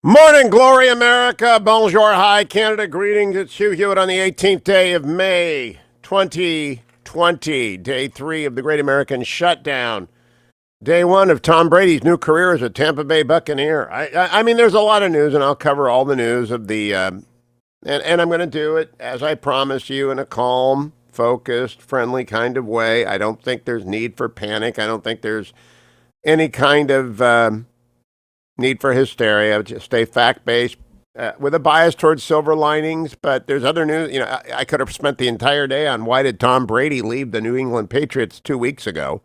Morning, glory, America. Bonjour, hi, Canada. Greetings. It's Hugh Hewitt on the 18th day of May, 2020, day 3 of the Great American Shutdown. Day 1 of Tom Brady's new career as a Tampa Bay Buccaneer. I mean, there's a lot of news, and I'll cover all the news of the, and I'm going to do it, as I promised you, in a calm, focused, friendly kind of way. I don't think there's need for panic. I don't think there's any kind of need for hysteria. Just stay fact-based with a bias towards silver linings. But there's other news. You know, I could have spent the entire day on why did Tom Brady leave the New England Patriots 2 weeks ago.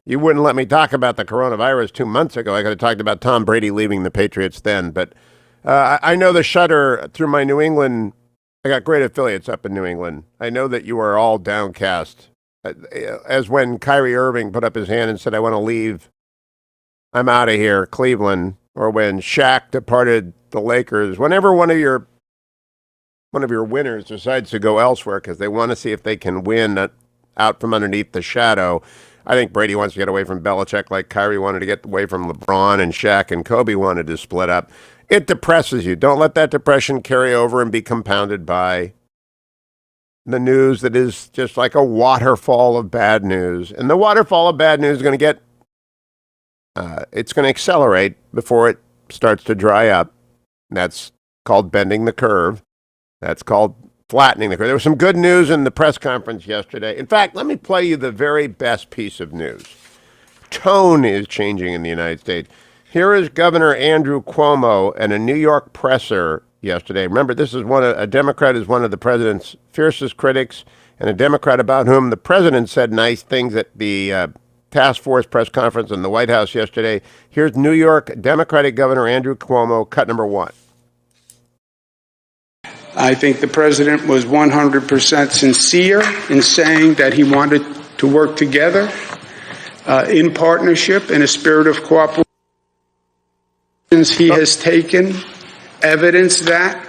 You wouldn't let me talk about the coronavirus 2 months ago. I could have talked about Tom Brady leaving the Patriots then. But I know the shudder through my New England. I got great affiliates up in New England. I know that you are all downcast. As when Kyrie Irving put up his hand and said, I want to leave. I'm out of here, Cleveland. Or when Shaq departed the Lakers. Whenever one of your winners decides to go elsewhere because they want to see if they can win out from underneath the shadow. I think Brady wants to get away from Belichick like Kyrie wanted to get away from LeBron and Shaq and Kobe wanted to split up. It depresses you. Don't let that depression carry over and be compounded by the news that is just like a waterfall of bad news. And the waterfall of bad news is going to get it's going to accelerate before it starts to dry up. That's called bending the curve. That's called flattening the curve. There was some good news in the press conference yesterday. In fact, let me play you the very best piece of news. Tone is changing in the United States. Here is Governor Andrew Cuomo and a New York presser yesterday. Remember, this is a Democrat is one of the president's fiercest critics, and a Democrat about whom the president said nice things at the task force press conference in the White House yesterday. Here's New York Democratic Governor Andrew Cuomo, cut number 1. I think the president was 100% sincere in saying that he wanted to work together in partnership, in a spirit of cooperation. He has taken evidence that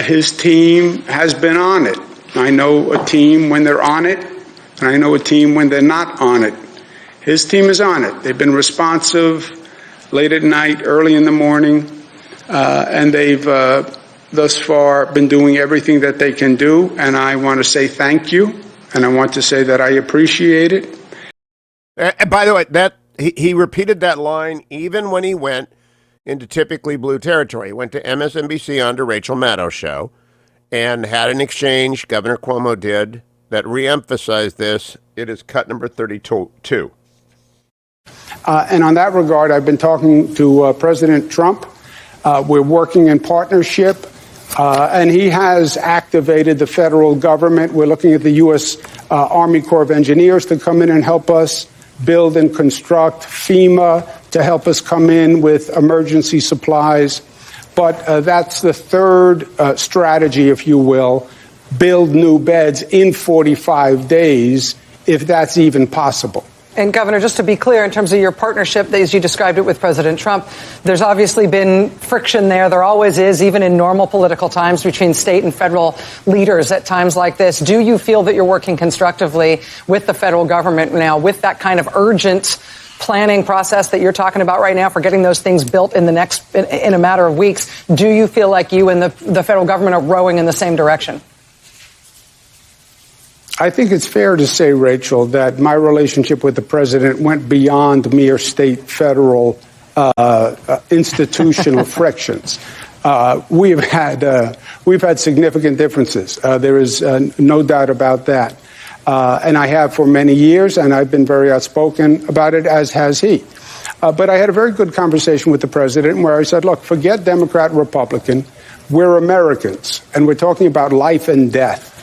his team has been on it. I know a team when they're on it, and I know a team when they're not on it. His team is on it. They've been responsive late at night, early in the morning, and they've thus far been doing everything that they can do. And I want to say thank you, and I want to say that I appreciate it. By the way, that he repeated that line even when he went into typically blue territory. He went to MSNBC on to Rachel Maddow's show and had an exchange, Governor Cuomo did, that reemphasized this. It is cut number 32. And on that regard, I've been talking to President Trump. We're working in partnership, and he has activated the federal government. We're looking at the U.S. Army Corps of Engineers to come in and help us build and construct, FEMA to help us come in with emergency supplies. But that's the third strategy, if you will. Build new beds in 45 days, if that's even possible. And, Governor, just to be clear, in terms of your partnership, as you described it with President Trump, there's obviously been friction there. There always is, even in normal political times, between state and federal leaders at times like this. Do you feel that you're working constructively with the federal government now, with that kind of urgent planning process that you're talking about right now for getting those things built in a matter of weeks? Do you feel like you and the federal government are rowing in the same direction? I think it's fair to say, Rachel, that my relationship with the president went beyond mere state-federal institutional frictions. We've had significant differences. There is no doubt about that. And I have for many years, and I've been very outspoken about it, as has he. But I had a very good conversation with the president where I said, look, forget Democrat, Republican. We're Americans, and we're talking about life and death.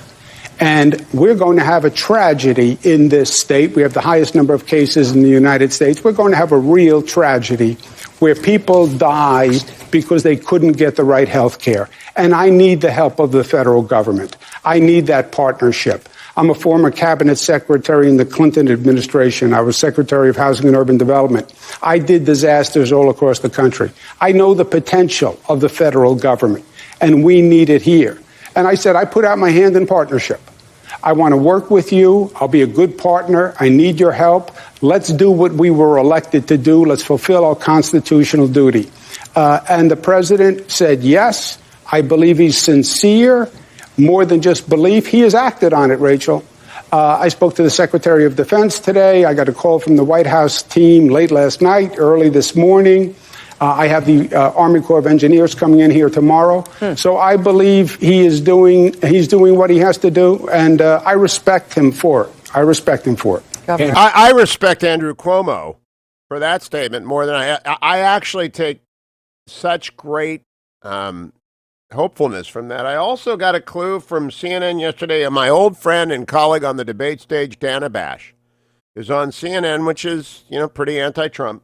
And we're going to have a tragedy in this state. We have the highest number of cases in the United States. We're going to have a real tragedy where people die because they couldn't get the right health care. And I need the help of the federal government. I need that partnership. I'm a former cabinet secretary in the Clinton administration. I was Secretary of Housing and Urban Development. I did disasters all across the country. I know the potential of the federal government, and we need it here. And I said, I put out my hand in partnership. I want to work with you. I'll be a good partner. I need your help. Let's do what we were elected to do. Let's fulfill our constitutional duty. And the president said yes. I believe he's sincere, more than just belief. He has acted on it, Rachel. I spoke to the Secretary of Defense today. I got a call from the White House team late last night, early this morning. I have the Army Corps of Engineers coming in here tomorrow. So I believe he's doing what he has to do, and I respect him for it. I respect Andrew Cuomo for that statement more than I actually take such great hopefulness from that. I also got a clue from CNN yesterday, and my old friend and colleague on the debate stage, Dana Bash, is on CNN, which is, pretty anti-Trump.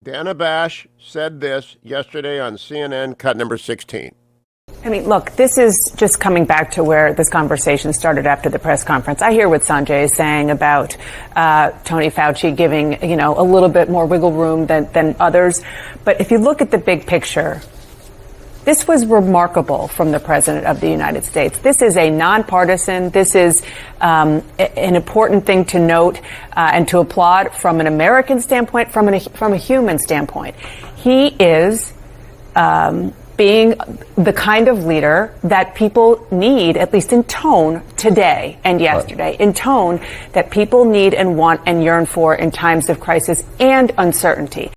Dana Bash said this yesterday on CNN, cut number 16. I mean, look, this is just coming back to where this conversation started after the press conference. I hear what Sanjay is saying about Tony Fauci giving, a little bit more wiggle room than others. But if you look at the big picture, this was remarkable from the President of the United States. This is a nonpartisan. This is an important thing to note and to applaud from an American standpoint, from a human standpoint. He is being the kind of leader that people need, at least in tone, today and yesterday, in tone that people need and want and yearn for in times of crisis and uncertainty.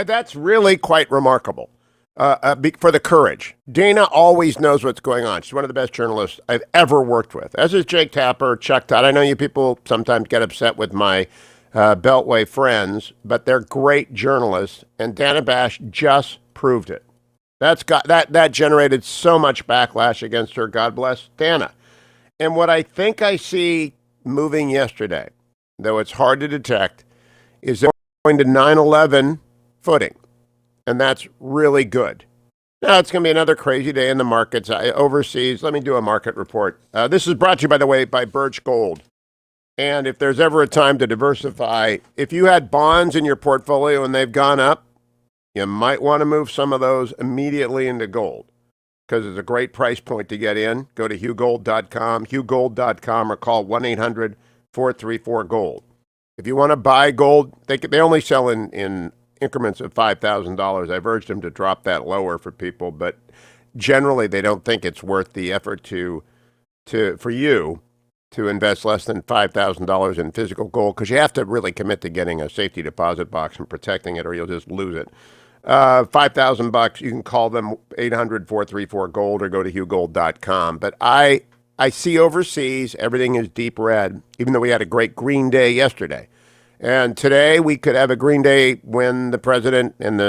That's really quite remarkable. For the courage. Dana always knows what's going on. She's one of the best journalists I've ever worked with, as is Jake Tapper, Chuck Todd. I know you people sometimes get upset with my Beltway friends, but they're great journalists, and Dana Bash just proved it. That generated so much backlash against her. God bless Dana. And what I think I see moving yesterday, though it's hard to detect, is they're going to 9/11 footing. And that's really good. Now, it's going to be another crazy day in the markets overseas. Let me do a market report. This is brought to you, by the way, by Birch Gold. And if there's ever a time to diversify, if you had bonds in your portfolio and they've gone up, you might want to move some of those immediately into gold because it's a great price point to get in. Go to hughgold.com, hughgold.com, or call 1-800-434-GOLD. If you want to buy gold, they only sell in increments of $5,000. I've urged them to drop that lower for people, but generally they don't think it's worth the effort for you to invest less than $5,000 in physical gold, because you have to really commit to getting a safety deposit box and protecting it, or you'll just lose it. $5,000, you can call them 800-434-GOLD or go to hughgold.com. But I see overseas everything is deep red, even though we had a great green day yesterday. And today we could have a green day when the president and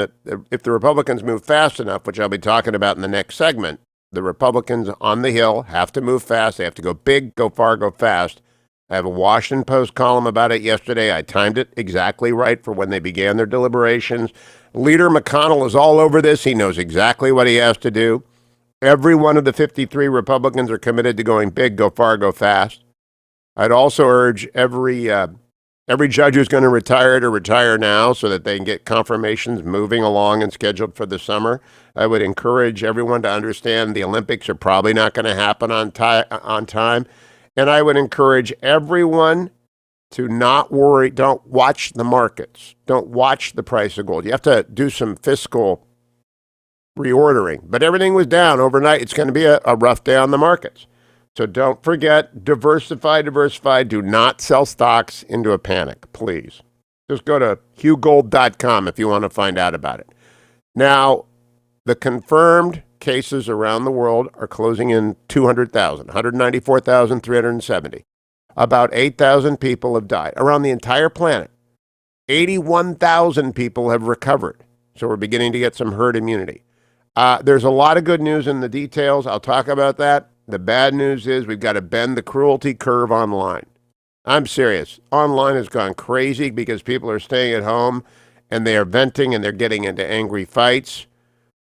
if the Republicans move fast enough, which I'll be talking about in the next segment, the Republicans on the Hill have to move fast. They have to go big, go far, go fast. I have a Washington Post column about it yesterday. I timed it exactly right for when they began their deliberations. Leader McConnell is all over this. He knows exactly what he has to do. Every one of the 53 Republicans are committed to going big, go far, go fast. I'd also urge every judge who's going to retire to retire now so that they can get confirmations moving along and scheduled for the summer. I would encourage everyone to understand the Olympics are probably not going to happen on time. And I would encourage everyone to not worry. Don't watch the markets. Don't watch the price of gold. You have to do some fiscal reordering. But everything was down overnight. It's going to be a rough day on the markets. So don't forget, diversify. Do not sell stocks into a panic, please. Just go to hughgold.com if you want to find out about it. Now, the confirmed cases around the world are closing in 200,000, 194,370. About 8,000 people have died around the entire planet. 81,000 people have recovered. So we're beginning to get some herd immunity. There's a lot of good news in the details. I'll talk about that. The bad news is we've got to bend the cruelty curve online. I'm serious. Online has gone crazy because people are staying at home and they are venting and they're getting into angry fights.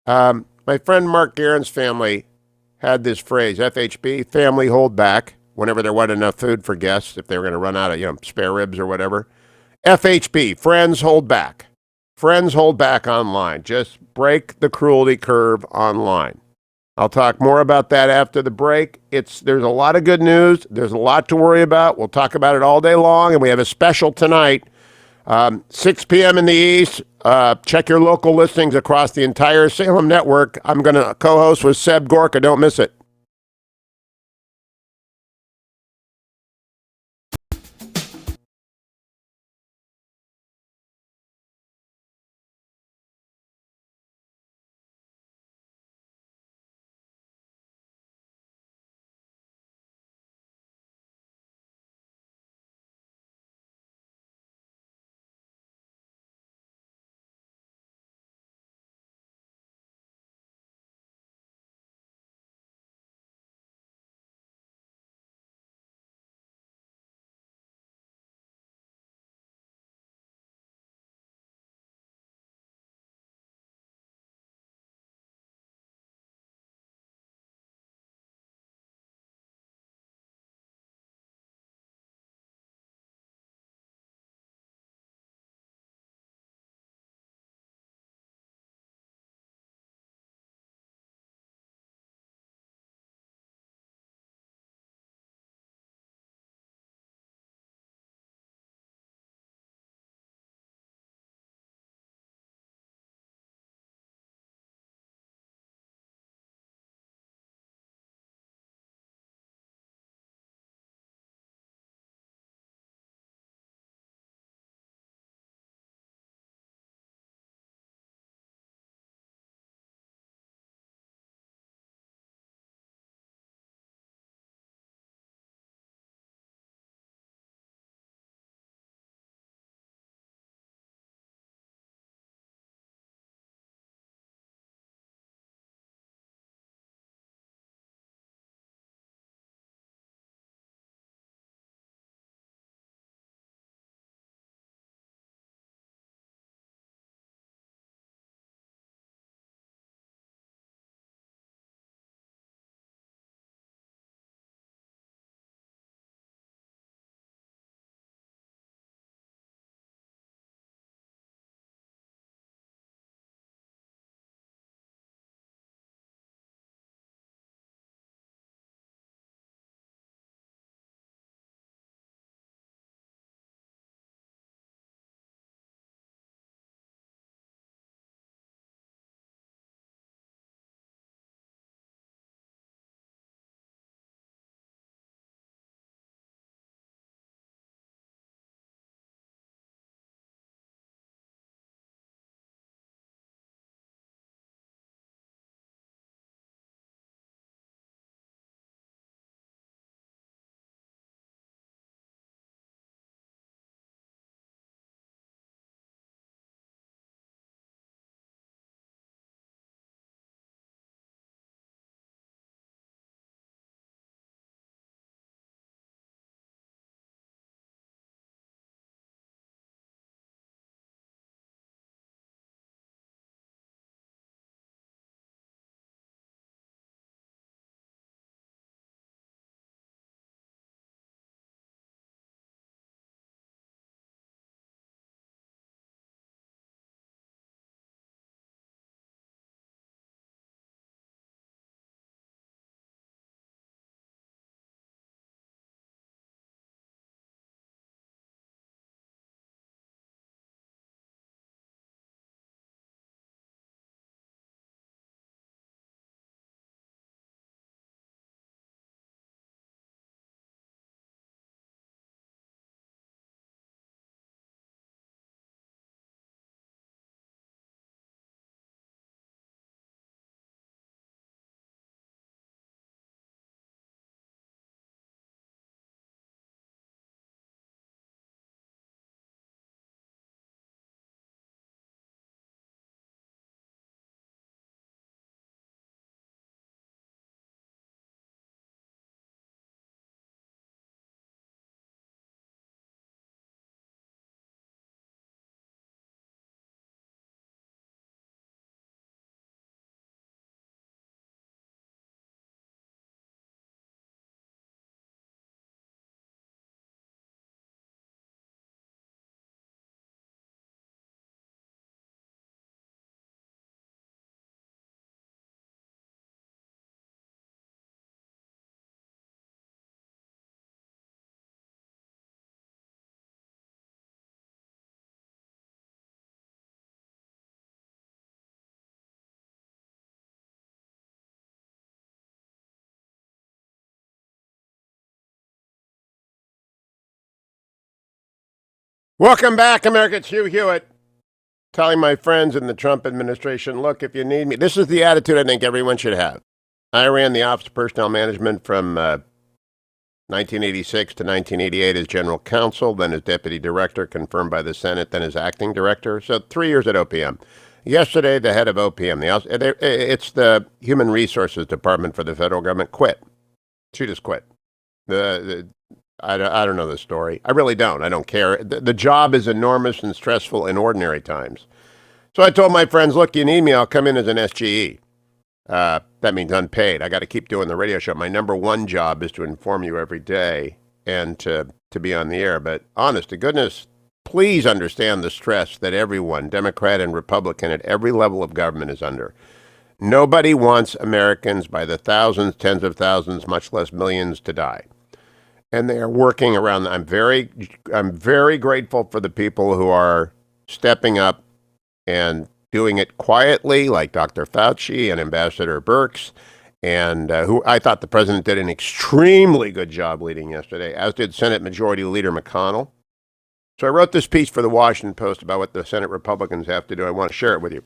My friend Mark Guerin's family had this phrase, FHB, family hold back, whenever there wasn't enough food for guests, if they were going to run out of spare ribs or whatever. FHB, friends hold back. Friends hold back online. Just break the cruelty curve online. I'll talk more about that after the break. There's a lot of good news. There's a lot to worry about. We'll talk about it all day long, and we have a special tonight, 6 p.m. in the East. Check your local listings across the entire Salem network. I'm going to co-host with Seb Gorka. Don't miss it. Welcome back, America. It's Hugh Hewitt telling my friends in the Trump administration, look, if you need me, this is the attitude I think everyone should have. I ran the Office of Personnel Management from 1986 to 1988 as general counsel, then as deputy director, confirmed by the Senate, then as acting director. So 3 years at OPM. Yesterday, the head of OPM, it's the Human Resources Department for the federal government, quit. She just quit. I don't know the story. I really don't. I don't care. The job is enormous and stressful in ordinary times. So I told my friends, look, you need me, I'll come in as an SGE. That means unpaid. I got to keep doing the radio show. My number one job is to inform you every day and to be on the air. But honest to goodness, please understand the stress that everyone, Democrat and Republican at every level of government, is under. Nobody wants Americans by the thousands, tens of thousands, much less millions, to die. And they are working around. I'm very grateful for the people who are stepping up and doing it quietly, like Dr. Fauci and Ambassador Birx, and who I thought the president did an extremely good job leading yesterday, as did Senate Majority Leader McConnell. So I wrote this piece for the Washington Post about what the Senate Republicans have to do. I want to share it with you.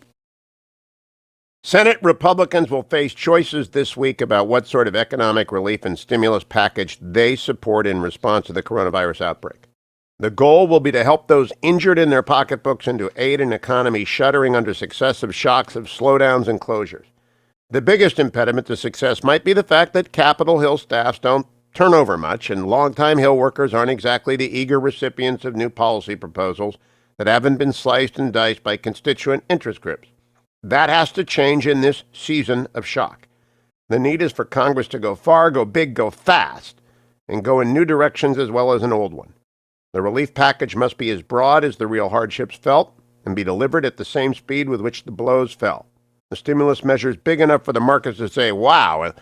Senate Republicans will face choices this week about what sort of economic relief and stimulus package they support in response to the coronavirus outbreak. The goal will be to help those injured in their pocketbooks and to aid an economy shuddering under successive shocks of slowdowns and closures. The biggest impediment to success might be the fact that Capitol Hill staffs don't turn over much, and longtime Hill workers aren't exactly the eager recipients of new policy proposals that haven't been sliced and diced by constituent interest groups. That has to change in this season of shock. The need is for Congress to go far, go big, go fast, and go in new directions as well as an old one. The relief package must be as broad as the real hardships felt and be delivered at the same speed with which the blows fell. The stimulus measure is big enough for the markets to say, wow.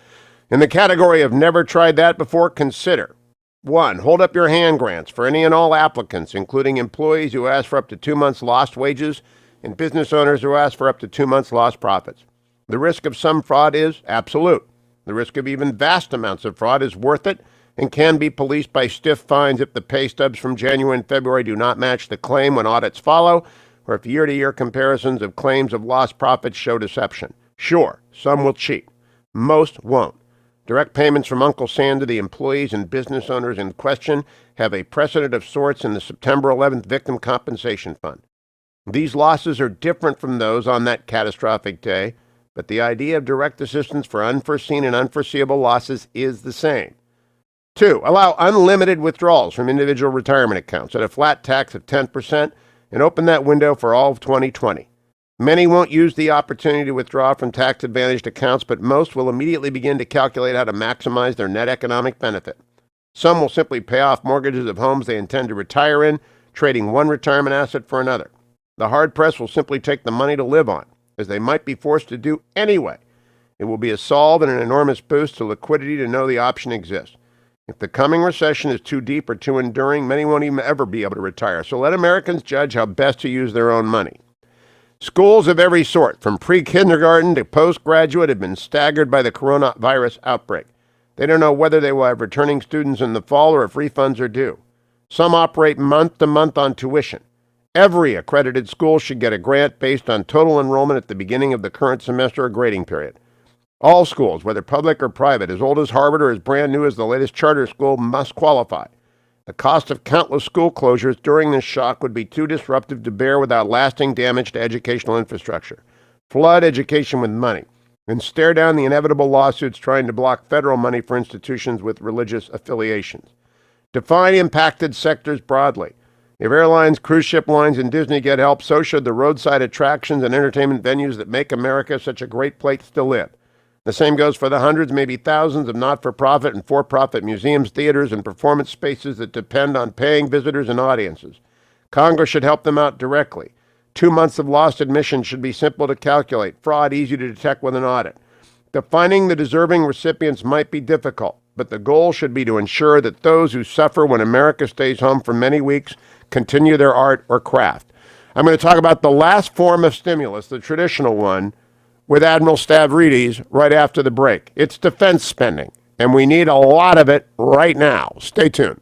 In the category of never tried that before, consider 1. Hold up your hand grants for any and all applicants, including employees who ask for up to 2 months lost wages and business owners who ask for up to 2 months lost profits. The risk of some fraud is absolute. The risk of even vast amounts of fraud is worth it and can be policed by stiff fines if the pay stubs from January and February do not match the claim when audits follow, or if year-to-year comparisons of claims of lost profits show deception. Sure, some will cheat. Most won't. Direct payments from Uncle Sam to the employees and business owners in question have a precedent of sorts in the September 11th Victim Compensation Fund. These losses are different from those on that catastrophic day, but the idea of direct assistance for unforeseen and unforeseeable losses is the same. 2. Allow unlimited withdrawals from individual retirement accounts at a flat tax of 10% and open that window for all of 2020. Many won't use the opportunity to withdraw from tax-advantaged accounts, but most will immediately begin to calculate how to maximize their net economic benefit. Some will simply pay off mortgages of homes they intend to retire in, trading one retirement asset for another. The hard-pressed will simply take the money to live on, as they might be forced to do anyway. It will be a solve and an enormous boost to liquidity to know the option exists. If the coming recession is too deep or too enduring, many won't even ever be able to retire. So let Americans judge how best to use their own money. Schools of every sort, from pre-kindergarten to postgraduate, have been staggered by the coronavirus outbreak. They don't know whether they will have returning students in the fall or if refunds are due. Some operate month to month on tuition. Every accredited school should get a grant based on total enrollment at the beginning of the current semester or grading period. All schools, whether public or private, as old as Harvard or as brand new as the latest charter school, must qualify. The cost of countless school closures during this shock would be too disruptive to bear without lasting damage to educational infrastructure. Flood education with money, and stare down the inevitable lawsuits trying to block federal money for institutions with religious affiliations. Define impacted sectors broadly. If airlines, cruise ship lines, and Disney get help, so should the roadside attractions and entertainment venues that make America such a great place to live. The same goes for the hundreds, maybe thousands of not-for-profit and for-profit museums, theaters, and performance spaces that depend on paying visitors and audiences. Congress should help them out directly. 2 months of lost admissions should be simple to calculate, fraud easy to detect with an audit. Defining the deserving recipients might be difficult, but the goal should be to ensure that those who suffer when America stays home for many weeks continue their art or craft. I'm going to talk about the last form of stimulus, the traditional one, with Admiral Stavridis right after the break. It's defense spending, and we need a lot of it right now. Stay tuned.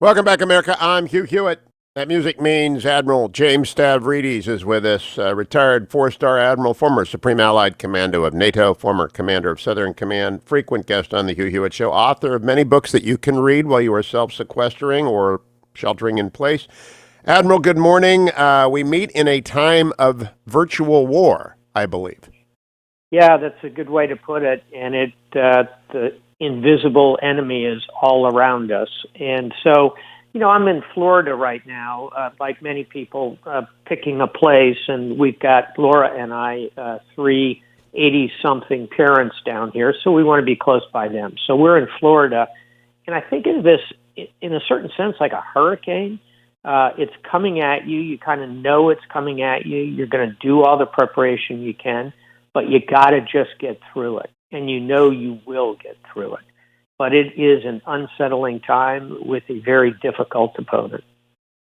Welcome back, America. I'm Hugh Hewitt. That music means Admiral James Stavridis is with us, retired four-star admiral, former Supreme Allied Commando of NATO, former commander of Southern Command, frequent guest on the Hugh Hewitt Show, author of many books that you can read while you are self-sequestering or sheltering in place. Admiral, good morning. We meet in a time of virtual war, I believe. Yeah, that's a good way to put it. And the invisible enemy is all around us. And so, I'm in Florida right now, like many people, picking a place. And we've got Laura and I, three 80-something parents down here. So we want to be close by them. So we're in Florida. And I think of this, in a certain sense, like a hurricane. It's coming at you. You kind of know it's coming at you. You're going to do all the preparation you can, but you got to just get through it. And you will get through it. But it is an unsettling time with a very difficult opponent.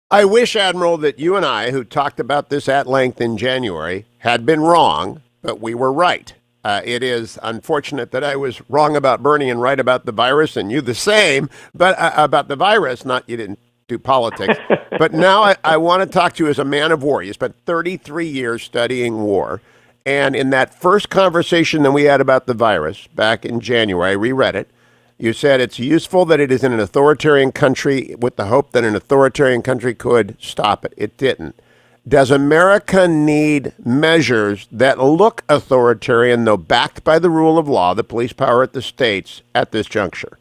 I wish, Admiral, that you and I, who talked about this at length in January, had been wrong, but we were right. It is unfortunate that I was wrong about Bernie and right about the virus, and you the same, but about the virus, not you didn't do politics. But now I want to talk to you as a man of war. You spent 33 years studying war. And in that first conversation that we had about the virus back in January, I reread it. You said it's useful that it is in an authoritarian country with the hope that an authoritarian country could stop it. It didn't. Does America need measures that look authoritarian, though backed by the rule of law, the police power at the states, at this juncture?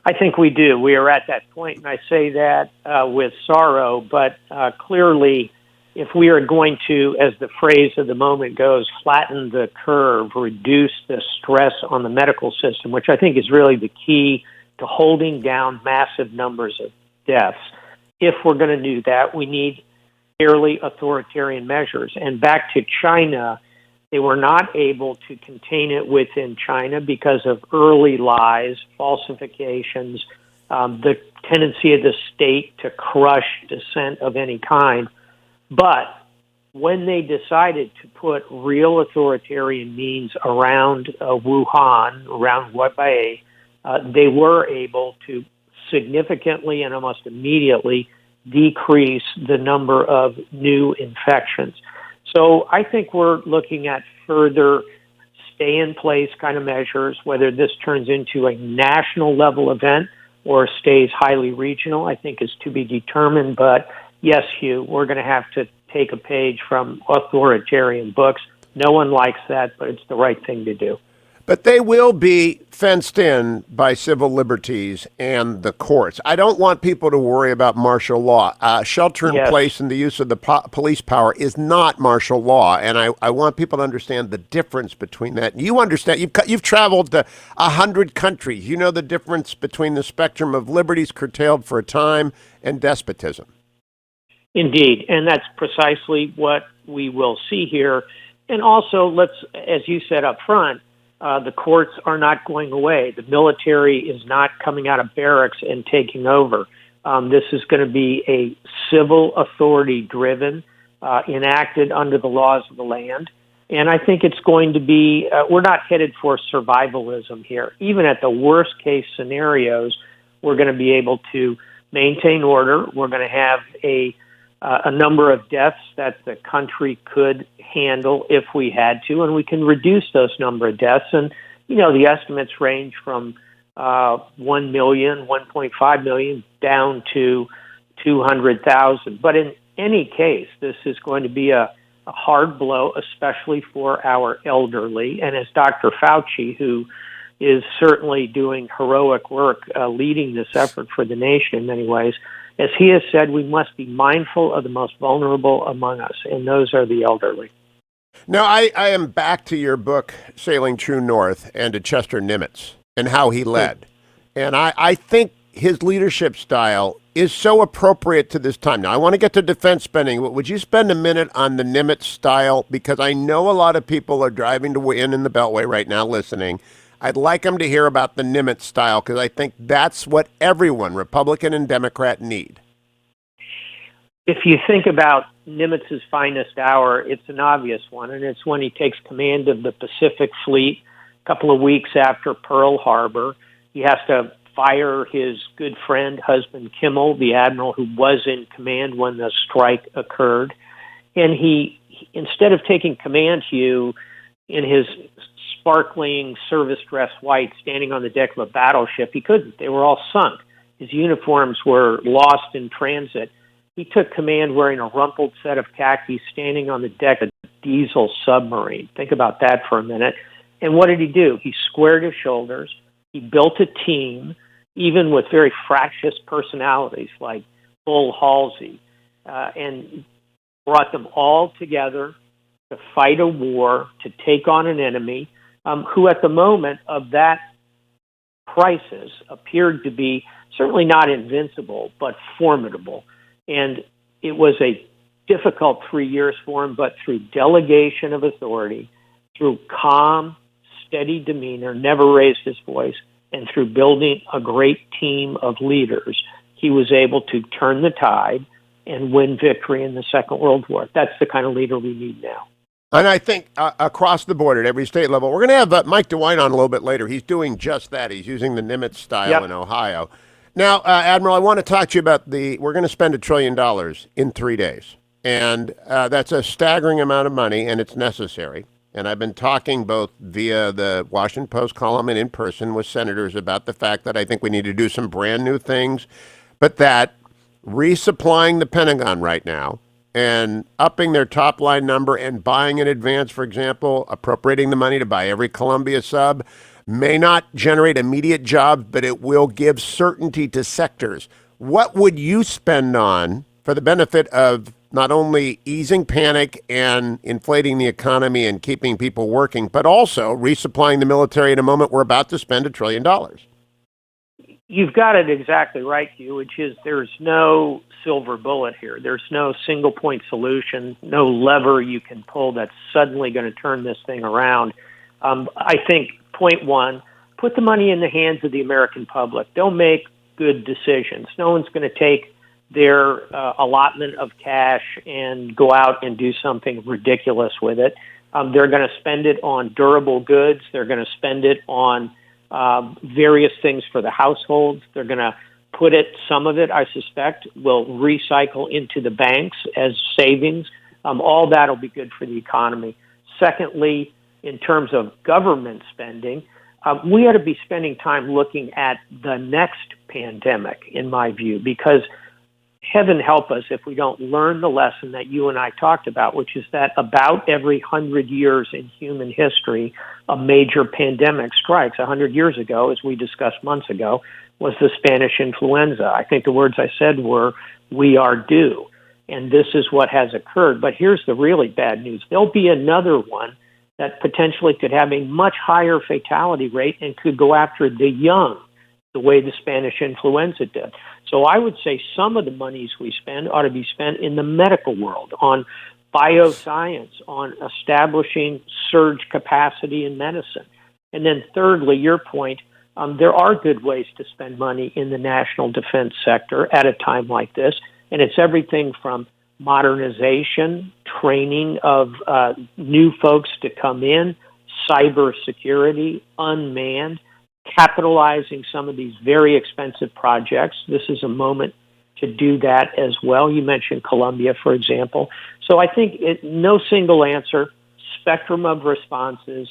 I think we do. We are at that point, and I say that with sorrow, but clearly, if we are going to, as the phrase of the moment goes, flatten the curve, reduce the stress on the medical system, which I think is really the key to holding down massive numbers of deaths. If we're going to do that, we need fairly authoritarian measures. And back to China, they were not able to contain it within China because of early lies, falsifications, the tendency of the state to crush dissent of any kind. But when they decided to put real authoritarian means around Wuhan, around Hubei, they were able to significantly and almost immediately decrease the number of new infections. So I think we're looking at further stay-in-place kind of measures, whether this turns into a national level event or stays highly regional, I think is to be determined. But yes, Hugh, we're going to have to take a page from authoritarian books. No one likes that, but it's the right thing to do. But they will be fenced in by civil liberties and the courts. I don't want people to worry about martial law. Shelter in place and the use of the police power is not martial law, and I want people to understand the difference between that. You understand. You've traveled to 100 countries. You know the difference between the spectrum of liberties curtailed for a time and despotism. Indeed, and that's precisely what we will see here. And also, as you said up front, the courts are not going away. The military is not coming out of barracks and taking over. This is going to be a civil authority-driven, enacted under the laws of the land. And I think it's going to be, we're not headed for survivalism here. Even at the worst-case scenarios, we're going to be able to maintain order. We're going to have a number of deaths that the country could handle if we had to, and we can reduce those number of deaths. And, the estimates range from 1 million, 1.5 million, down to 200,000. But in any case, this is going to be a hard blow, especially for our elderly. And as Dr. Fauci, who is certainly doing heroic work, leading this effort for the nation in many ways, as he has said, we must be mindful of the most vulnerable among us, and those are the elderly. Now, I am back to your book, Sailing True North, and to Chester Nimitz and how he led. And I think his leadership style is so appropriate to this time. Now, I want to get to defense spending, but would you spend a minute on the Nimitz style? Because I know a lot of people are driving to win in the Beltway right now listening. I'd like them to hear about the Nimitz style because I think that's what everyone, Republican and Democrat, need. If you think about Nimitz's finest hour, it's an obvious one, and it's when he takes command of the Pacific Fleet a couple of weeks after Pearl Harbor. He has to fire his good friend, husband Kimmel, the admiral who was in command when the strike occurred. And he, instead of taking command, Hugh, in his sparkling service dress white, standing on the deck of a battleship, he couldn't. They were all sunk. His uniforms were lost in transit. He took command wearing a rumpled set of khakis, standing on the deck of a diesel submarine. Think about that for a minute. And what did he do? He squared his shoulders. He built a team, even with very fractious personalities like Bull Halsey, and brought them all together to fight a war, to take on an enemy who at the moment of that crisis appeared to be certainly not invincible, but formidable. And it was a difficult 3 years for him, but through delegation of authority, through calm, steady demeanor, never raised his voice, and through building a great team of leaders, he was able to turn the tide and win victory in the Second World War. That's the kind of leader we need now. And I think across the board at every state level, we're going to have Mike DeWine on a little bit later. He's doing just that. He's using the Nimitz style in Ohio. Now, Admiral, I want to talk to you about we're going to spend $1 trillion in 3 days. And that's a staggering amount of money, and it's necessary. And I've been talking both via the Washington Post column and in person with senators about the fact that I think we need to do some brand new things, but that resupplying the Pentagon right now and upping their top line number and buying in advance, for example, appropriating the money to buy every Columbia sub, may not generate immediate jobs, but it will give certainty to sectors. What would you spend on for the benefit of not only easing panic and inflating the economy and keeping people working, but also resupplying the military at a moment we're about to spend $1 trillion? You've got it exactly right, Hugh, which is there's no silver bullet here. There's no single point solution, no lever you can pull that's suddenly going to turn this thing around. I think, point one, put the money in the hands of the American public. Don't make good decisions. No one's going to take their allotment of cash and go out and do something ridiculous with it. They're going to spend it on durable goods. They're going to spend it on various things for the households. They're going to put it, some of it, I suspect, will recycle into the banks as savings. All that will be good for the economy. Secondly, in terms of government spending, we ought to be spending time looking at the next pandemic, in my view, because heaven help us if we don't learn the lesson that you and I talked about, which is that about every 100 years in human history, a major pandemic strikes. 100 years ago, as we discussed months ago, was the Spanish influenza. I think the words I said were, "We are due." And this is what has occurred. But here's the really bad news. There'll be another one that potentially could have a much higher fatality rate and could go after the young, the way the Spanish influenza did. So I would say some of the monies we spend ought to be spent in the medical world, on bioscience, on establishing surge capacity in medicine. And then thirdly, your point, there are good ways to spend money in the national defense sector at a time like this. And it's everything from modernization, training of new folks to come in, cybersecurity, unmanned, capitalizing some of these very expensive projects. This is a moment to do that as well. You mentioned Colombia, for example. So I think no single answer, spectrum of responses,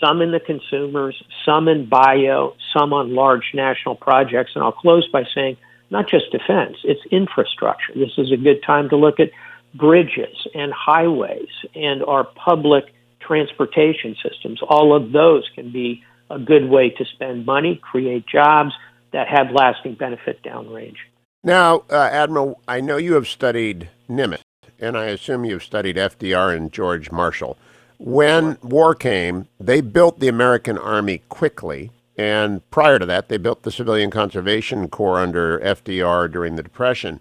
some in the consumers, some in bio, some on large national projects. And I'll close by saying, not just defense, it's infrastructure. This is a good time to look at bridges and highways and our public transportation systems. All of those can be a good way to spend money, create jobs that have lasting benefit downrange. Now, Admiral, I know you have studied Nimitz, and I assume you've studied FDR and George Marshall. When war came, they built the American Army quickly, and prior to that, they built the Civilian Conservation Corps under FDR during the Depression.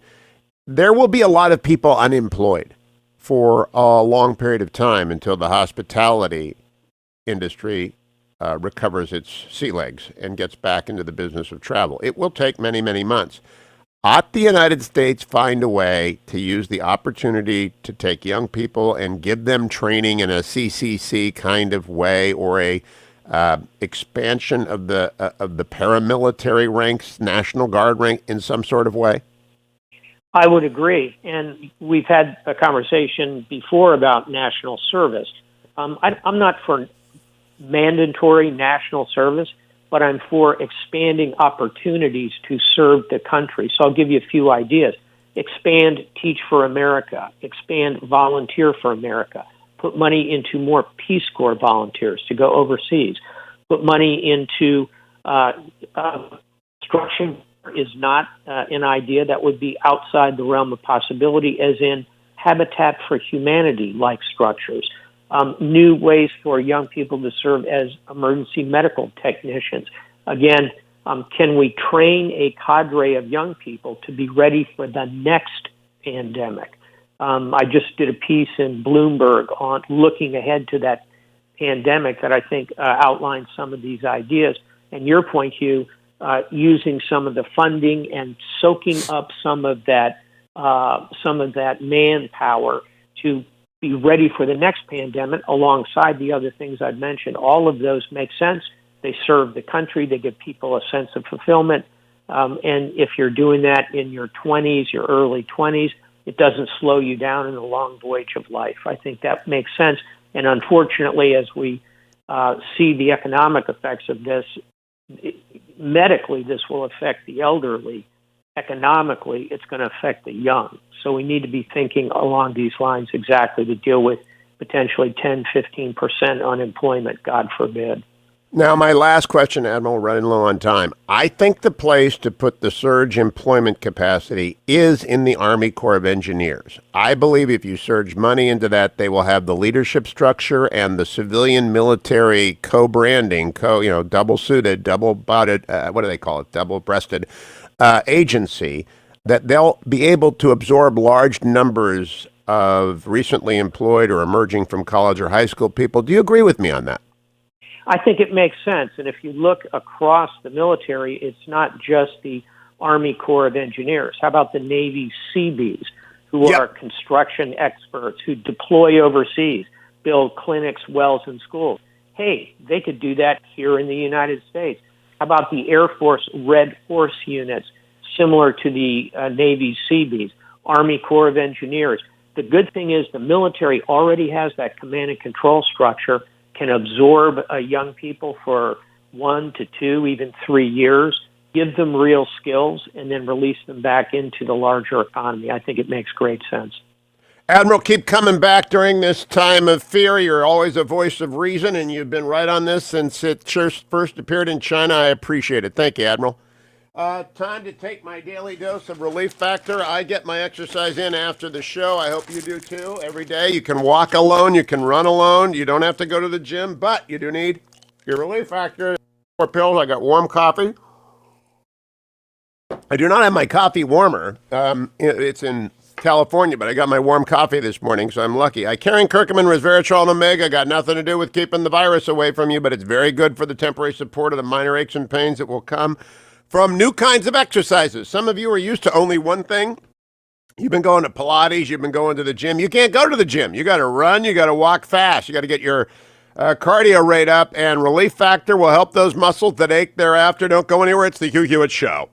There will be a lot of people unemployed for a long period of time until the hospitality industry recovers its sea legs and gets back into the business of travel. It will take many, many months. Ought the United States find a way to use the opportunity to take young people and give them training in a CCC kind of way, or a expansion of the paramilitary ranks, National Guard rank in some sort of way? I would agree. And we've had a conversation before about national service. I'm not for mandatory national service, but I'm for expanding opportunities to serve the country. So I'll give you a few ideas. Expand Teach for America, expand Volunteer for America, put money into more Peace Corps volunteers to go overseas, put money into construction is not an idea that would be outside the realm of possibility, as in Habitat for Humanity-like structures, new ways for young people to serve as emergency medical technicians. Again, can we train a cadre of young people to be ready for the next pandemic? I just did a piece in Bloomberg on looking ahead to that pandemic that I think outlines some of these ideas. And your point, Hugh, using some of the funding and soaking up some of that manpower to be ready for the next pandemic alongside the other things I've mentioned. All of those make sense. They serve the country. They give people a sense of fulfillment. And if you're doing that in your 20s, your early 20s, it doesn't slow you down in the long voyage of life. I think that makes sense. And unfortunately, as we see the economic effects of this, medically, this will affect the elderly. Economically, it's going to affect the young. So we need to be thinking along these lines exactly to deal with potentially 10, 15% unemployment, God forbid. Now, my last question, Admiral, running low on time. I think the place to put the surge employment capacity is in the Army Corps of Engineers. I believe if you surge money into that, they will have the leadership structure and the civilian military co-branding, double-suited, double-butted, what do they call it, double-breasted agency, that they'll be able to absorb large numbers of recently employed or emerging from college or high school people. Do you agree with me on that? I think it makes sense. And if you look across the military, it's not just the Army Corps of Engineers. How about the Navy Seabees, who are construction experts, who deploy overseas, build clinics, wells, and schools? Hey, they could do that here in the United States. How about the Air Force Red Horse units, similar to the Navy Seabees, Army Corps of Engineers? The good thing is the military already has that command and control structure, can absorb young people for 1 to 2, even 3 years, give them real skills, and then release them back into the larger economy. I think it makes great sense. Admiral, keep coming back during this time of fear. You're always a voice of reason, and you've been right on this since it first appeared in China. I appreciate it. Thank you, Admiral. Time to take my daily dose of Relief Factor. I get my exercise in after the show. I hope you do too. Every day you can walk alone, you can run alone. You don't have to go to the gym, but you do need your Relief Factor. 4 pills. I got warm coffee. I do not have my coffee warmer. It's in California, but I got my warm coffee this morning, so I'm lucky. I carry curcumin, resveratrol, and omega. Got nothing to do with keeping the virus away from you, but it's very good for the temporary support of the minor aches and pains that will come from new kinds of exercises. Some of you are used to only one thing. You've been going to Pilates, you've been going to the gym. You can't go to the gym. You got to run, you got to walk fast. You got to get your cardio rate up, and Relief Factor will help those muscles that ache thereafter. Don't go anywhere. It's the Hugh Hewitt Show.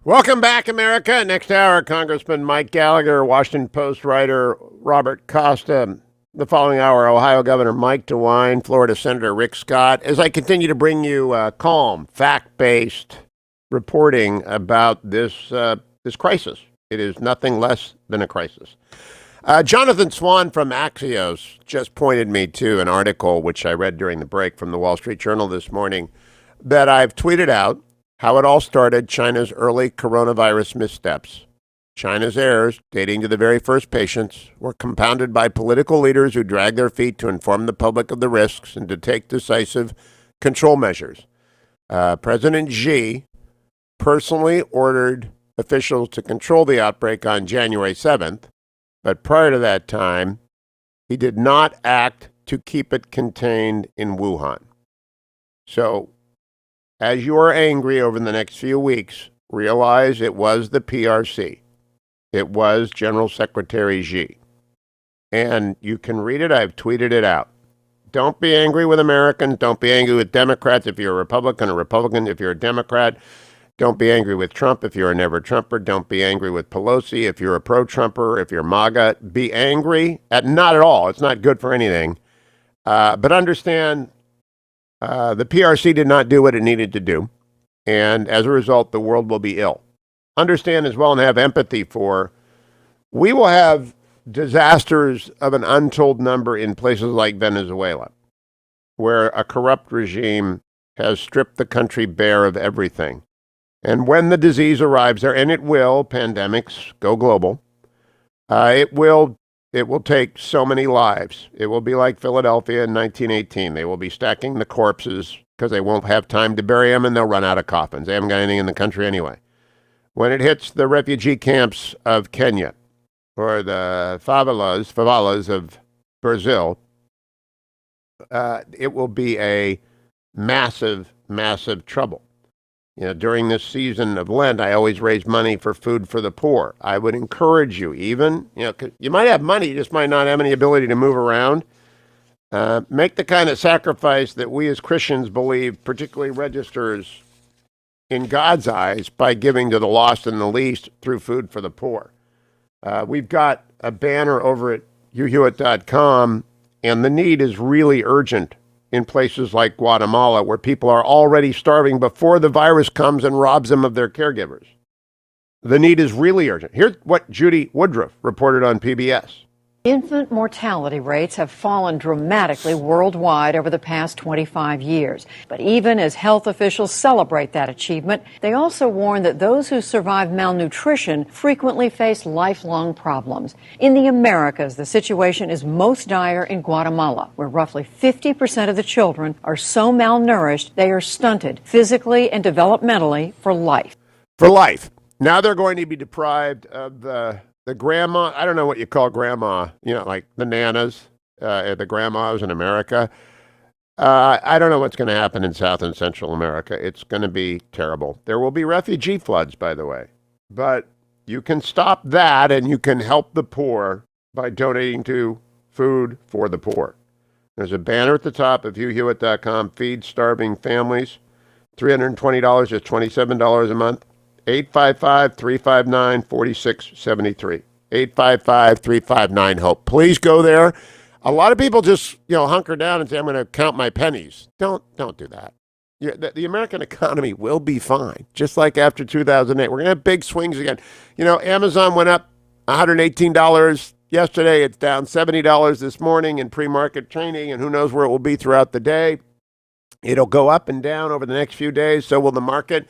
Welcome back, America. Next hour, Congressman Mike Gallagher, Washington Post writer Robert Costa. The following hour, Ohio Governor Mike DeWine, Florida Senator Rick Scott, as I continue to bring you calm, fact-based reporting about this crisis. It is nothing less than a crisis. Jonathan Swan from Axios just pointed me to an article, which I read during the break from the Wall Street Journal this morning, that I've tweeted out. How it all started, China's early coronavirus missteps. China's errors, dating to the very first patients, were compounded by political leaders who dragged their feet to inform the public of the risks and to take decisive control measures. President Xi personally ordered officials to control the outbreak on January 7th, but prior to that time, he did not act to keep it contained in Wuhan. So, as you are angry over the next few weeks, realize it was the PRC. It was General Secretary Xi. And you can read it. I've tweeted it out. Don't be angry with Americans. Don't be angry with Democrats if you're a Republican if you're a Democrat. Don't be angry with Trump if you're a never-Trumper. Don't be angry with Pelosi if you're a pro-Trumper, if you're MAGA. Be angry at not at all. It's not good for anything. But understand the PRC did not do what it needed to do. And as a result, the world will be ill. Understand as well and have empathy for, we will have disasters of an untold number in places like Venezuela, where a corrupt regime has stripped the country bare of everything. And when the disease arrives there, and it will, pandemics go global, it will take so many lives. It will be like Philadelphia in 1918. They will be stacking the corpses because they won't have time to bury them, and they'll run out of coffins. They haven't got anything in the country anyway. When it hits the refugee camps of Kenya or the favelas of Brazil, it will be a massive, massive trouble. You know, during this season of Lent, I always raise money for food for the poor. I would encourage you, even, you might have money, you just might not have any ability to move around. Make the kind of sacrifice that we as Christians believe particularly registers in God's eyes by giving to the lost and the least through food for the poor. We've got a banner over at HughHewitt.com, and the need is really urgent in places like Guatemala, where people are already starving before the virus comes and robs them of their caregivers. The need is really urgent. Here's what Judy Woodruff reported on PBS. Infant mortality rates have fallen dramatically worldwide over the past 25 years. But even as health officials celebrate that achievement, they also warn that those who survive malnutrition frequently face lifelong problems. In the Americas, the situation is most dire in Guatemala, where roughly 50% of the children are so malnourished they are stunted physically and developmentally for life. For life. Now they're going to be deprived of the grandma, I don't know what you call grandma, like the nanas, the grandmas in America. I don't know what's going to happen in South and Central America. It's going to be terrible. There will be refugee floods, by the way. But you can stop that, and you can help the poor by donating to Food for the Poor. There's a banner at the top of HughHewitt.com, Feed Starving Families. $320 is $27 a month. 855-359-4673. 855-359-HOPE. Please go there. A lot of people just, hunker down and say, I'm going to count my pennies. Don't do that. The American economy will be fine, just like after 2008. We're going to have big swings again. Amazon went up $118 yesterday. It's down $70 this morning in pre-market trading, and who knows where it will be throughout the day. It'll go up and down over the next few days. So will the market.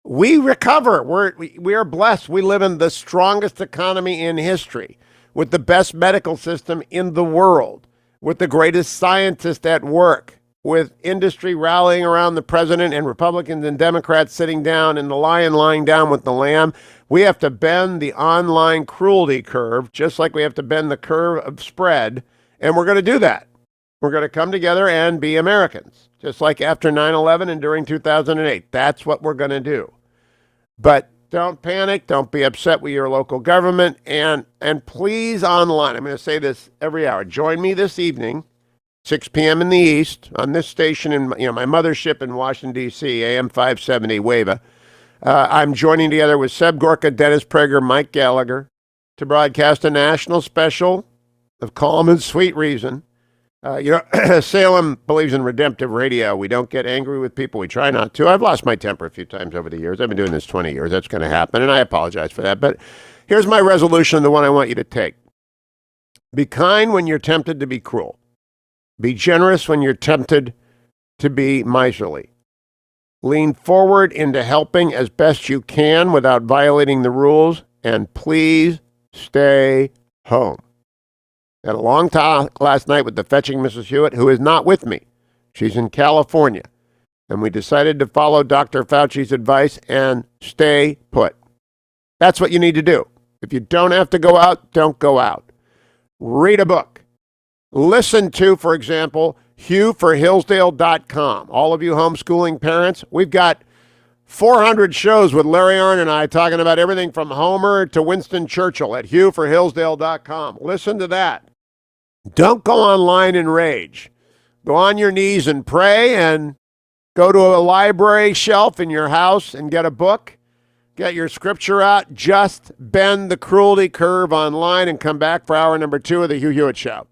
We recover. We are blessed. We live in the strongest economy in history, with the best medical system in the world, with the greatest scientists at work, with industry rallying around the president and Republicans and Democrats sitting down and the lion lying down with the lamb. We have to bend the online cruelty curve, just like we have to bend the curve of spread, and we're going to do that. We're going to come together and be Americans, just like after 9/11 and during 2008. That's what we're going to do. But don't panic. Don't be upset with your local government. And please, online, I'm going to say this every hour. Join me this evening, 6 p.m. in the East, on this station in my mothership in Washington, D.C., AM 570, WAVA. I'm joining together with Seb Gorka, Dennis Prager, Mike Gallagher to broadcast a national special of calm and sweet reason. Salem believes in redemptive radio. We don't get angry with people. We try not to. I've lost my temper a few times over the years. I've been doing this 20 years. That's going to happen, and I apologize for that. But here's my resolution, the one I want you to take. Be kind when you're tempted to be cruel. Be generous when you're tempted to be miserly. Lean forward into helping as best you can without violating the rules, and please stay home. Had a long talk last night with the fetching Mrs. Hewitt, who is not with me. She's in California. And we decided to follow Dr. Fauci's advice and stay put. That's what you need to do. If you don't have to go out, don't go out. Read a book. Listen to, for example, HughForHillsdale.com. All of you homeschooling parents, we've got 400 shows with Larry Arnn and I talking about everything from Homer to Winston Churchill at HughForHillsdale.com. Listen to that. Don't go online and rage. Go on your knees and pray, and go to a library shelf in your house and get a book. Get your scripture out. Just bend the cruelty curve online and come back for hour number 2 of the Hugh Hewitt Show.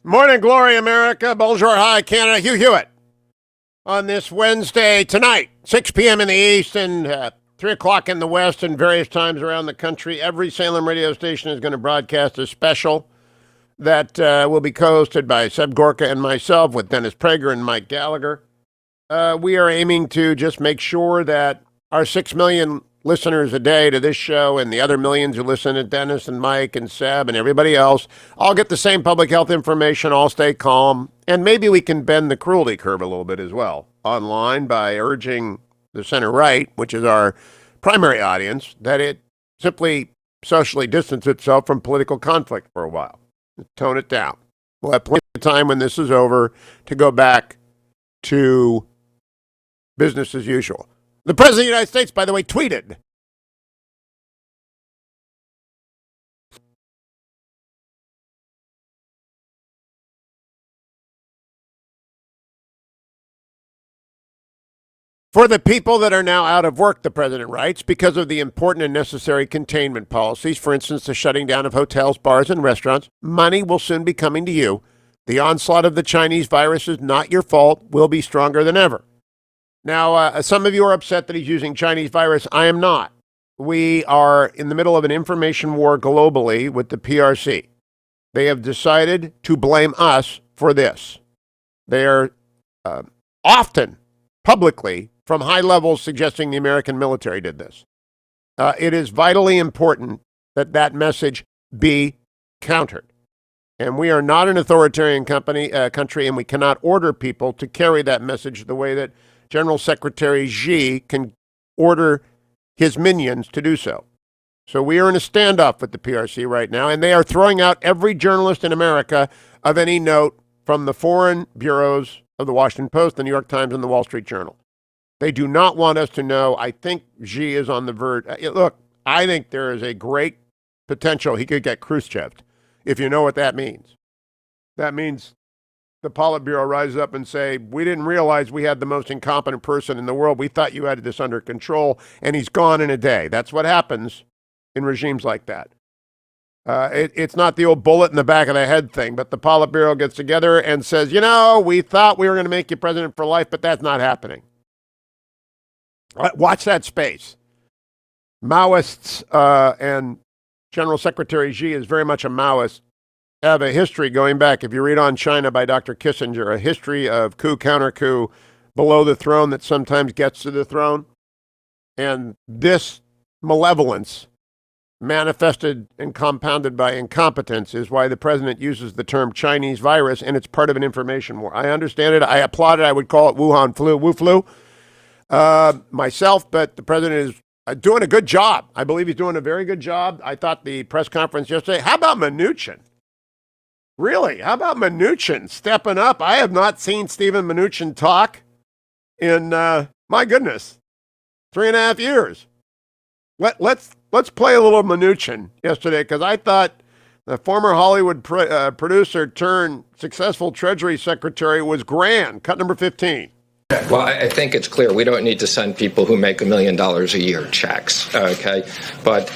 Morning, glory, America. Bonjour, hi, Canada. Hugh Hewitt on this Wednesday tonight, 6 p.m. in the East and 3 o'clock in the West and various times around the country. Every Salem radio station is going to broadcast a special that will be co-hosted by Seb Gorka and myself with Dennis Prager and Mike Gallagher. We are aiming to just make sure that our 6 million listeners a day to this show and the other millions who listen to Dennis and Mike and Seb and everybody else all get the same public health information, all stay calm, and maybe we can bend the cruelty curve a little bit as well online by urging the center right, which is our primary audience, that it simply socially distance itself from political conflict for a while. Tone it down. We'll have plenty of time when this is over to go back to business as usual. The President of the United States, by the way, tweeted. For the people that are now out of work, the president writes, because of the important and necessary containment policies, for instance, the shutting down of hotels, bars, and restaurants, money will soon be coming to you. The onslaught of the Chinese virus is not your fault, will be stronger than ever. Now, some of you are upset that he's using Chinese virus. I am not. We are in the middle of an information war globally with the PRC. They have decided to blame us for this. They are often publicly from high levels suggesting the American military did this. It is vitally important that that message be countered. And we are not an authoritarian country, and we cannot order people to carry that message the way that General Secretary Xi can order his minions to do so. So we are in a standoff with the PRC right now, and they are throwing out every journalist in America of any note from the foreign bureaus of the Washington Post, the New York Times, and the Wall Street Journal. They do not want us to know. I think Xi is on the verge. Look, I think there is a great potential he could get Khrushcheved, if you know what that means. That means the Politburo rises up and say, we didn't realize we had the most incompetent person in the world. We thought you had this under control, and he's gone in a day. That's what happens in regimes like that. It's not the old bullet in the back of the head thing, but the Politburo gets together and says, you know, we thought we were going to make you president for life, but that's not happening. Watch that space. Maoists and General Secretary Xi is very much a Maoist. Have a history going back, if you read On China by Dr. Kissinger, a history of coup, counter-coup, below the throne that sometimes gets to the throne. And this malevolence, manifested and compounded by incompetence, is why the president uses the term Chinese virus, and it's part of an information war. I understand it. I applaud it. I would call it Wuhan flu, Wu flu, myself, but the president is doing a good job. I believe he's doing a very good job. I thought the press conference yesterday, how about Mnuchin? Really? How about Mnuchin stepping up? I have not seen Stephen Mnuchin talk in, my goodness, 3.5 years. Let's play a little Mnuchin yesterday, because I thought the former Hollywood producer turned successful Treasury Secretary was grand. Cut number 15. Well, I think it's clear we don't need to send people who make $1 million a year checks, okay? But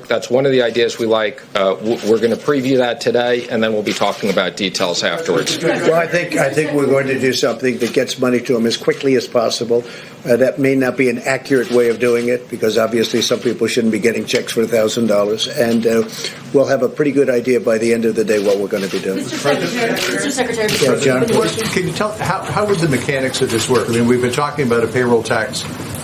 that's one of the ideas we like. We're going to preview that today, and then we'll be talking about details afterwards. Well, I think we're going to do something that gets money to them as quickly as possible. That may not be an accurate way of doing it, because obviously some people shouldn't be getting checks for $1,000. And we'll have a pretty good idea by the end of the day what we're going to be doing. Mr. Secretary, yeah, John, can you tell how would the mechanics of this work? I mean, we've been talking about a payroll tax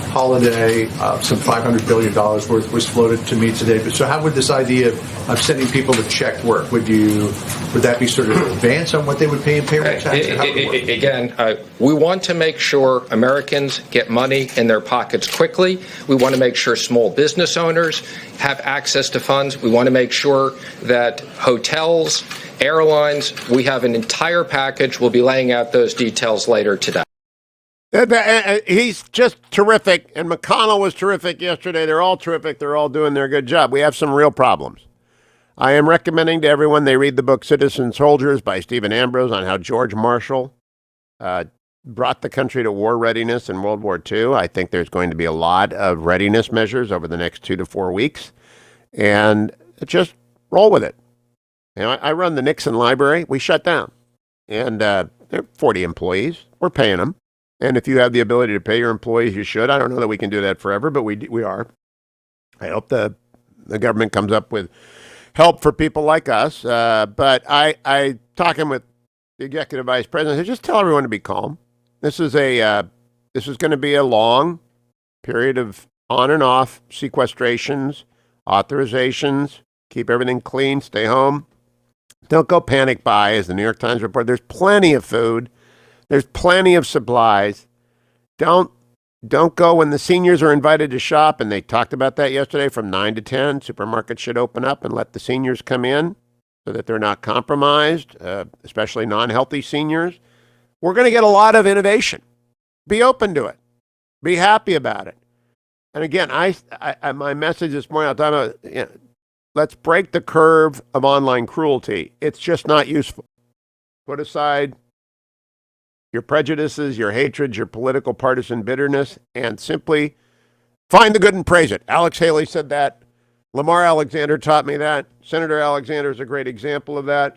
holiday. Some $500 billion worth was floated to me today. But so how would this idea of sending people a check work? Would that be sort of an advance on what they would pay in payroll tax? Again, we want to make sure Americans get money in their pockets quickly. We want to make sure small business owners have access to funds. We want to make sure that hotels, airlines, we have an entire package. We'll be laying out those details later today. He's just terrific, and McConnell was terrific yesterday. They're all terrific. They're all doing their good job. We have some real problems. I am recommending to everyone they read the book Citizen Soldiers by Stephen Ambrose on how George Marshall brought the country to war readiness in World War II. I think there's going to be a lot of readiness measures over the next 2 to 4 weeks, and just roll with it. I run the Nixon Library. We shut down. And there are 40 employees. We're paying them. And if you have the ability to pay your employees, you should. I don't know that we can do that forever, but we are. I hope the government comes up with help for people like us. But I talking with the executive vice president, just tell everyone to be calm. This is going to be a long period of on and off sequestrations, authorizations, keep everything clean, stay home. Don't go panic buy, as the New York Times reported. There's plenty of food. There's plenty of supplies. Don't go when the seniors are invited to shop, and they talked about that yesterday from 9 to 10. Supermarkets should open up and let the seniors come in so that they're not compromised, especially non-healthy seniors. We're going to get a lot of innovation. Be open to it. Be happy about it. And again, I my message this morning, I'll talk about, let's break the curve of online cruelty. It's just not useful. Put aside your prejudices, your hatreds, your political partisan bitterness, and simply find the good and praise it. Alex Haley said that. Lamar Alexander taught me that. Senator Alexander is a great example of that.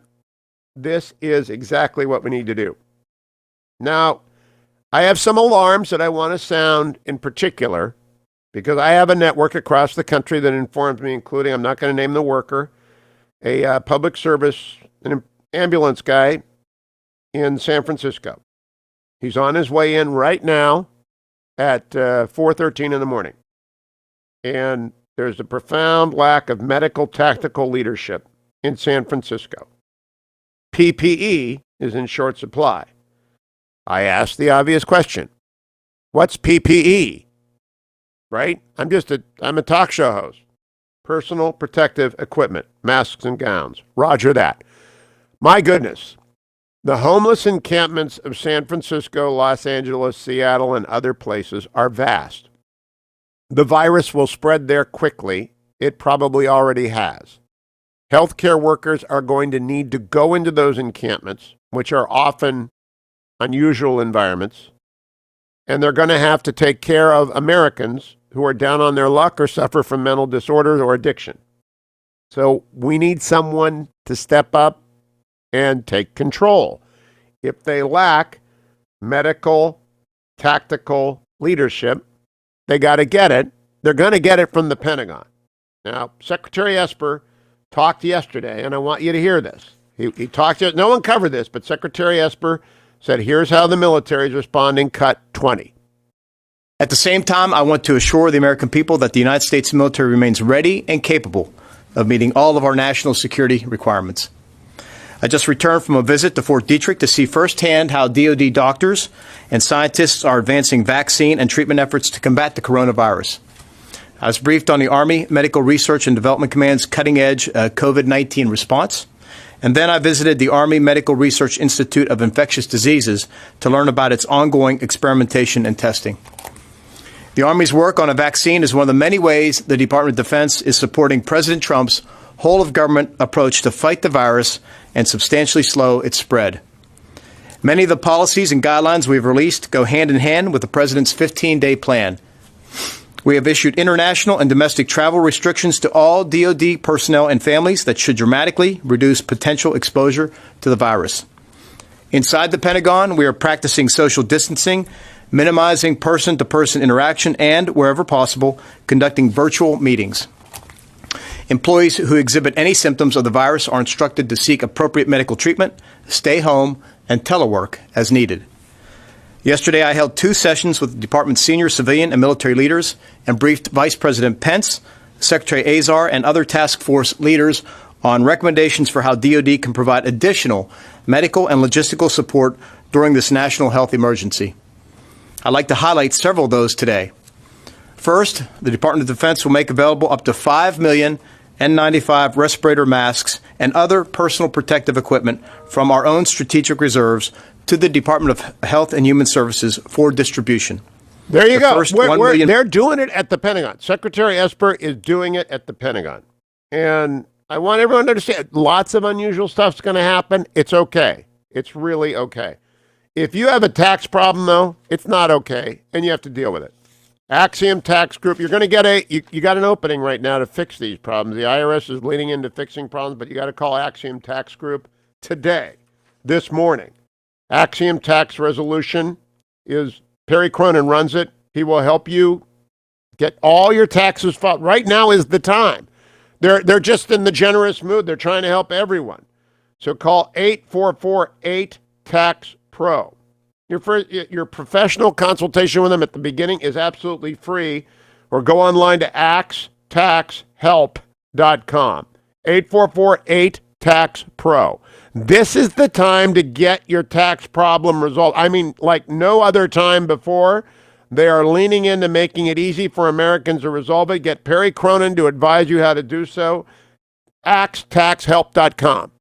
This is exactly what we need to do. Now, I have some alarms that I want to sound in particular, because I have a network across the country that informs me, including, I'm not going to name the worker, a public service, an ambulance guy in San Francisco. He's on his way in right now at 4:13 in the morning. And there's a profound lack of medical tactical leadership in San Francisco. PPE is in short supply. I asked the obvious question. What's PPE? Right? I'm a talk show host. Personal protective equipment, masks and gowns. Roger that. My goodness. The homeless encampments of San Francisco, Los Angeles, Seattle, and other places are vast. The virus will spread there quickly. It probably already has. Healthcare workers are going to need to go into those encampments, which are often unusual environments, and they're going to have to take care of Americans who are down on their luck or suffer from mental disorders or addiction. So we need someone to step up and take control. If they lack medical, tactical leadership, they got to get it. They're going to get it from the Pentagon. Now, Secretary Esper talked yesterday, and I want you to hear this. He talked, no one covered this, but Secretary Esper said, here's how the military is responding, cut 20. At the same time, I want to assure the American people that the United States military remains ready and capable of meeting all of our national security requirements. I just returned from a visit to Fort Detrick to see firsthand how DoD doctors and scientists are advancing vaccine and treatment efforts to combat the coronavirus. I was briefed on the Army Medical Research and Development Command's cutting-edge COVID-19 response. And then I visited the Army Medical Research Institute of Infectious Diseases to learn about its ongoing experimentation and testing. The Army's work on a vaccine is one of the many ways the Department of Defense is supporting President Trump's whole-of-government approach to fight the virus and substantially slow its spread. Many of the policies and guidelines we've released go hand-in-hand with the President's 15-day plan. We have issued international and domestic travel restrictions to all DoD personnel and families that should dramatically reduce potential exposure to the virus. Inside the Pentagon, we are practicing social distancing, minimizing person-to-person interaction, and, wherever possible, conducting virtual meetings. Employees who exhibit any symptoms of the virus are instructed to seek appropriate medical treatment, stay home, and telework as needed. Yesterday, I held 2 sessions with the department's senior civilian and military leaders and briefed Vice President Pence, Secretary Azar, and other task force leaders on recommendations for how DoD can provide additional medical and logistical support during this national health emergency. I'd like to highlight several of those today. First, the Department of Defense will make available up to 5 million N95 respirator masks and other personal protective equipment from our own strategic reserves to the Department of Health and Human Services for distribution. There you go. They're doing it at the Pentagon. Secretary Esper is doing it at the Pentagon. And I want everyone to understand, lots of unusual stuff's going to happen. It's okay. It's really okay. If you have a tax problem, though, it's not okay, and you have to deal with it. Axiom Tax Group. You're going to get you got an opening right now to fix these problems. The IRS is leaning into fixing problems, but you got to call Axiom Tax Group today, this morning. Axiom Tax Resolution is Perry Cronin runs it. He will help you get all your taxes filed. Right now is the time. They're just in the generous mood. They're trying to help everyone. So call 844-8-TAX-PRO. Your professional consultation with them at the beginning is absolutely free, or go online to axtaxhelp.com. 844-8-TAX-PRO. This is the time to get your tax problem resolved. I mean, like no other time before. They are leaning into making it easy for Americans to resolve it. Get Perry Cronin to advise you how to do so. axtaxhelp.com.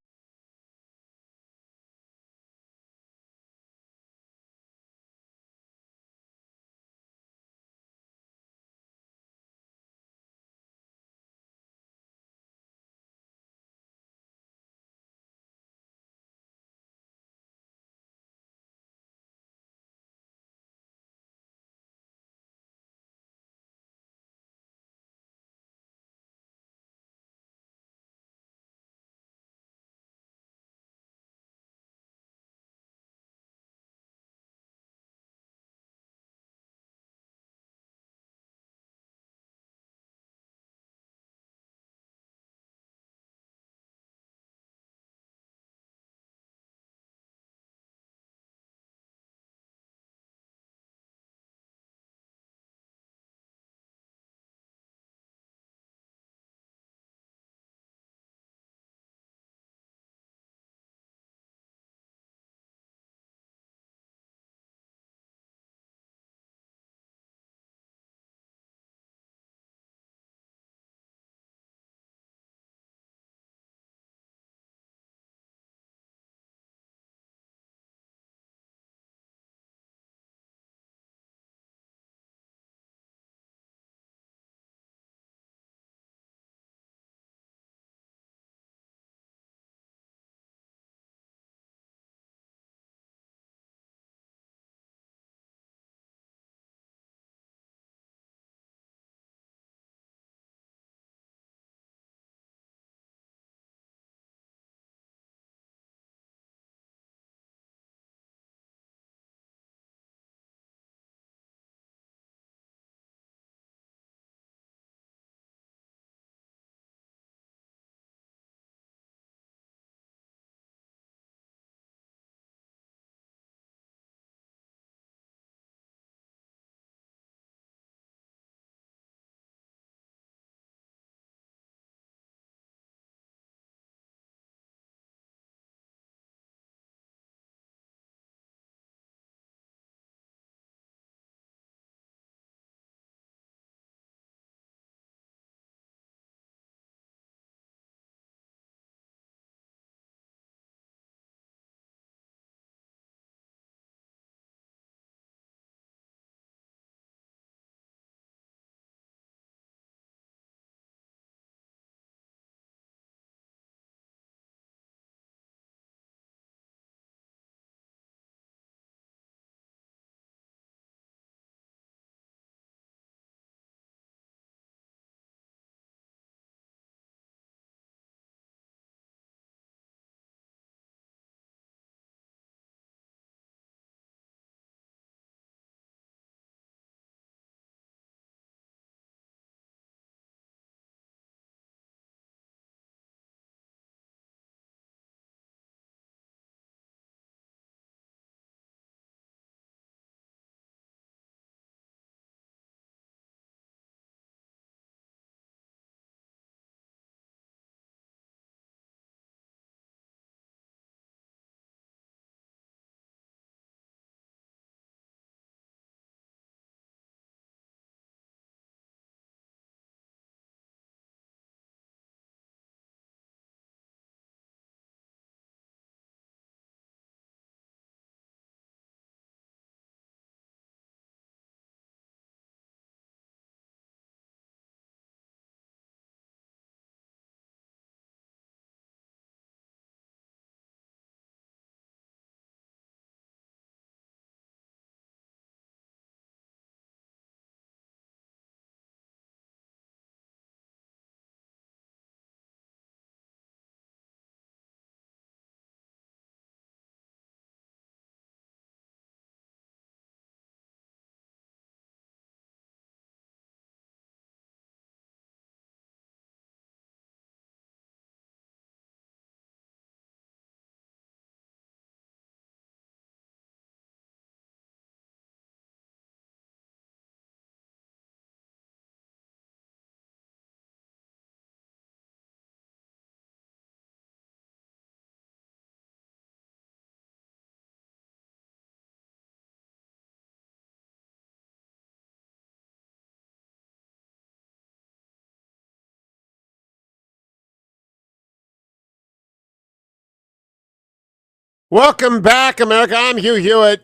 Welcome back, America. I'm Hugh Hewitt.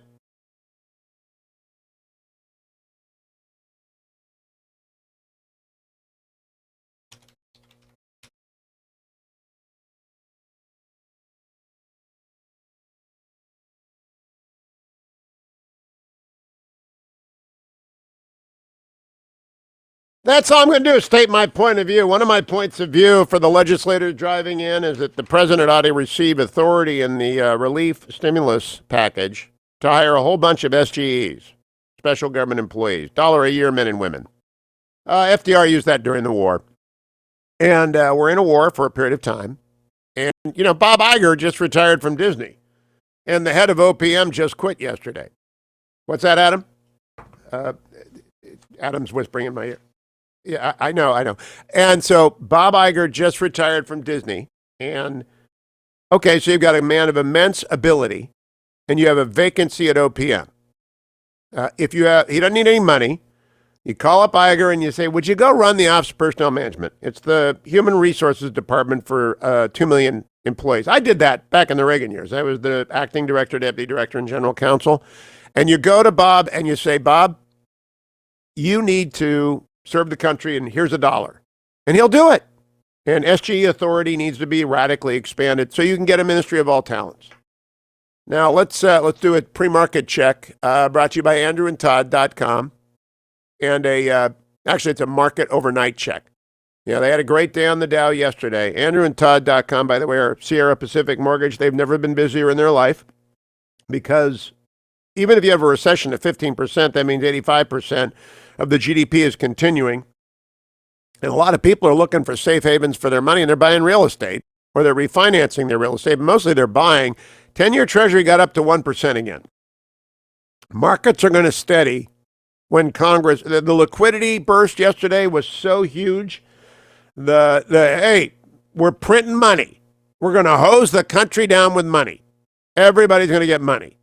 That's all I'm going to do is state my point of view. One of my points of view for the legislators driving in is that the president ought to receive authority in the relief stimulus package to hire a whole bunch of SGEs, special government employees, dollar a year men and women. FDR used that during the war. And we're in a war for a period of time. And, Bob Iger just retired from Disney. And the head of OPM just quit yesterday. What's that, Adam? Adam's whispering in my ear. Yeah, I know. And so Bob Iger just retired from Disney. And, okay, so you've got a man of immense ability, and you have a vacancy at OPM. He doesn't need any money. You call up Iger and you say, would you go run the Office of Personnel Management? It's the Human Resources Department for 2 million employees. I did that back in the Reagan years. I was the acting director, deputy director, and general counsel. And you go to Bob and you say, Bob, you need to serve the country, and here's $1. And he'll do it. And SGE authority needs to be radically expanded so you can get a ministry of all talents. Now, let's do a pre-market check brought to you by andrewandtodd.com. And actually, it's a market overnight check. They had a great day on the Dow yesterday. andrewandtodd.com, by the way, are Sierra Pacific Mortgage. They've never been busier in their life because even if you have a recession of 15%, that means 85% of the GDP is continuing. And a lot of people are looking for safe havens for their money, and they're buying real estate, or they're refinancing their real estate. But mostly they're buying. 10-year Treasury got up to 1% again. Markets are going to steady when Congress, the liquidity burst yesterday was so huge. Hey, we're printing money. We're going to hose the country down with money. Everybody's going to get money.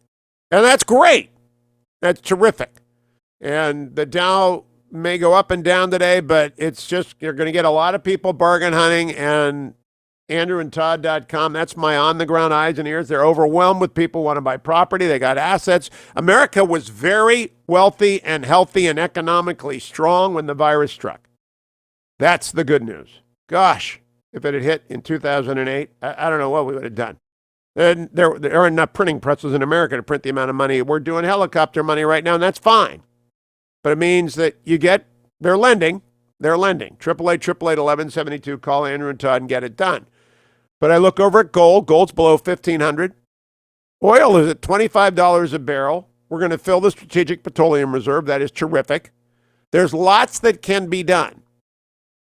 And that's great. That's terrific. And the Dow may go up and down today, but it's just, you're going to get a lot of people bargain hunting. And andrewandtodd.com, that's my on-the-ground eyes and ears. They're overwhelmed with people who want to buy property. They got assets. America was very wealthy and healthy and economically strong when the virus struck. That's the good news. Gosh, if it had hit in 2008, I don't know what we would have done. And there are enough printing presses in America to print the amount of money. We're doing helicopter money right now, and that's fine. But it means that they're lending. They're lending. 888-888-1172. Call Andrew and Todd and get it done. But I look over at gold. Gold's below $1,500. Oil is at $25 a barrel. We're going to fill the Strategic Petroleum Reserve. That is terrific. There's lots that can be done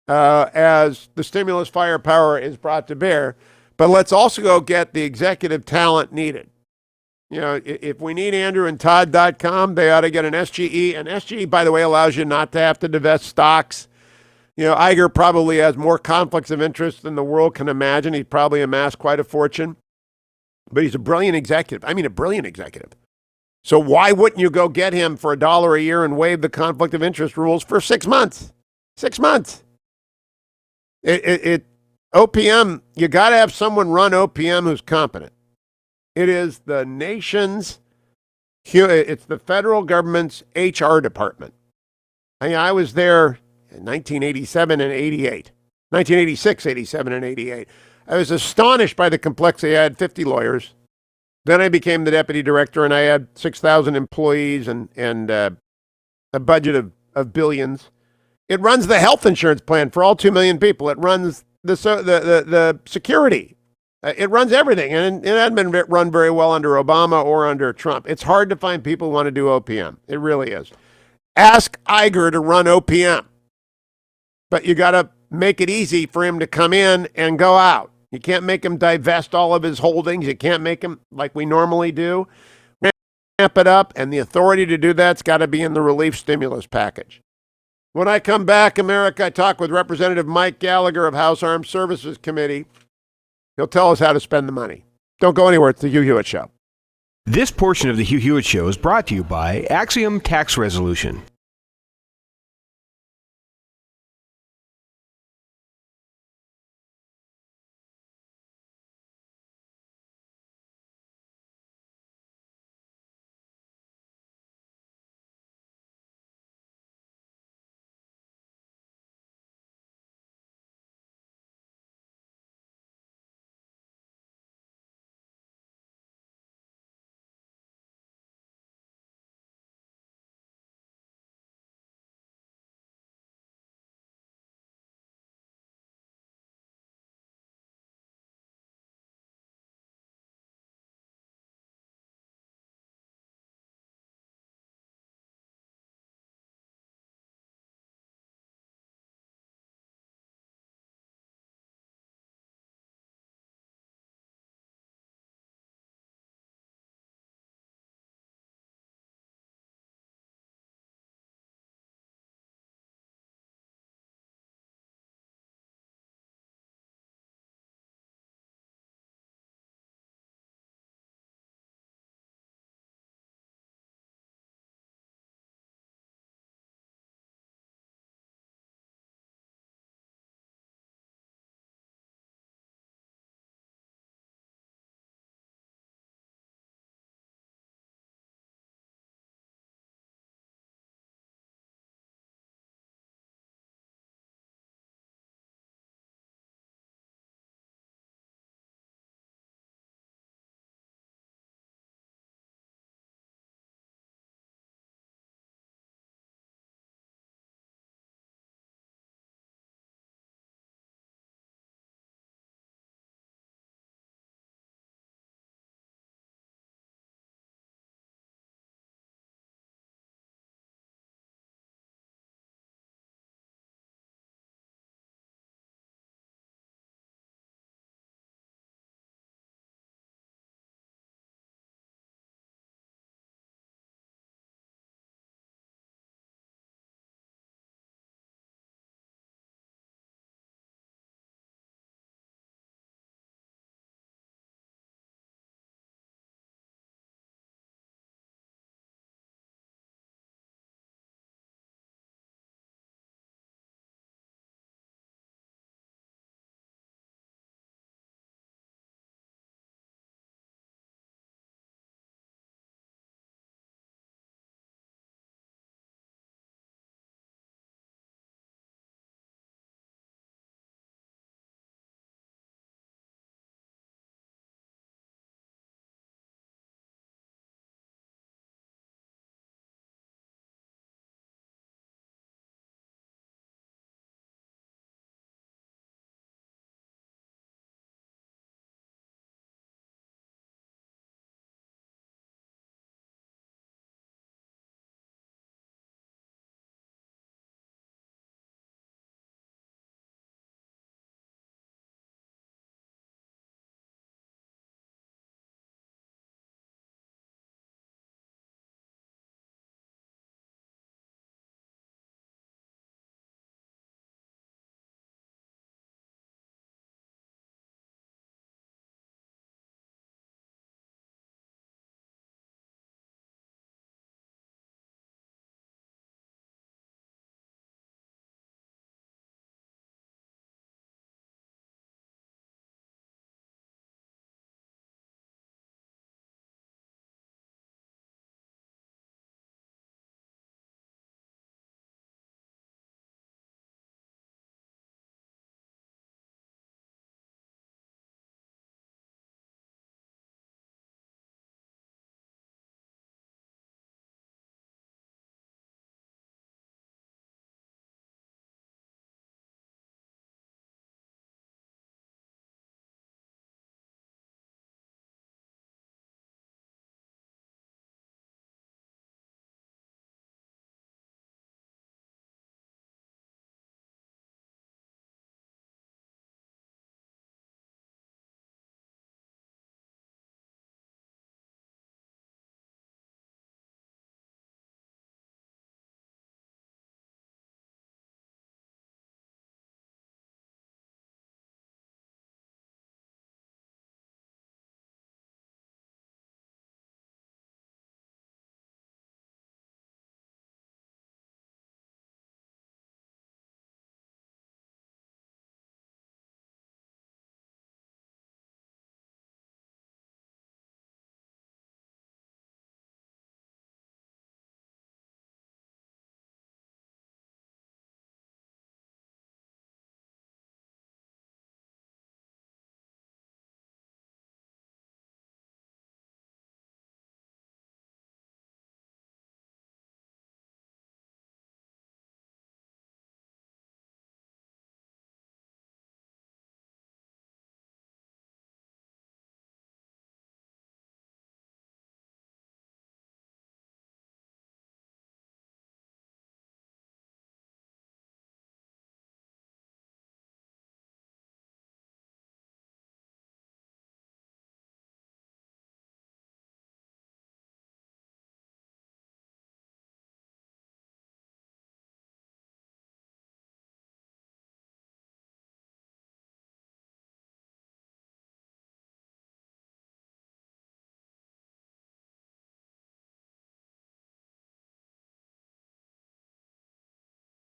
as the stimulus firepower is brought to bear. But let's also go get the executive talent needed. If we need andrewandtodd.com, they ought to get an SGE. And SGE, by the way, allows you not to have to divest stocks. Iger probably has more conflicts of interest than the world can imagine. He's probably amassed quite a fortune. But he's a brilliant executive. I mean, a brilliant executive. So why wouldn't you go get him for $1 a year and waive the conflict of interest rules for 6 months? 6 months. OPM, you got to have someone run OPM who's competent. It is the nation's, it's the federal government's HR department. I was there in 1987 and 88. 1986, 87, and 88. I was astonished by the complexity. I had 50 lawyers. Then I became the deputy director, and I had 6,000 employees and a budget of billions. It runs the health insurance plan for all 2 million people. It runs the security. It runs everything, and it hadn't been run very well under Obama or under Trump. It's hard to find people who want to do OPM. It really is. Ask Iger to run OPM. But you got to make it easy for him to come in and go out. You can't make him divest all of his holdings. You can't make him like we normally do. Ramp it up, and the authority to do that's got to be in the relief stimulus package. When I come back, America, I talk with Representative Mike Gallagher of House Armed Services Committee. He'll tell us how to spend the money. Don't go anywhere. It's the Hugh Hewitt Show. This portion of the Hugh Hewitt Show is brought to you by Axiom Tax Resolution.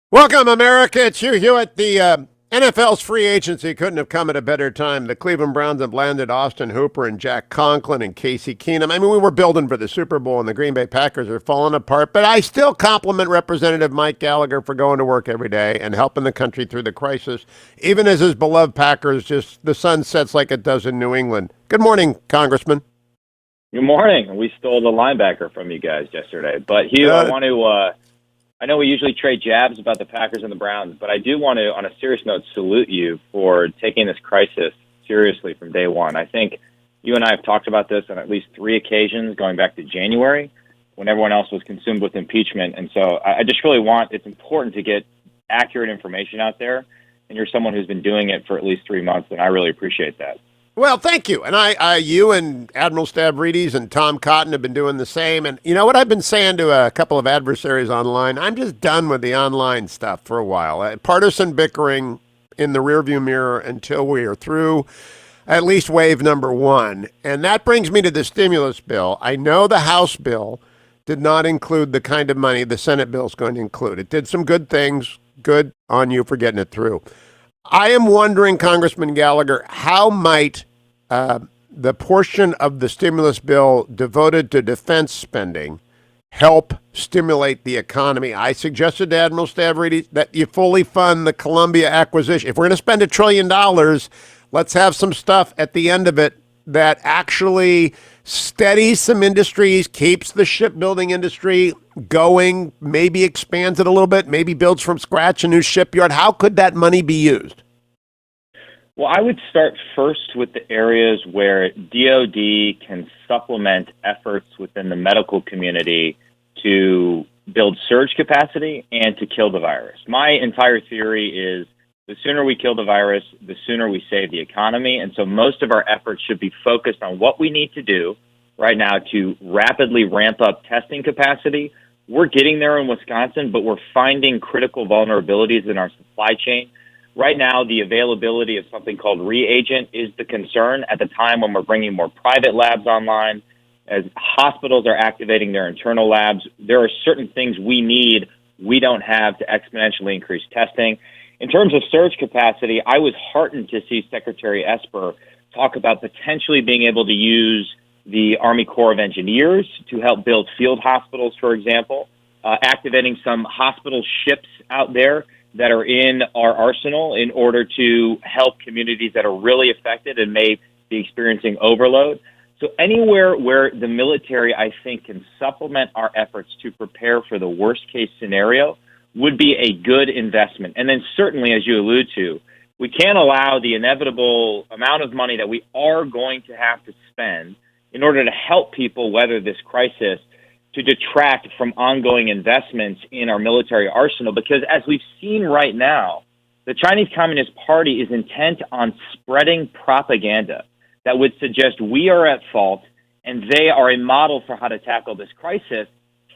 Welcome, America. It's Hugh Hewitt. The NFL's free agency couldn't have come at a better time. The Cleveland Browns have landed Austin Hooper and Jack Conklin and Casey Keenum. I mean, we were building for the Super Bowl, and the Green Bay Packers are falling apart. But I still compliment Representative Mike Gallagher for going to work every day and helping the country through the crisis, even as his beloved Packers just the sun sets like it does in New England. Good morning, Congressman. Good morning. We stole the linebacker from you guys yesterday. But, Hugh, I know we usually trade jabs about the Packers and the Browns, but I do want to, on a serious note, salute you for taking this crisis seriously from day one. I think you and I have talked about this on at least 3 occasions going back to January when everyone else was consumed with impeachment. And so I just really it's important to get accurate information out there, and you're someone who's been doing it for at least 3 months, and I really appreciate that. Well, thank you. And you and Admiral Stavridis and Tom Cotton have been doing the same. And you know what I've been saying to a couple of adversaries online? I'm just done with the online stuff for a while. Partisan bickering in the rearview mirror until we are through at least wave number 1. And that brings me to the stimulus bill. I know the House bill did not include the kind of money the Senate bill is going to include. It did some good things. Good on you for getting it through. I am wondering, Congressman Gallagher, how might the portion of the stimulus bill devoted to defense spending help stimulate the economy? I suggested to Admiral Stavridis that you fully fund the Columbia acquisition. If we're going to spend $1 trillion, let's have some stuff at the end of it that actually steadies some industries, keeps the shipbuilding industry going, maybe expands it a little bit, maybe builds from scratch a new shipyard. How could that money be used? Well, I would start first with the areas where DOD can supplement efforts within the medical community to build surge capacity and to kill the virus. My entire theory is the sooner we kill the virus, the sooner we save the economy. And so most of our efforts should be focused on what we need to do right now to rapidly ramp up testing capacity. We're getting there in Wisconsin, but we're finding critical vulnerabilities in our supply chain. Right now, the availability of something called reagent is the concern at the time when we're bringing more private labs online. As hospitals are activating their internal labs, there are certain things we don't have to exponentially increase testing. In terms of surge capacity, I was heartened to see Secretary Esper talk about potentially being able to use the Army Corps of Engineers to help build field hospitals, for example, activating some hospital ships out there that are in our arsenal in order to help communities that are really affected and may be experiencing overload. So anywhere where the military, I think, can supplement our efforts to prepare for the worst-case scenario would be a good investment. And then certainly, as you allude to, we can't allow the inevitable amount of money that we are going to have to spend in order to help people weather this crisis to detract from ongoing investments in our military arsenal. Because as we've seen right now, the Chinese Communist Party is intent on spreading propaganda that would suggest we are at fault and they are a model for how to tackle this crisis.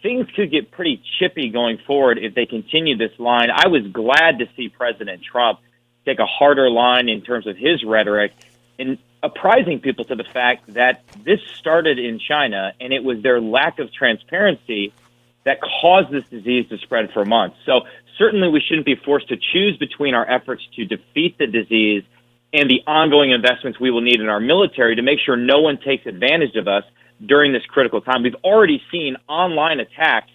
Things could get pretty chippy going forward if they continue this line. I was glad to see President Trump take a harder line in terms of his rhetoric in apprising people to the fact that this started in China and it was their lack of transparency that caused this disease to spread for months. So certainly we shouldn't be forced to choose between our efforts to defeat the disease and the ongoing investments we will need in our military to make sure no one takes advantage of us during this critical time. We've already seen online attacks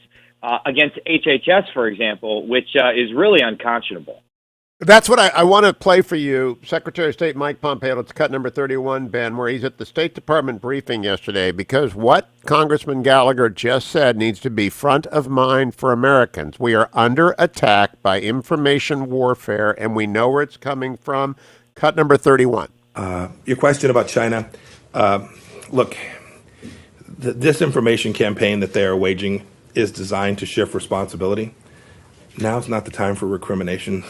against HHS, for example, which is really unconscionable. That's what I want to play for you. Secretary of State Mike Pompeo, it's cut number 31, Ben, where he's at the State Department briefing yesterday, because what Congressman Gallagher just said needs to be front of mind for Americans. We are under attack by information warfare, and we know where it's coming from. Cut number 31. Your question about China, look, the disinformation campaign that they are waging is designed to shift responsibility. Now's not the time for recrimination.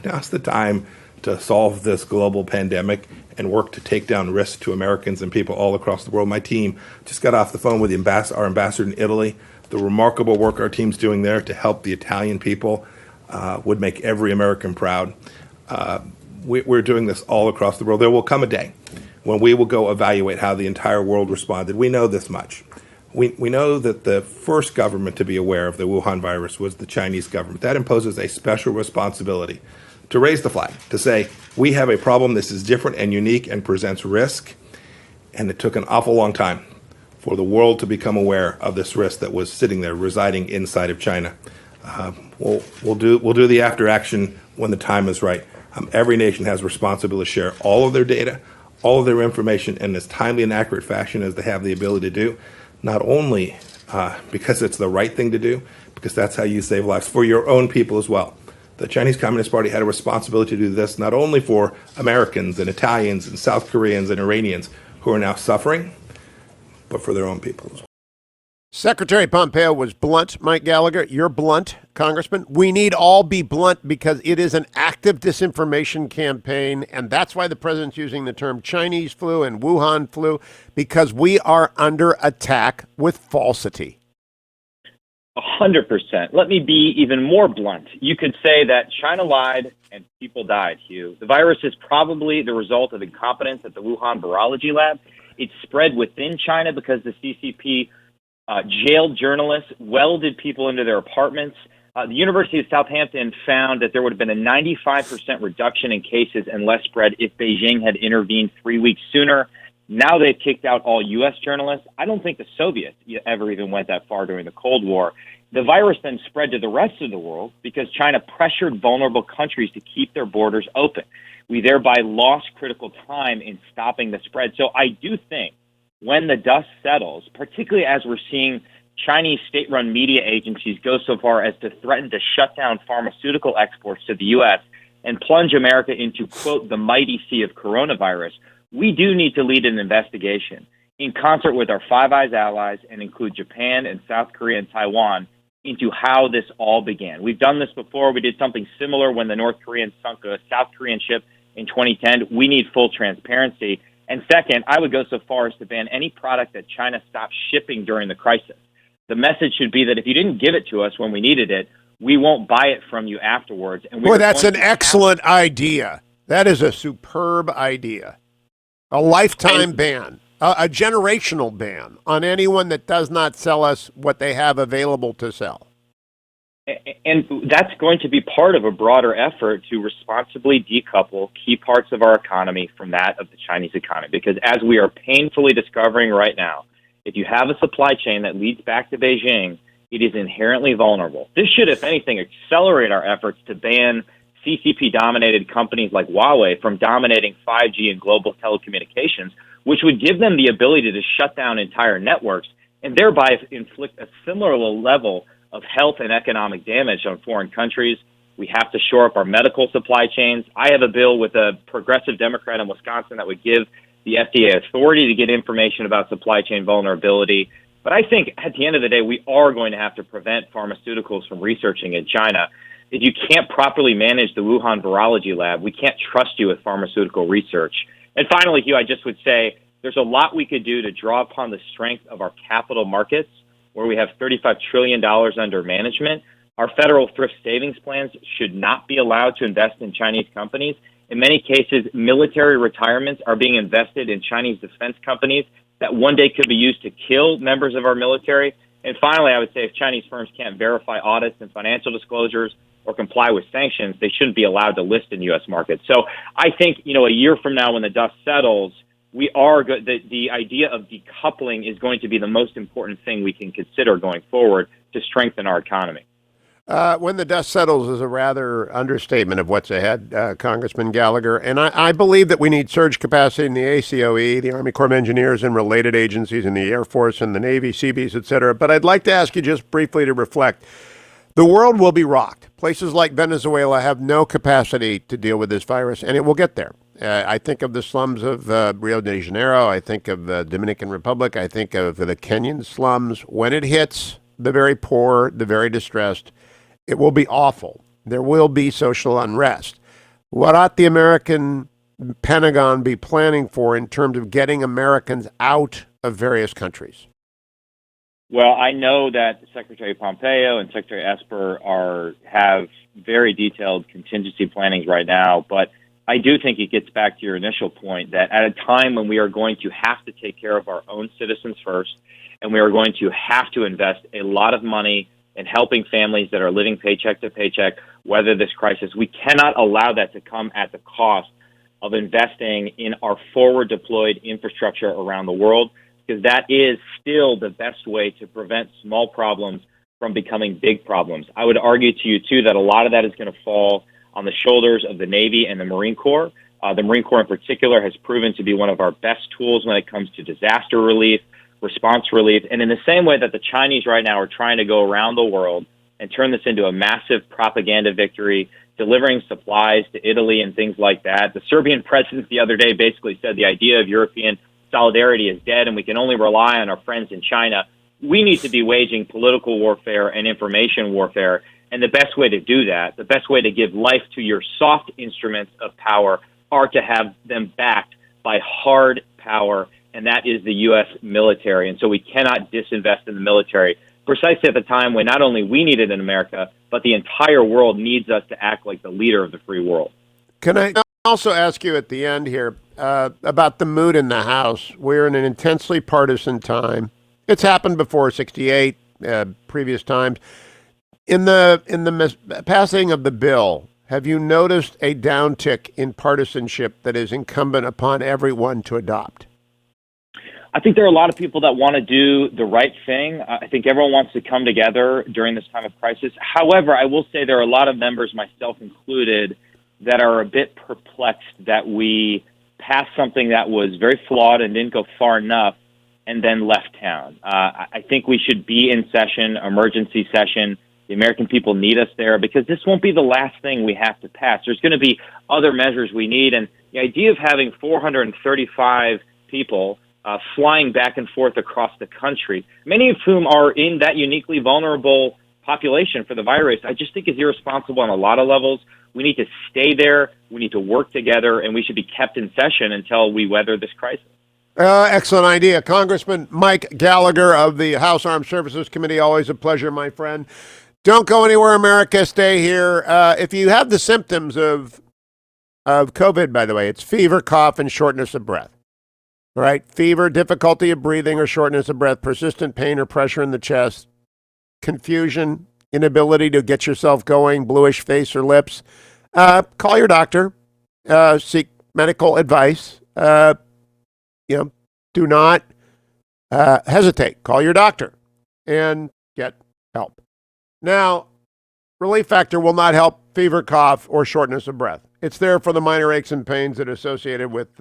Now's the time to solve this global pandemic and work to take down risks to Americans and people all across the world. My team just got off the phone with our ambassador in Italy. The remarkable work our team's doing there to help the Italian people would make every American proud. We're doing this all across the world. There will come a day when we will go evaluate how the entire world responded. We know this much. We know that the first government to be aware of the Wuhan virus was the Chinese government. That imposes a special responsibility to raise the flag, to say, we have a problem, this is different and unique and presents risk. And it took an awful long time for the world to become aware of this risk that was sitting there, residing inside of China. We'll do the after action when the time is right. Every nation has a responsibility to share all of their data, all of their information in as timely and accurate fashion as they have the ability to do, not only because it's the right thing to do, because that's how you save lives for your own people as well. The Chinese Communist Party had a responsibility to do this not only for Americans and Italians and South Koreans and Iranians who are now suffering, but for their own people as well. Secretary Pompeo was blunt, Mike Gallagher. You're blunt, Congressman. We need all be blunt because it is an active disinformation campaign, and that's why the president's using the term Chinese flu and Wuhan flu, because we are under attack with falsity. 100%. Let me be even more blunt. You could say that China lied and people died, Hugh. The virus is probably the result of incompetence at the Wuhan virology lab. It spread within China because the CCP jailed journalists, welded people into their apartments. The University of Southampton found that there would have been a 95% reduction in cases and less spread if Beijing had intervened 3 weeks sooner. Now they've kicked out all U.S. journalists. I don't think the Soviets ever even went that far during the Cold War. The virus then spread to the rest of the world because China pressured vulnerable countries to keep their borders open. We thereby lost critical time in stopping the spread. So I do think when the dust settles, particularly as we're seeing Chinese state-run media agencies go so far as to threaten to shut down pharmaceutical exports to the U.S. and plunge America into, quote, the mighty sea of coronavirus, we do need to lead an investigation in concert with our Five Eyes allies and include Japan and South Korea and Taiwan into how this all began. We've done this before. We did something similar when the North Koreans sunk a South Korean ship in 2010. We need full transparency. And second, I would go so far as to ban any product that China stopped shipping during the crisis. The message should be that if you didn't give it to us when we needed it, we won't buy it from you afterwards. And Boy, that's an excellent idea. That is a superb idea. A lifetime ban, a generational ban on anyone that does not sell us what they have available to sell. And that's going to be part of a broader effort to responsibly decouple key parts of our economy from that of the Chinese economy. Because as we are painfully discovering right now, if you have a supply chain that leads back to Beijing, it is inherently vulnerable. This should, if anything, accelerate our efforts to ban CCP-dominated companies like Huawei from dominating 5G and global telecommunications, which would give them the ability to shut down entire networks and thereby inflict a similar level of health and economic damage on foreign countries. We have to shore up our medical supply chains. I have a bill with a progressive Democrat in Wisconsin that would give the FDA authority to get information about supply chain vulnerability. But I think at the end of the day, we are going to have to prevent pharmaceuticals from researching in China. If you can't properly manage the Wuhan virology lab, we can't trust you with pharmaceutical research. And finally, Hugh, I just would say there's a lot we could do to draw upon the strength of our capital markets, where we have $35 trillion under management. Our federal thrift savings plans should not be allowed to invest in Chinese companies. In many cases, military retirements are being invested in Chinese defense companies that one day could be used to kill members of our military. And finally, I would say if Chinese firms can't verify audits and financial disclosures or comply with sanctions, they shouldn't be allowed to list in U.S. markets. So I think, a year from now when the dust settles, we are good. The idea of decoupling is going to be the most important thing we can consider going forward to strengthen our economy. When the dust settles is a rather understatement of what's ahead, Congressman Gallagher. And I believe that we need surge capacity in the ACOE, the Army Corps of Engineers, and related agencies in the Air Force and the Navy, Seabees, et cetera. But I'd like to ask you just briefly to reflect. The world will be rocked. Places like Venezuela have no capacity to deal with this virus, and it will get there. I think of the slums of Rio de Janeiro. I think of the Dominican Republic. I think of the Kenyan slums. When it hits the very poor, the very distressed, it will be awful. There will be social unrest. What ought the American Pentagon be planning for in terms of getting Americans out of various countries? Well, I know that Secretary Pompeo and Secretary Esper have very detailed contingency plannings right now, but I do think it gets back to your initial point that at a time when we are going to have to take care of our own citizens first, and we are going to have to invest a lot of money in helping families that are living paycheck to paycheck weather this crisis, we cannot allow that to come at the cost of investing in our forward deployed infrastructure around the world, because that is still the best way to prevent small problems from becoming big problems. I would argue to you, too, that a lot of that is going to fall on the shoulders of the Navy and the Marine Corps. The Marine Corps in particular has proven to be one of our best tools when it comes to disaster relief, response relief. And in the same way that the Chinese right now are trying to go around the world and turn this into a massive propaganda victory, delivering supplies to Italy and things like that. The Serbian president the other day basically said the idea of European solidarity is dead and we can only rely on our friends in China. We need to be waging political warfare and information warfare. And the best way to do that, the best way to give life to your soft instruments of power are to have them backed by hard power, and that is the U.S. military. And so we cannot disinvest in the military precisely at the time when not only we need it in America, but the entire world needs us to act like the leader of the free world. Can I also ask you at the end here about the mood in the House? We're in an intensely partisan time. It's happened before, 68, previous times. In the passing of the bill, have you noticed a downtick in partisanship that is incumbent upon everyone to adopt? I think there are a lot of people that want to do the right thing. I think everyone wants to come together during this time of crisis. However, I will say there are a lot of members, myself included, that are a bit perplexed that we passed something that was very flawed and didn't go far enough and then left town. I think we should be in session, emergency session. The American people need us there because this won't be the last thing we have to pass. There's going to be other measures we need. And the idea of having 435 people flying back and forth across the country, many of whom are in that uniquely vulnerable population for the virus, I just think is irresponsible on a lot of levels. We need to stay there. We need to work together, and we should be kept in session until we weather this crisis. Excellent idea. Congressman Mike Gallagher of the House Armed Services Committee, always a pleasure, my friend. Don't go anywhere, America. Stay here. If you have the symptoms of COVID, by the way, it's fever, cough, and shortness of breath. All right, fever, difficulty of breathing or shortness of breath, persistent pain or pressure in the chest, confusion, inability to get yourself going, bluish face or lips. Call your doctor. Seek medical advice. Do not hesitate. Call your doctor and get help. Now, Relief Factor will not help fever, cough, or shortness of breath. It's there for the minor aches and pains that are associated with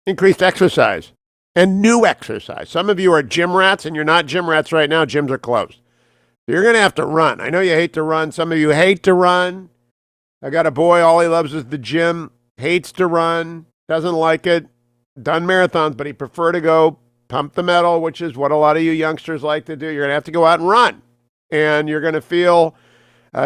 increased exercise and new exercise. Some of you are gym rats, and you're not gym rats right now. Gyms are closed. You're going to have to run. I know you hate to run. Some of you hate to run. I got a boy, all he loves is the gym, hates to run, doesn't like it, done marathons, but he prefer to go pump the metal, which is what a lot of you youngsters like to do. You're going to have to go out and run, and you're going to feel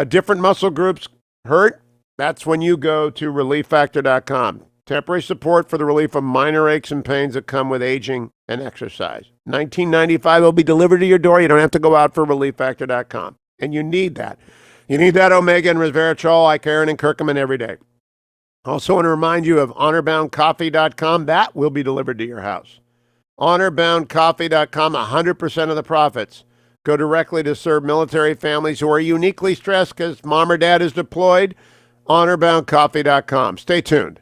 different muscle groups hurt. That's when you go to relieffactor.com. Temporary support for the relief of minor aches and pains that come with aging and exercise. $19.95 will be delivered to your door. You don't have to go out for relieffactor.com. And you need that. You need that omega and resveratrol, like Aaron and Kirkman every day. Also want to remind you of honorboundcoffee.com. That will be delivered to your house. Honorboundcoffee.com, 100% of the profits go directly to serve military families who are uniquely stressed because mom or dad is deployed. Honorboundcoffee.com. Stay tuned.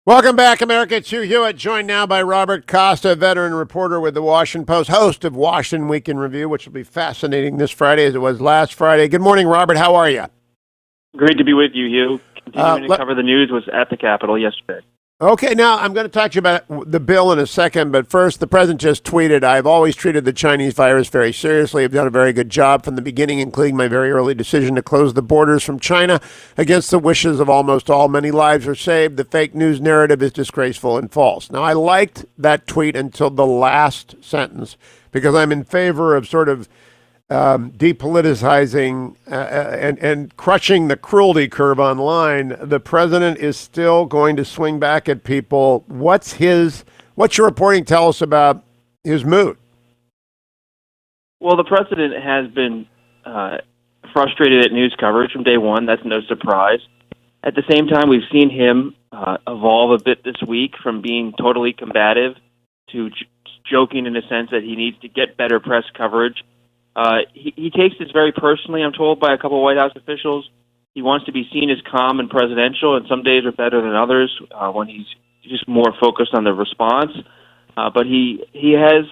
Welcome back, America. It's Hugh Hewitt, joined now by Robert Costa, veteran reporter with the Washington Post, host of Washington Week in Review, which will be fascinating this Friday as it was last Friday. Good morning, Robert. How are you? Great to be with you, Hugh. Continuing to cover the news was at the Capitol yesterday. Okay, now I'm going to talk to you about the bill in a second, but first, the president just tweeted, I've always treated the Chinese virus very seriously. I've done a very good job from the beginning, including my very early decision to close the borders from China against the wishes of almost all. Many lives are saved. The fake news narrative is disgraceful and false. Now, I liked that tweet until the last sentence because I'm in favor of sort of depoliticizing and crushing the cruelty curve online. The president is still going to swing back at people. What's your reporting tell us about his mood? Well, the president has been frustrated at news coverage from day one. That's no surprise. At the same time, we've seen him evolve a bit this week from being totally combative to joking in a sense that he needs to get better press coverage. He takes this very personally, I'm told, by a couple of White House officials. He wants to be seen as calm and presidential, and some days are better than others when he's just more focused on the response. But he has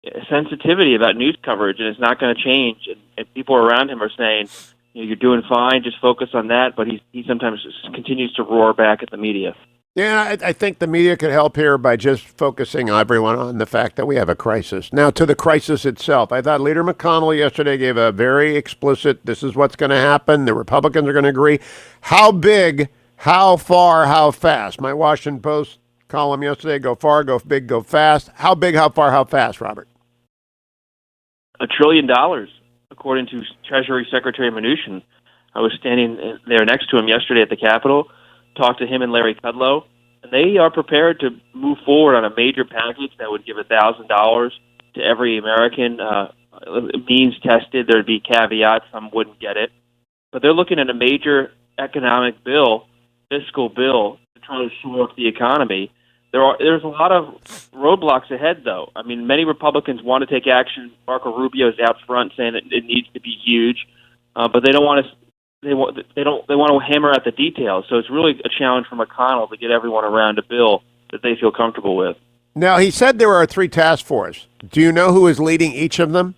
a sensitivity about news coverage, and it's not going to change. And people around him are saying, you're doing fine, just focus on that. But he sometimes continues to roar back at the media. Yeah, I think the media could help here by just focusing everyone on the fact that we have a crisis. Now, to the crisis itself, I thought Leader McConnell yesterday gave a very explicit, this is what's going to happen. The Republicans are going to agree. How big, how far, how fast? My Washington Post column yesterday, go far, go big, go fast. How big, how far, how fast, Robert? $1 trillion, according to Treasury Secretary Mnuchin. I was standing there next to him yesterday at the Capitol. Talked to him and Larry Kudlow, and they are prepared to move forward on a major package that would give $1,000 to every American. Means tested. There'd be caveats. Some wouldn't get it. But they're looking at a major economic bill, fiscal bill, to try to shore up the economy. There's a lot of roadblocks ahead, though. I mean, many Republicans want to take action. Marco Rubio is out front saying that it needs to be huge, but they don't want to. They want to hammer out the details. So it's really a challenge for McConnell to get everyone around a bill that they feel comfortable with. Now, he said there are 3 task forces. Do you know who is leading each of them?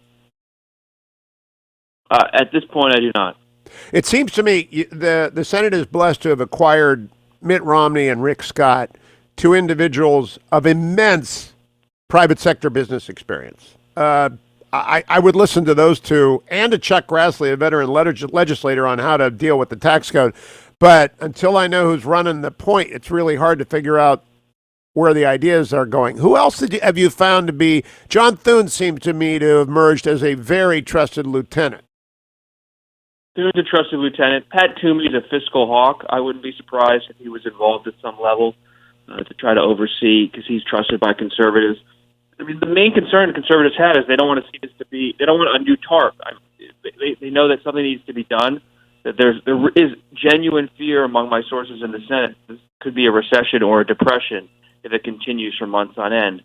At this point, I do not. It seems to me the Senate is blessed to have acquired Mitt Romney and Rick Scott, 2 individuals of immense private sector business experience. I would listen to those 2 and to Chuck Grassley, a veteran legislator, on how to deal with the tax code. But until I know who's running the point, it's really hard to figure out where the ideas are going. Who else have you found to be? John Thune seemed to me to have emerged as a very trusted lieutenant. Thune's a trusted lieutenant. Pat Toomey is a fiscal hawk. I wouldn't be surprised if he was involved at some level to try to oversee, because he's trusted by conservatives. I mean, the main concern the conservatives had is they don't want to see this to be, they don't want a new TARP. They know that something needs to be done, that there is genuine fear among my sources in the Senate. This could be a recession or a depression if it continues for months on end.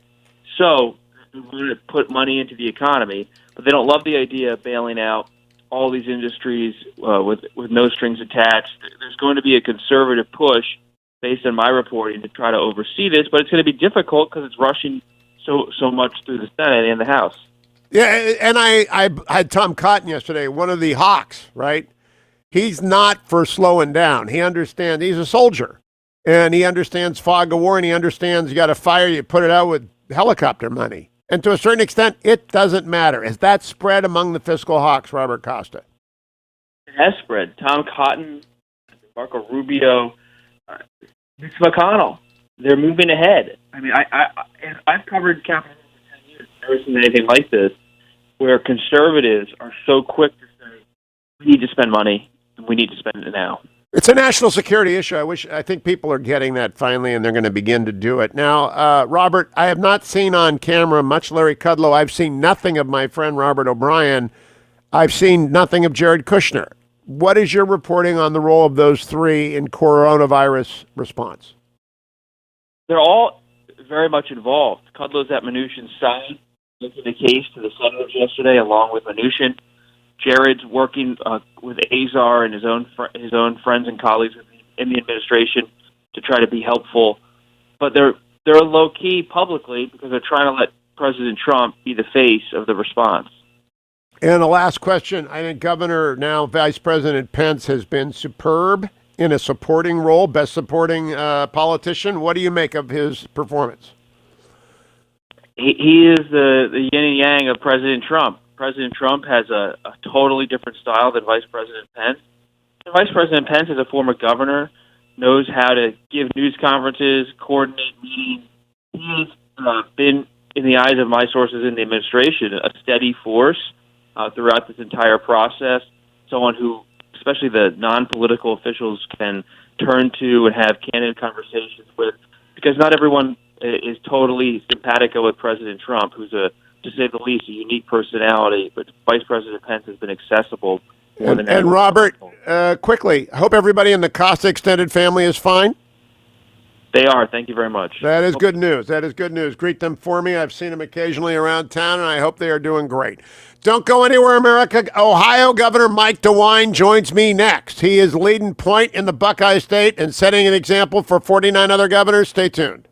So they want to put money into the economy, but they don't love the idea of bailing out all these industries with no strings attached. There's going to be a conservative push, based on my reporting, to try to oversee this, but it's going to be difficult because it's rushing so much through the Senate and the House. Yeah, and I had Tom Cotton yesterday, one of the hawks, right? He's not for slowing down. He understands, he's a soldier, and he understands fog of war, and he understands you got to fire, you put it out with helicopter money. And to a certain extent, it doesn't matter. Has that spread among the fiscal hawks, Robert Costa? It has spread. Tom Cotton, Marco Rubio, Mitch McConnell. They're moving ahead. I mean, I've covered capitalism for 10 years, never seen anything like this, where conservatives are so quick to say, we need to spend money, and we need to spend it now. It's a national security issue. I think people are getting that finally, and they're going to begin to do it. Now, Robert, I have not seen on camera much Larry Kudlow. I've seen nothing of my friend Robert O'Brien. I've seen nothing of Jared Kushner. What is your reporting on the role of those 3 in coronavirus response? They're all very much involved. Kudlow's at Mnuchin's side, making the case to the senators yesterday, along with Mnuchin. Jared's working with Azar and his own friends and colleagues in the administration to try to be helpful but they're low key publicly because they're trying to let President Trump be the face of the response. And the last question, I think Governor, now Vice President Pence, has been superb in a supporting role, best supporting politician. What do you make of his performance? He is the yin and yang of President Trump. President Trump has a totally different style than Vice President Pence. And Vice President Pence, as a former governor, knows how to give news conferences, coordinate meetings. He has been, in the eyes of my sources in the administration, a steady force throughout this entire process, someone who, especially the non-political officials, can turn to and have candid conversations with, because not everyone is totally simpatico with President Trump, who's to say the least, a unique personality, but Vice President Pence has been accessible more than anyone. And Robert, quickly, I hope everybody in the Costa extended family is fine. They are. Thank you very much. That is good news. That is good news. Greet them for me. I've seen them occasionally around town, and I hope they are doing great. Don't go anywhere, America. Ohio Governor Mike DeWine joins me next. He is leading point in the Buckeye State and setting an example for 49 other governors. Stay tuned.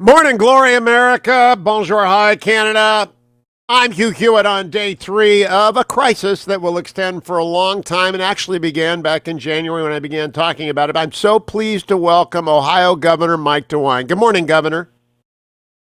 Morning, glory, America. Bonjour, hi, Canada. I'm Hugh Hewitt on day 3 of a crisis that will extend for a long time and actually began back in January when I began talking about it. I'm so pleased to welcome Ohio Governor Mike DeWine. Good morning, Governor.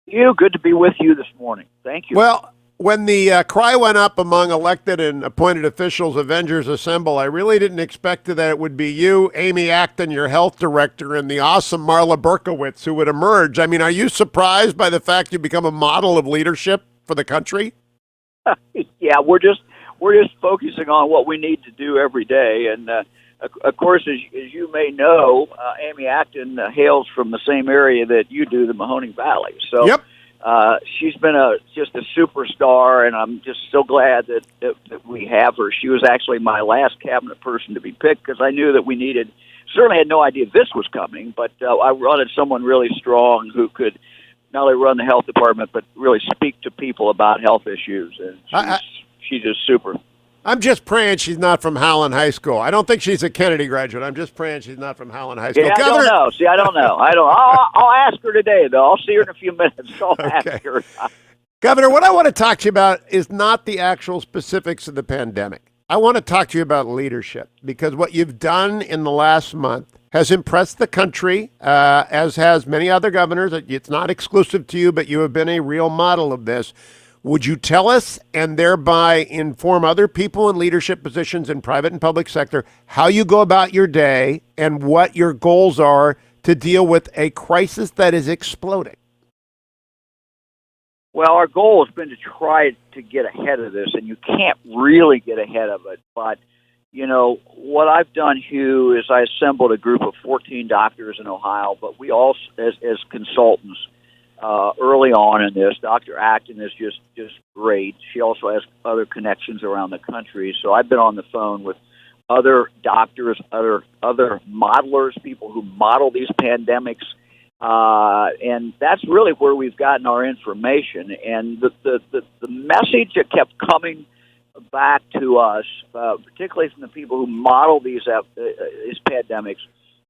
Hugh, good to be with you this morning. Thank you. Well, when the cry went up among elected and appointed officials, Avengers Assemble, I really didn't expect that it would be you, Amy Acton, your health director, and the awesome Marla Berkowitz who would emerge. I mean, are you surprised by the fact you become a model of leadership for the country? Yeah, we're just focusing on what we need to do every day, and of course, as you may know, Amy Acton hails from the same area that you do, the Mahoning Valley. So. Yep. She's been just a superstar, and I'm just so glad that we have her. She was actually my last cabinet person to be picked because I knew that we needed. Certainly had no idea this was coming, but I wanted someone really strong who could not only run the health department but really speak to people about health issues. And she's just super. I'm just praying she's not from Howland High School. I don't think she's a Kennedy graduate. I'm just praying she's not from Howland High School. Yeah, I don't know. See, I don't know. I'll ask her today, though. I'll see her in a few minutes. I'll ask her. Governor, what I want to talk to you about is not the actual specifics of the pandemic. I want to talk to you about leadership, because what you've done in the last month has impressed the country, as has many other governors. It's not exclusive to you, but you have been a real model of this. Would you tell us, and thereby inform other people in leadership positions in private and public sector, how you go about your day and what your goals are to deal with a crisis that is exploding? Well, our goal has been to try to get ahead of this, and you can't really get ahead of it. But, you know, what I've done, Hugh, is I assembled a group of 14 doctors in Ohio, but we all, as consultants, early on in this. Dr. Acton is just great. She also has other connections around the country. So I've been on the phone with other doctors, other modelers, people who model these pandemics, and that's really where we've gotten our information. And the message that kept coming back to us, particularly from the people who model these pandemics,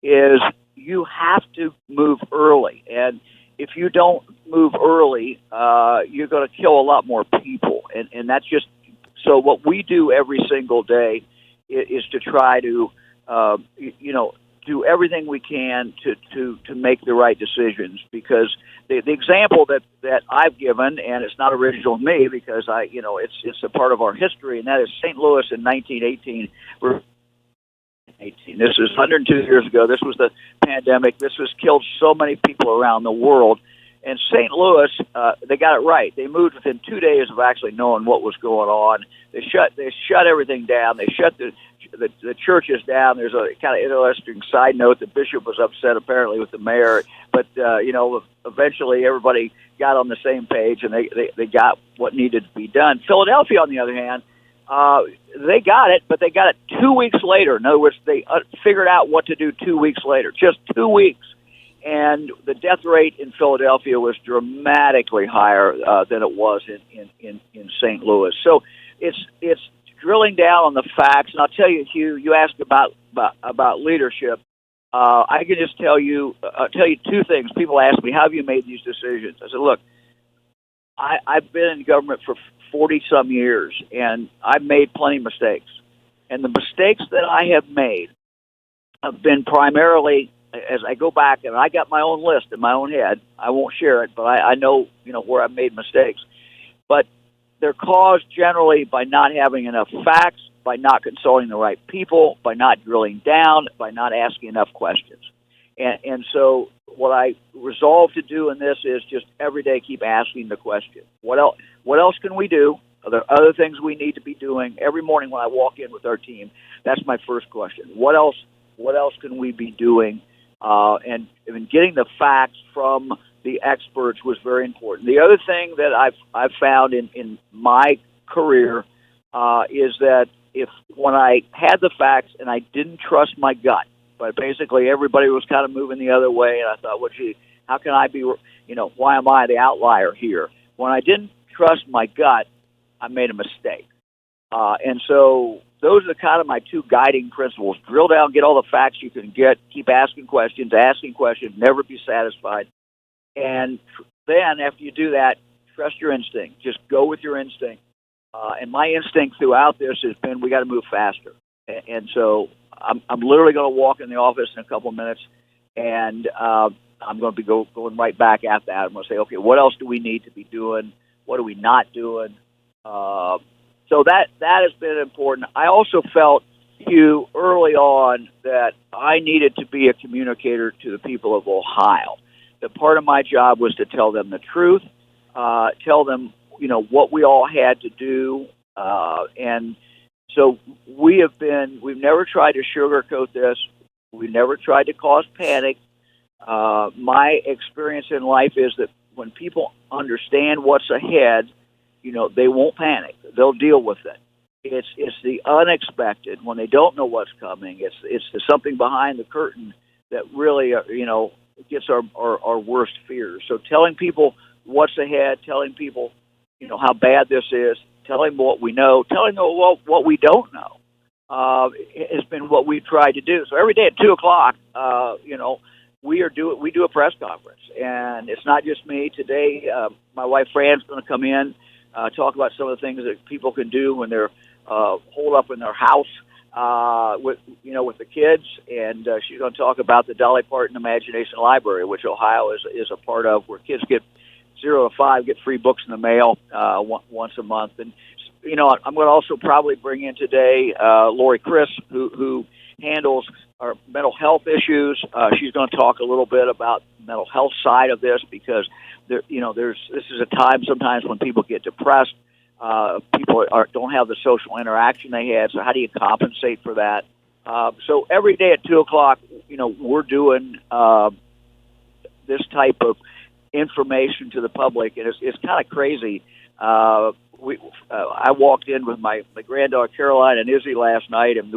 is you have to move early. And if you don't move early, you're going to kill a lot more people. And that's just, so what we do every single day is to try to, do everything we can to make the right decisions. Because the example that I've given, and it's not original to me because it's a part of our history, and that is St. Louis in 1918. This is 102 years ago. This was the pandemic. This has killed so many people around the world. And St. Louis, they got it right. They moved within 2 days of actually knowing what was going on. They shut everything down. They shut the churches down. There's a kind of interesting side note. The bishop was upset apparently with the mayor, but eventually everybody got on the same page and they got what needed to be done. Philadelphia, on the other hand, they got it, but they got it 2 weeks later. In other words, they figured out what to do 2 weeks later, just 2 weeks. And the death rate in Philadelphia was dramatically higher than it was in St. Louis. So it's drilling down on the facts. And I'll tell you, Hugh, you asked about leadership. I can just tell you two things. People ask me, how have you made these decisions? I said, look, I've been in government for 40-some years, and I've made plenty of mistakes. And the mistakes that I have made have been primarily, as I go back, and I got my own list in my own head. I won't share it, but I know, where I've made mistakes. But they're caused generally by not having enough facts, by not consulting the right people, by not drilling down, by not asking enough questions. And so what I resolved to do in this is just every day keep asking the question. What else can we do? Are there other things we need to be doing? Every morning when I walk in with our team, that's my first question. What else can we be doing? And getting the facts from the experts was very important. The other thing that I've found in my career is that when I had the facts and I didn't trust my gut, but basically everybody was kind of moving the other way, and I thought, well, gee, how can I be, why am I the outlier here? When I didn't trust my gut, I made a mistake. And so those are kind of my two guiding principles. Drill down, get all the facts you can get, keep asking questions, never be satisfied. And then after you do that, trust your instinct. Just go with your instinct. And my instinct throughout this has been we got to move faster. And so I'm literally going to walk in the office in a couple of minutes, and I'm going to be going right back at that. I'm going to say, okay, what else do we need to be doing? What are we not doing? So that has been important. I also felt, Hugh, early on that I needed to be a communicator to the people of Ohio. That part of my job was to tell them the truth, tell them, what we all had to do. And so we've never tried to sugarcoat this. We've never tried to cause panic. My experience in life is that when people understand what's ahead, they won't panic. They'll deal with it. It's the unexpected when they don't know what's coming. It's the something behind the curtain that really, gets our worst fears. So telling people what's ahead, telling people, how bad this is, telling them what we know, telling them what we don't know, has been what we've tried to do. So every day at 2:00, we do a press conference, and it's not just me. Today, my wife Fran's going to come in, talk about some of the things that people can do when they're holed up in their house with the kids, and she's going to talk about the Dolly Parton Imagination Library, which Ohio is a part of, where kids get 0 to 5 get free books in the mail once a month. And I'm going to also probably bring in today Lori Chris, who handles our mental health issues. She's going to talk a little bit about the mental health side of this, because this is a time sometimes when people get depressed. People don't have the social interaction they had. So how do you compensate for that? So every day at 2:00, we're doing this type of information to the public, and it's kind of crazy. I walked in with my granddaughter Caroline and Izzy last night, and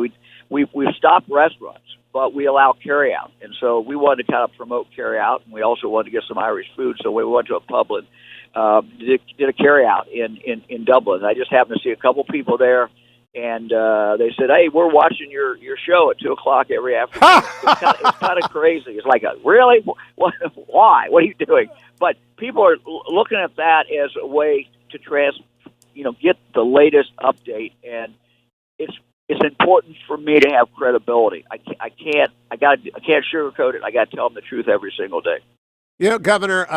we've stopped restaurants, but we allow carryout, and so we wanted to kind of promote carryout, and we also wanted to get some Irish food, so we went to a pub and did a carryout in Dublin. I just happened to see a couple people there, and they said, "Hey, we're watching your show at 2:00 every afternoon." It's kind of crazy. It's like, really? What? Why? What are you doing? But people are looking at that as a way to get the latest update, and it's important for me to have credibility. I can't sugarcoat it. I got to tell them the truth every single day. Governor,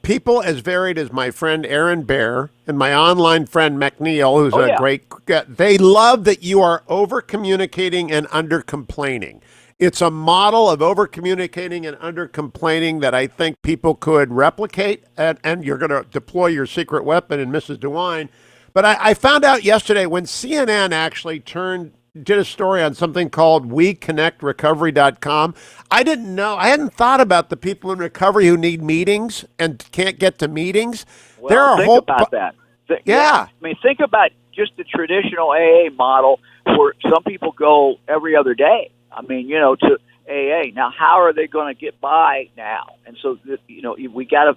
people as varied as my friend Aaron Bear and my online friend McNeil, who's great, they love that you are over-communicating and under-complaining. It's a model of over-communicating and under-complaining that I think people could replicate, and you're going to deploy your secret weapon in Mrs. DeWine. But I found out yesterday when CNN actually did a story on something called WeConnectRecovery.com. I didn't know. I hadn't thought about the people in recovery who need meetings and can't get to meetings. Well, think about that. Yeah. I mean, think about just the traditional AA model where some people go every other day. I mean, to AA. Now, how are they going to get by now? And so, everybody's got to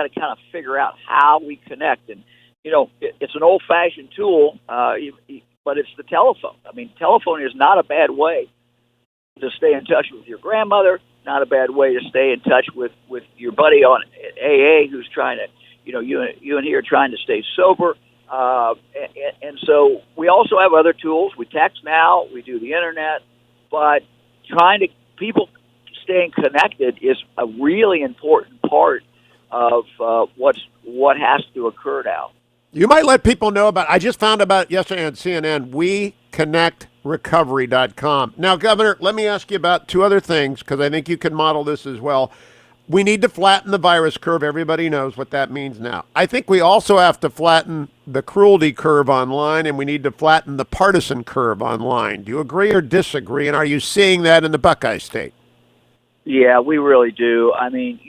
kind of figure out how we connect. And, it's an old-fashioned tool, but it's the telephone. I mean, telephone is not a bad way to stay in touch with your grandmother, not a bad way to stay in touch with your buddy on AA who's trying to, you and he are trying to stay sober. And so we also have other tools. We text now, we do the internet, but people staying connected is a really important part of what has to occur now. You might let people know about, I just found about yesterday on CNN, WeConnectRecovery.com. Now, Governor, let me ask you about two other things, because I think you can model this as well. We need to flatten the virus curve. Everybody knows what that means now. I think we also have to flatten the cruelty curve online, and we need to flatten the partisan curve online. Do you agree or disagree? And are you seeing that in the Buckeye State? Yeah, we really do. I mean,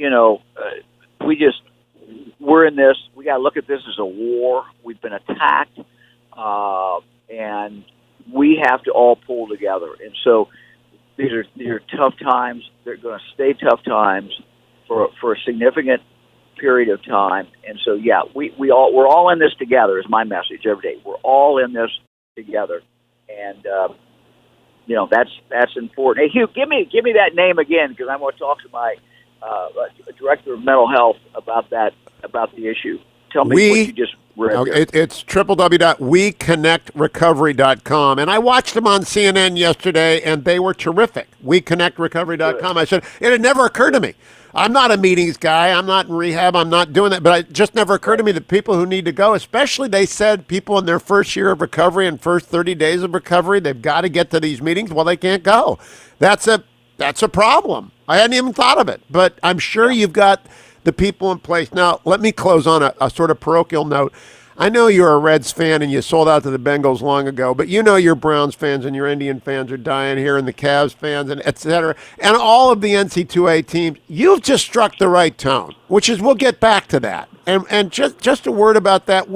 we're in this. We got to look at this as a war. We've been attacked, and we have to all pull together. And so these are tough times. They're going to stay tough times for a significant period of time. And so, we're all in this together. Is my message every day. We're all in this together, and that's important. Hey, Hugh, give me that name again, because I want to talk to my director of mental health about the issue. Tell me what you just read there. It's www.weconnectrecovery.com. And I watched them on CNN yesterday, and they were terrific. Weconnectrecovery.com. I said, it had never occurred to me. I'm not a meetings guy. I'm not in rehab. I'm not doing that. But it just never occurred to me that people who need to go, especially they said people in their first year of recovery and first 30 days of recovery, they've got to get to these meetings. Well, they can't go. That's a problem. I hadn't even thought of it. But I'm sure you've got the people in place. Now, let me close on a sort of parochial note. I know you're a Reds fan and you sold out to the Bengals long ago, but you know your Browns fans and your Indian fans are dying here and the Cavs fans and et cetera. And all of the NC2A teams, you've just struck the right tone, which is we'll get back to that. And just a word about that.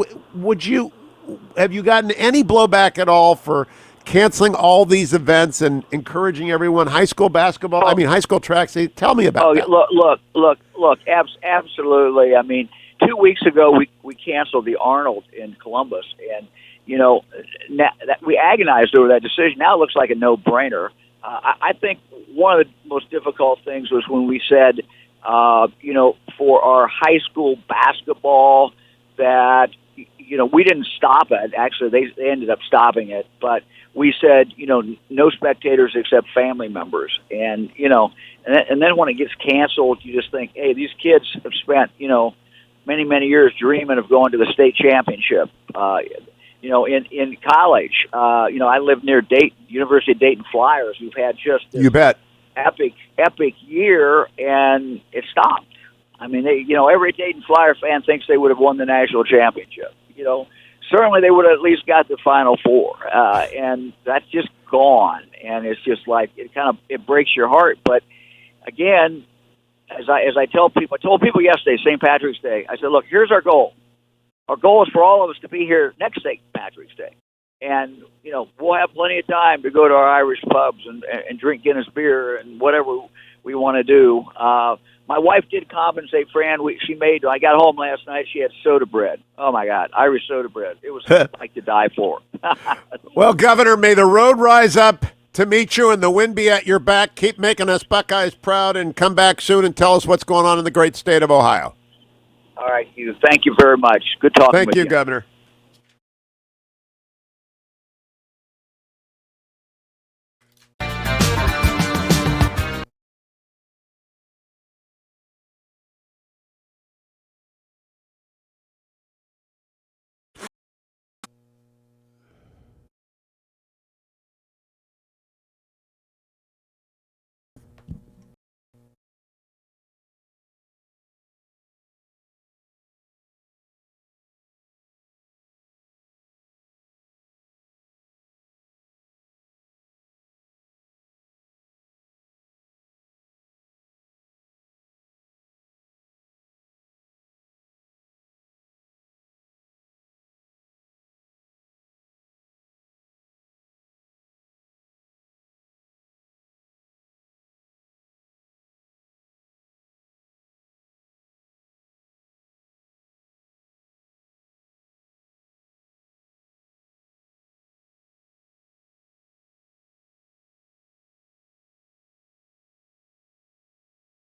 Have you gotten any blowback at all for canceling all these events and encouraging everyone, high school basketball, high school track? Tell me about that. Look, absolutely. I mean, 2 weeks ago, we canceled the Arnold in Columbus, and we agonized over that decision. Now it looks like a no-brainer. I think one of the most difficult things was when we said, for our high school basketball, that we didn't stop it. Actually, they ended up stopping it, but we said, no spectators except family members, and then when it gets canceled, you just think, hey, these kids have spent many years dreaming of going to the state championship. In college, I live near Dayton, University of Dayton Flyers. We've had just you bet epic year, and it stopped. I mean, every Dayton Flyer fan thinks they would have won the national championship. Certainly they would have at least got the Final Four, and that's just gone. And it's just like it breaks your heart. But again, as I told people yesterday, St. Patrick's Day, I said, look, here's our goal. Our goal is for all of us to be here next St. Patrick's Day. And, we'll have plenty of time to go to our Irish pubs and drink Guinness beer and whatever we want to do. My wife did compensate, Fran. When I got home last night, she had soda bread. Oh, my God, Irish soda bread. It was like to die for. Well, Governor, may the road rise up to meet you and the wind be at your back. Keep making us Buckeyes proud and come back soon and tell us what's going on in the great state of Ohio. All right, Hugh. Thank you very much. Good talking with you. Thank you, Governor.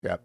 Yep.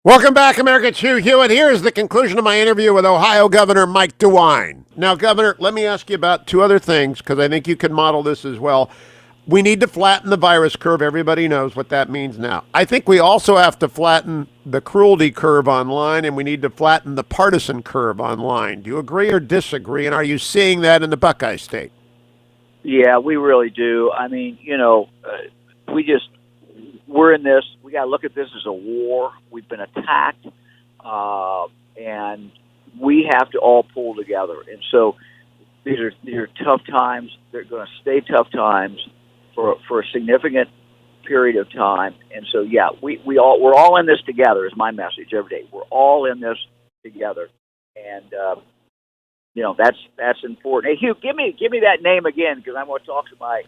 Welcome back, America. It's Hugh Hewitt. Here's the conclusion of my interview with Ohio Governor Mike DeWine. Now, Governor, let me ask you about two other things, because I think you can model this as well. We need to flatten the virus curve. Everybody knows what that means now. I think we also have to flatten the cruelty curve online, and we need to flatten the partisan curve online. Do you agree or disagree? And are you seeing that in the Buckeye State? Yeah, we really do. I mean, we're in this. We got to look at this as a war. We've been attacked, and we have to all pull together. And so these are tough times. They're going to stay tough times for a significant period of time. And so, yeah, we're all in this together. Is my message every day. We're all in this together, and that's important. Hey, Hugh, give me that name again, because I want to talk to my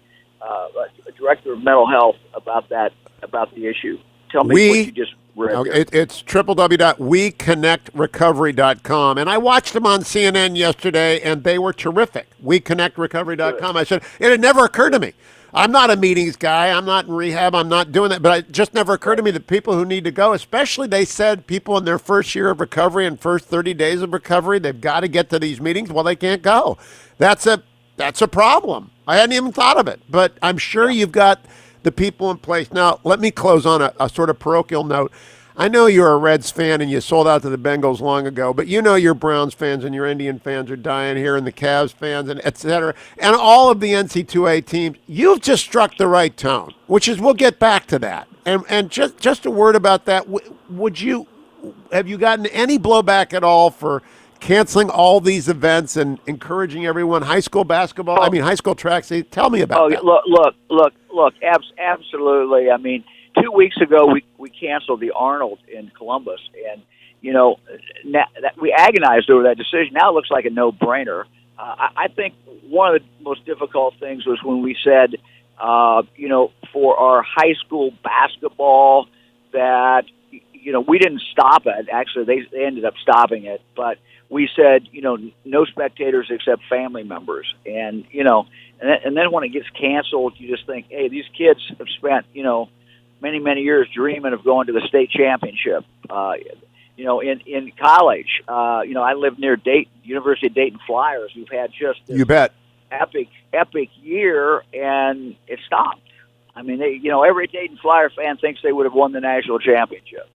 director of mental health about the issue. Tell me what you just read. Okay, it's www.weconnectrecovery.com. And I watched them on CNN yesterday, and they were terrific. Weconnectrecovery.com. I said, it had never occurred to me. I'm not a meetings guy. I'm not in rehab. I'm not doing that. But it just never occurred to me that people who need to go, especially they said people in their first year of recovery and first 30 days of recovery, they've got to get to these meetings. Well, they can't go. That's a problem. I hadn't even thought of it. But I'm sure you've got the people in place. Now, let me close on a sort of parochial note. I know you're a Reds fan and you sold out to the Bengals long ago, but you know your Browns fans and your Indian fans are dying here, and the Cavs fans, and et cetera, and all of the NC2A teams. You've just struck the right tone, which is, we'll get back to that. And just a word about that. Have you gotten any blowback at all for canceling all these events and encouraging everyone, high school basketball, high school track? Tell me about that. Look, absolutely. I mean, 2 weeks ago, we canceled the Arnold in Columbus, and we agonized over that decision. Now it looks like a no-brainer. I think one of the most difficult things was when we said, for our high school basketball, that we didn't stop it. Actually, they ended up stopping it, but we said, no spectators except family members, and then when it gets canceled, you just think, hey, these kids have spent many, many years dreaming of going to the state championship. In college, I live near Dayton, University of Dayton Flyers. We've had just you bet epic year, and it stopped. I mean, every Dayton Flyer fan thinks they would have won the national championship.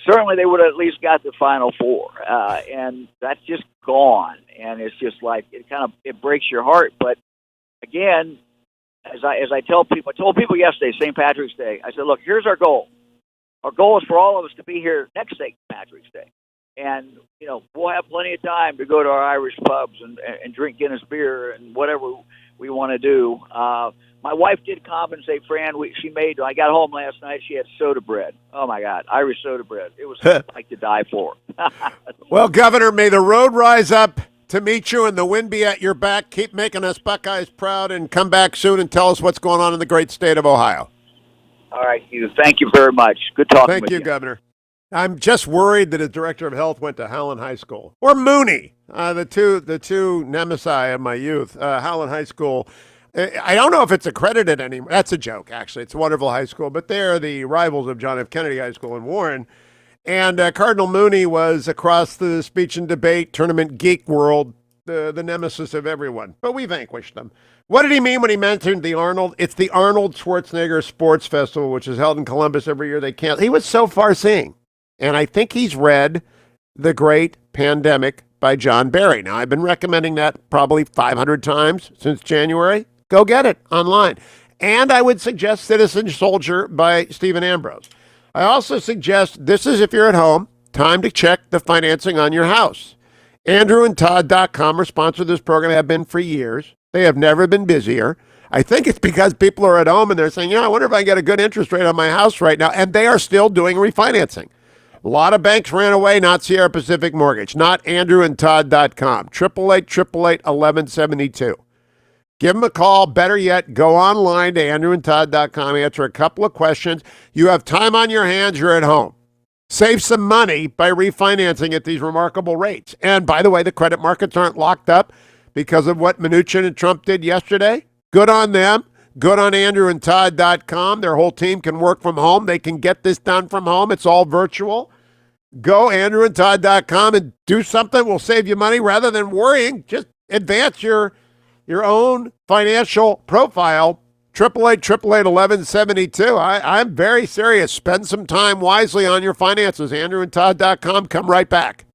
Certainly they would have at least got the Final Four, and that's just gone. And it's just like it breaks your heart. But again, as I told people yesterday, St. Patrick's Day, I said, look, here's our goal. Our goal is for all of us to be here next St. Patrick's Day. And, we'll have plenty of time to go to our Irish pubs and drink Guinness beer and whatever we want to do. My wife did compensate, Fran. I got home last night, she had soda bread. Oh, my God, Irish soda bread. It was like to die for. Well, Governor, may the road rise up to meet you and the wind be at your back. Keep making us Buckeyes proud, and come back soon and tell us what's going on in the great state of Ohio. All right, Hugh. Thank you very much. Good talking with you. Thank you, Governor. I'm just worried that his director of health went to Howland High School. Or Mooney, the two nemesis of my youth. Howland High School, I don't know if it's accredited anymore. That's a joke, actually. It's a wonderful high school, but they're the rivals of John F. Kennedy High School in Warren. And Cardinal Mooney was across the speech and debate tournament geek world, the nemesis of everyone. But we vanquished them. What did he mean when he mentioned the Arnold? It's the Arnold Schwarzenegger Sports Festival, which is held in Columbus every year. He was so far-seeing. And I think he's read The Great Pandemic by John Barry. Now, I've been recommending that probably 500 times since January. Go get it online. And I would suggest Citizen Soldier by Stephen Ambrose. I also suggest, this is if you're at home, time to check the financing on your house. AndrewandTodd.com are sponsored this program, have been for years. They have never been busier. I think it's because people are at home and they're saying, I wonder if I can get a good interest rate on my house right now. And they are still doing refinancing. A lot of banks ran away, not Sierra Pacific Mortgage, not AndrewandTodd.com. 888-888-1172. Give them a call. Better yet, go online to AndrewandTodd.com. Answer a couple of questions. You have time on your hands. You're at home. Save some money by refinancing at these remarkable rates. And by the way, the credit markets aren't locked up because of what Mnuchin and Trump did yesterday. Good on them. Good on AndrewandTodd.com. Their whole team can work from home. They can get this done from home. It's all virtual. go andrewandtodd.com and do something. We'll save you money rather than worrying. Just advance your own financial profile. 888-888-1172. I'm very serious. Spend some time wisely on your finances. andrewandtodd.com. Come right back.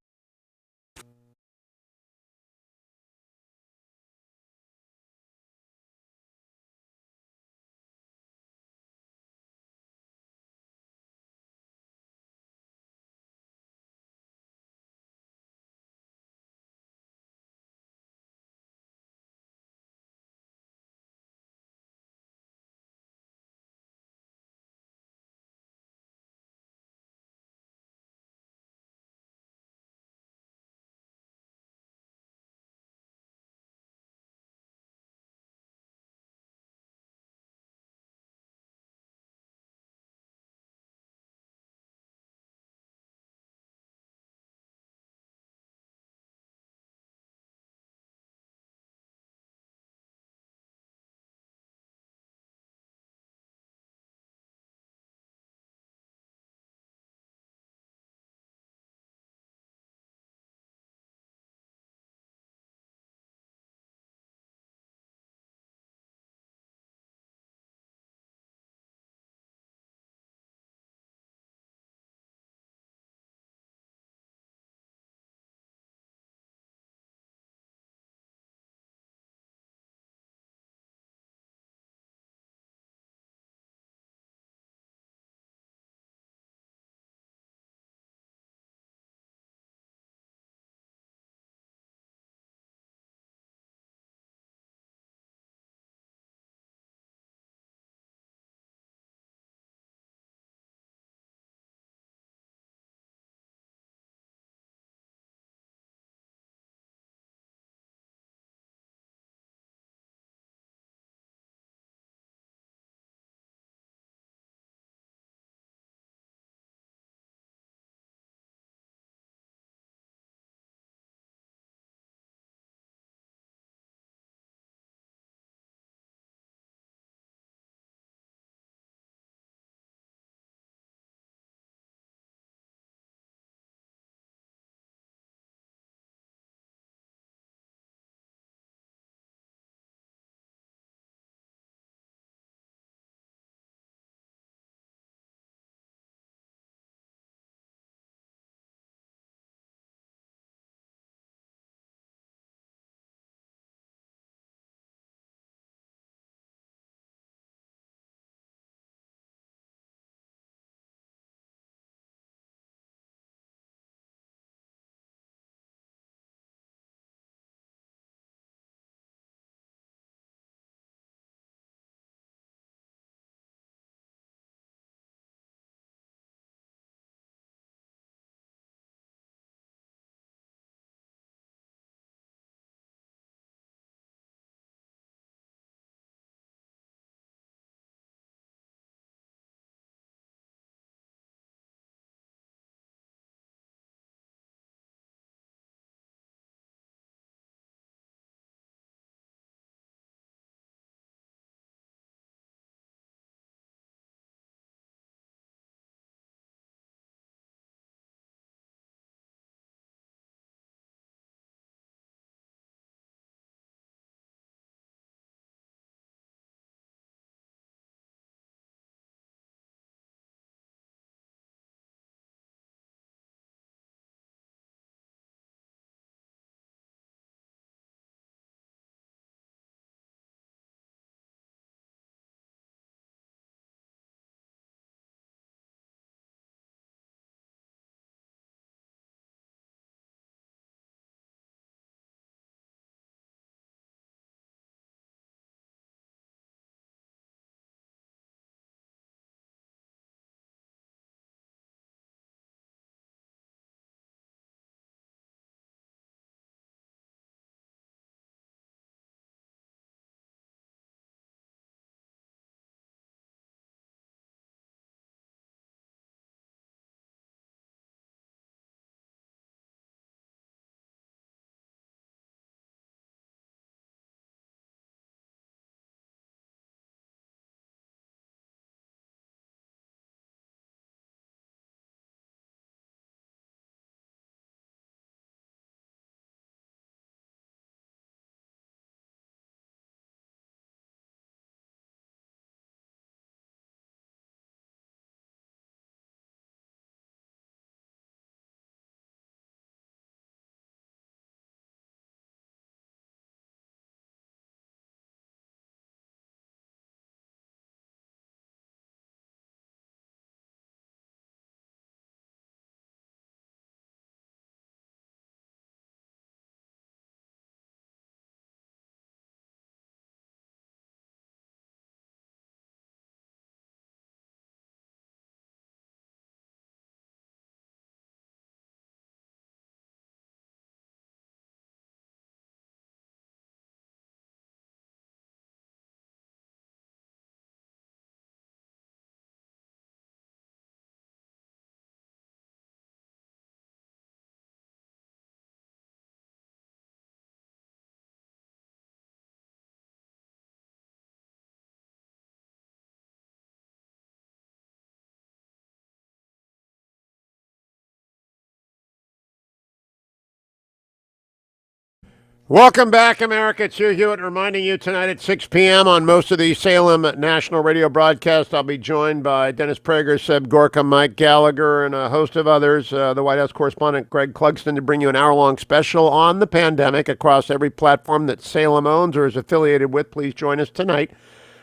Welcome back, America. It's Hugh Hewitt reminding you tonight at 6 p.m. on most of the Salem national radio broadcasts. I'll be joined by Dennis Prager, Seb Gorka, Mike Gallagher, and a host of others. The White House correspondent Greg Clugston to bring you an hour-long special on the pandemic across every platform that Salem owns or is affiliated with. Please join us tonight.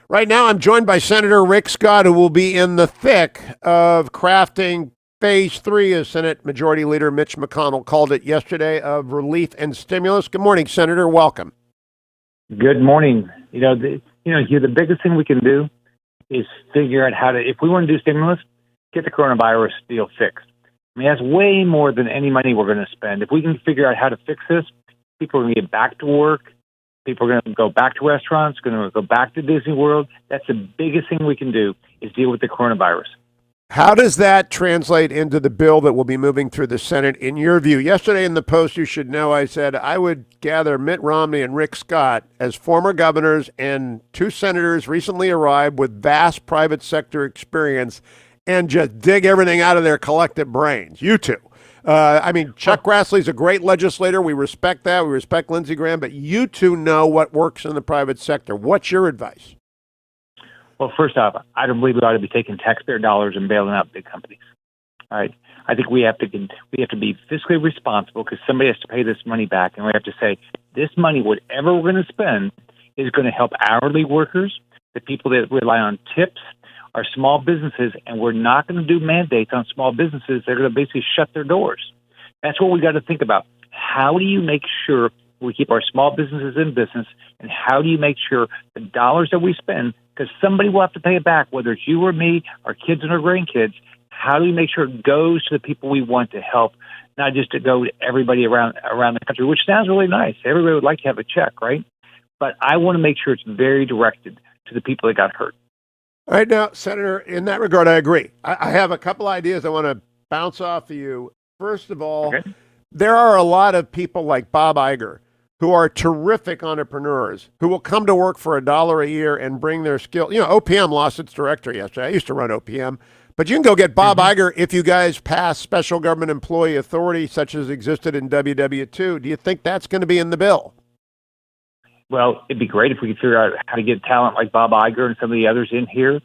Right now, I'm joined by Senator Rick Scott, who will be in the thick of crafting Phase 3, as Senate Majority Leader Mitch McConnell called it yesterday, of relief and stimulus. Good morning, Senator. Welcome. Good morning. The biggest thing we can do is figure out how to, if we want to do stimulus, get the coronavirus deal fixed. I mean, that's way more than any money we're going to spend. If we can figure out how to fix this, people are going to get back to work. People are going to go back to restaurants, going to go back to Disney World. That's the biggest thing we can do is deal with the coronavirus. How does that translate into the bill that will be moving through the Senate, in your view? Yesterday in the Post, you should know, I said I would gather Mitt Romney and Rick Scott as former governors and two senators recently arrived with vast private sector experience and just dig everything out of their collective brains. You two. Chuck Grassley's a great legislator. We respect that. We respect Lindsey Graham. But you two know what works in the private sector. What's your advice? Well, first off, I don't believe we ought to be taking taxpayer dollars and bailing out big companies. All right. I think we have to be fiscally responsible because somebody has to pay this money back, and we have to say this money, whatever we're going to spend, is going to help hourly workers, the people that rely on tips, our small businesses, and we're not going to do mandates on small businesses. They're going to basically shut their doors. That's what we got to think about. How do you make sure we keep our small businesses in business, and how do you make sure the dollars that we spend, because somebody will have to pay it back, whether it's you or me, our kids and our grandkids, how do we make sure it goes to the people we want to help, not just to go to everybody around the country, which sounds really nice. Everybody would like to have a check, right? But I want to make sure it's very directed to the people that got hurt. All right, now, Senator, in that regard, I agree. I have a couple ideas I want to bounce off of you. First of all, there are a lot of people like Bob Iger who are terrific entrepreneurs who will come to work for $1 a year and bring their skill. OPM lost its director yesterday. I used to run OPM. But you can go get Bob Iger if you guys pass special government employee authority such as existed in WW2. Do you think that's going to be in the bill? Well, it'd be great if we could figure out how to get talent like Bob Iger and some of the others in here,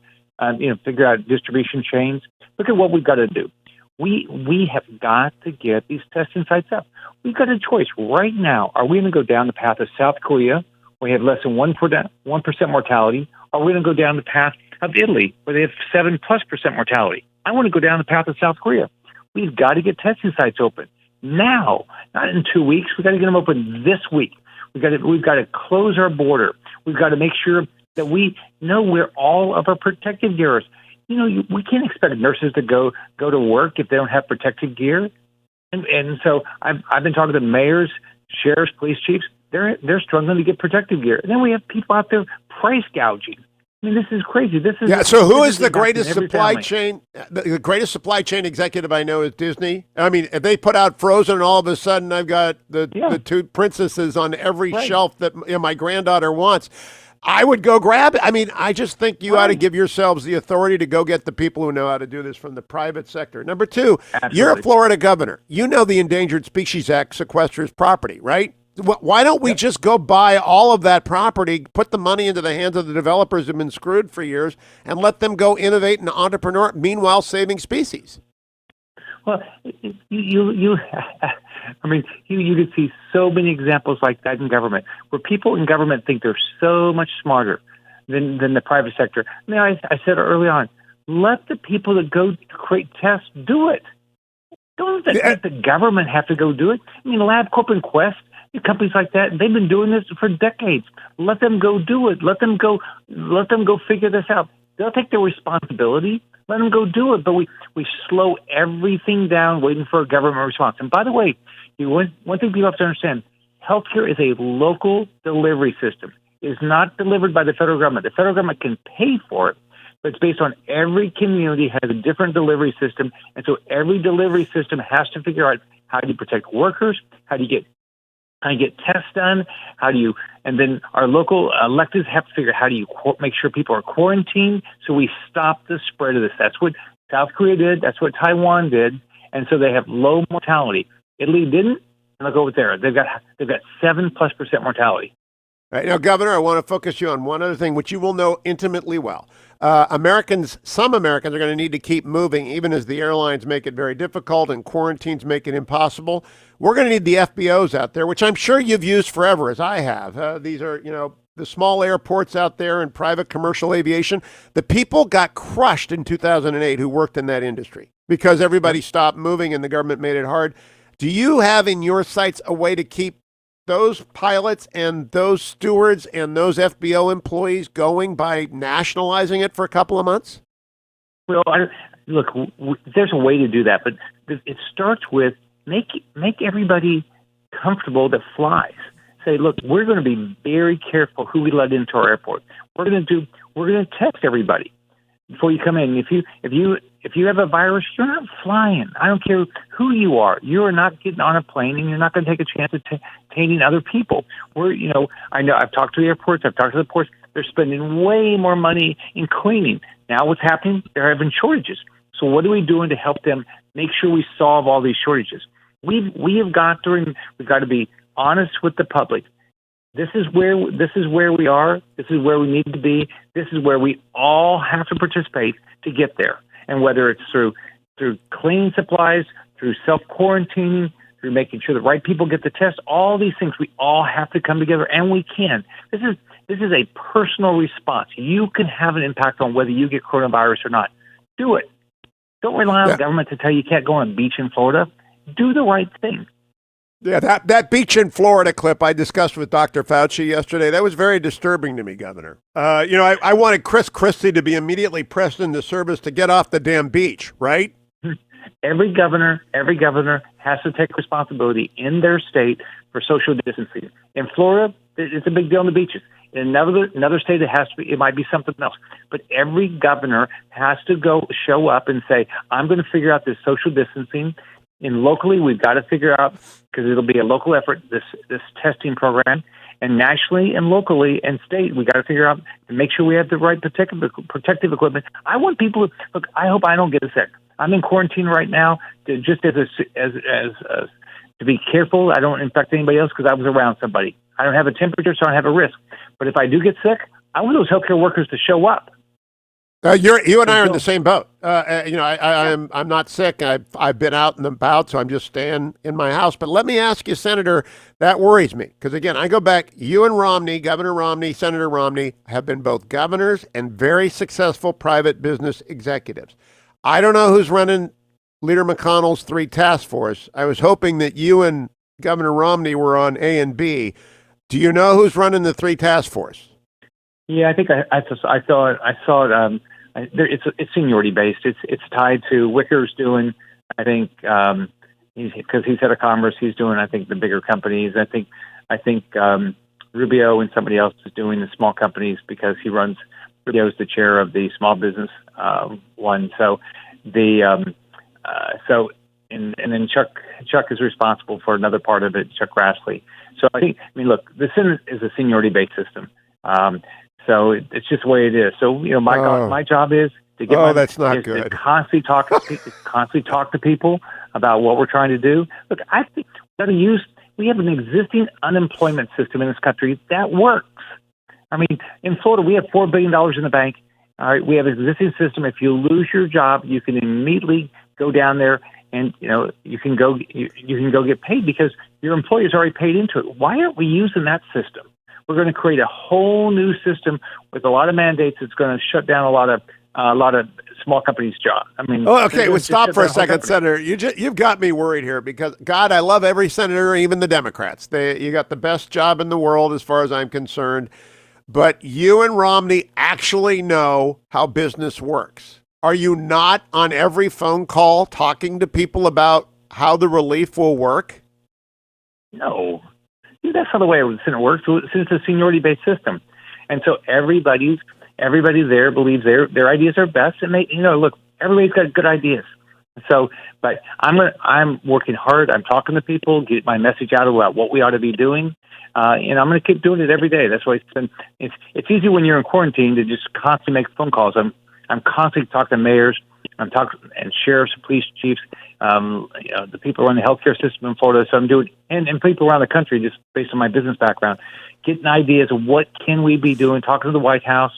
figure out distribution chains. Look at what we've got to do. We have got to get these testing sites up. We've got a choice right now. Are we going to go down the path of South Korea, where we have less than 1% mortality? Or are we going to go down the path of Italy, where they have 7+% mortality? I want to go down the path of South Korea. We've got to get testing sites open now, not in 2 weeks. We've got to get them open this week. We've got to close our border. We've got to make sure that we know where all of our protective gear is. We can't expect nurses to go to work if they don't have protective gear. And so I've been talking to mayors, sheriffs, police chiefs. They're struggling to get protective gear. And then we have people out there price gouging. I mean, this is crazy. So who is the greatest supply chain? The greatest supply chain executive I know is Disney. I mean, if they put out Frozen, and all of a sudden I've got the two princesses on every shelf that my granddaughter wants. I would go grab it. I mean, I just think you ought to give yourselves the authority to go get the people who know how to do this from the private sector. Number two, You're a Florida governor. You know the Endangered Species Act sequesters property, right? Why don't we just go buy all of that property, put the money into the hands of the developers who've been screwed for years, and let them go innovate and entrepreneur, meanwhile saving species? Well, you could see so many examples like that in government, where people in government think they're so much smarter than the private sector. I mean, I said early on, let the people that go to create tests do it. Don't let the government have to go do it. I mean, LabCorp and Quest, companies like that, they've been doing this for decades. Let them go do it. Let them go figure this out. They'll take their responsibility. Let them go do it. But we slow everything down waiting for a government response. And by the way, one thing people have to understand, healthcare is a local delivery system. It is not delivered by the federal government. The federal government can pay for it, but it's based on every community has a different delivery system. And so every delivery system has to figure out how do you protect workers, how do you get tests done, and then our local electeds have to figure out how do you make sure people are quarantined so we stop the spread of this. That's what South Korea did. That's what Taiwan did. And so they have low mortality. Italy didn't. And look over there. They've got 7+% mortality. All right, now, Governor, I want to focus you on one other thing, which you will know intimately well. Some Americans are going to need to keep moving, even as the airlines make it very difficult and quarantines make it impossible. We're going to need the FBOs out there, which I'm sure you've used forever, as I have. These are, the small airports out there and private commercial aviation. The people got crushed in 2008 who worked in that industry because everybody stopped moving and the government made it hard. Do you have in your sights a way to keep those pilots and those stewards and those FBO employees going by nationalizing it for a couple of months? Well, look, there's a way to do that, but it starts with make everybody comfortable that flies. Say, look, we're going to be very careful who we let into our airport. We're going to test everybody before you come in. If you have a virus, you're not flying. I don't care who you are. You are not getting on a plane, and you're not going to take a chance of tainting other people. I know I've talked to the airports. I've talked to the ports. They're spending way more money in cleaning. Now what's happening? They're having shortages. So what are we doing to help them make sure we solve all these shortages? We've got to be honest with the public. This is where we are. This is where we need to be. This is where we all have to participate to get there. And whether it's through cleaning supplies, through self-quarantining, through making sure the right people get the test, all these things, we all have to come together, and we can. This is a personal response. You can have an impact on whether you get coronavirus or not. Do it. Don't rely on the government to tell you can't go on a beach in Florida. Do the right thing. Yeah, that beach in Florida clip I discussed with Dr. Fauci yesterday, that was very disturbing to me, Governor. I wanted Chris Christie to be immediately pressed into service to get off the damn beach, right? Every governor has to take responsibility in their state for social distancing. In Florida, it's a big deal on the beaches. In another state, it might be something else. But every governor has to show up and say, I'm going to figure out this social distancing. And locally, we've got to figure out, because it'll be a local effort, this testing program. And nationally and locally and state, we got to figure out and make sure we have the right protective equipment. I want people to look. I hope I don't get sick. I'm in quarantine right now, to be careful. I don't infect anybody else because I was around somebody. I don't have a temperature, so I don't have a risk. But if I do get sick, I want those healthcare workers to show up. You and I are in the same boat. I'm not sick. I've been out and about, so I'm just staying in my house. But let me ask you, Senator, that worries me. Because, again, I go back, you and Romney, Governor Romney, Senator Romney, have been both governors and very successful private business executives. I don't know who's running Leader McConnell's 3 task force. I was hoping that you and Governor Romney were on A and B. Do you know who's running the 3 task force? Yeah, I think I saw it. It's seniority based. It's tied to Wicker's doing. I think because he's head of commerce, he's doing. I think the bigger companies. I think Rubio and somebody else is doing the small companies because he runs. Rubio's the chair of the small business one. So and then Chuck is responsible for another part of it. Chuck Grassley. So look, the Senate is a seniority based system. So it's just the way it is. So my job is to get that's not good. To constantly talk to people about what we're trying to do. Look, I think we have an existing unemployment system in this country that works. I mean, in Florida, we have $4 billion in the bank. All right, we have an existing system. If you lose your job, you can immediately go down there and you can go get paid because your employer's already paid into it. Why aren't we using that system? We're going to create a whole new system with a lot of mandates that's going to shut down a lot of small companies' jobs. Well, stop for a second, Senator. You've got me worried here because, God, I love every senator, even the Democrats. You got the best job in the world as far as I'm concerned. But you and Romney actually know how business works. Are you not on every phone call talking to people about how the relief will work? No. That's not the way the Senate works. It's a seniority-based system, and so everybody there believes their ideas are best. And look, everybody's got good ideas. So, but I'm working hard. I'm talking to people, get my message out about what we ought to be doing, and I'm going to keep doing it every day. That's why it's easy when you're in quarantine to just constantly make phone calls. I'm constantly talking to mayors. I'm talking and sheriffs, police chiefs, the people around the healthcare system in Florida. So I'm doing, and people around the country, just based on my business background, getting ideas of what can we be doing, talking to the White House,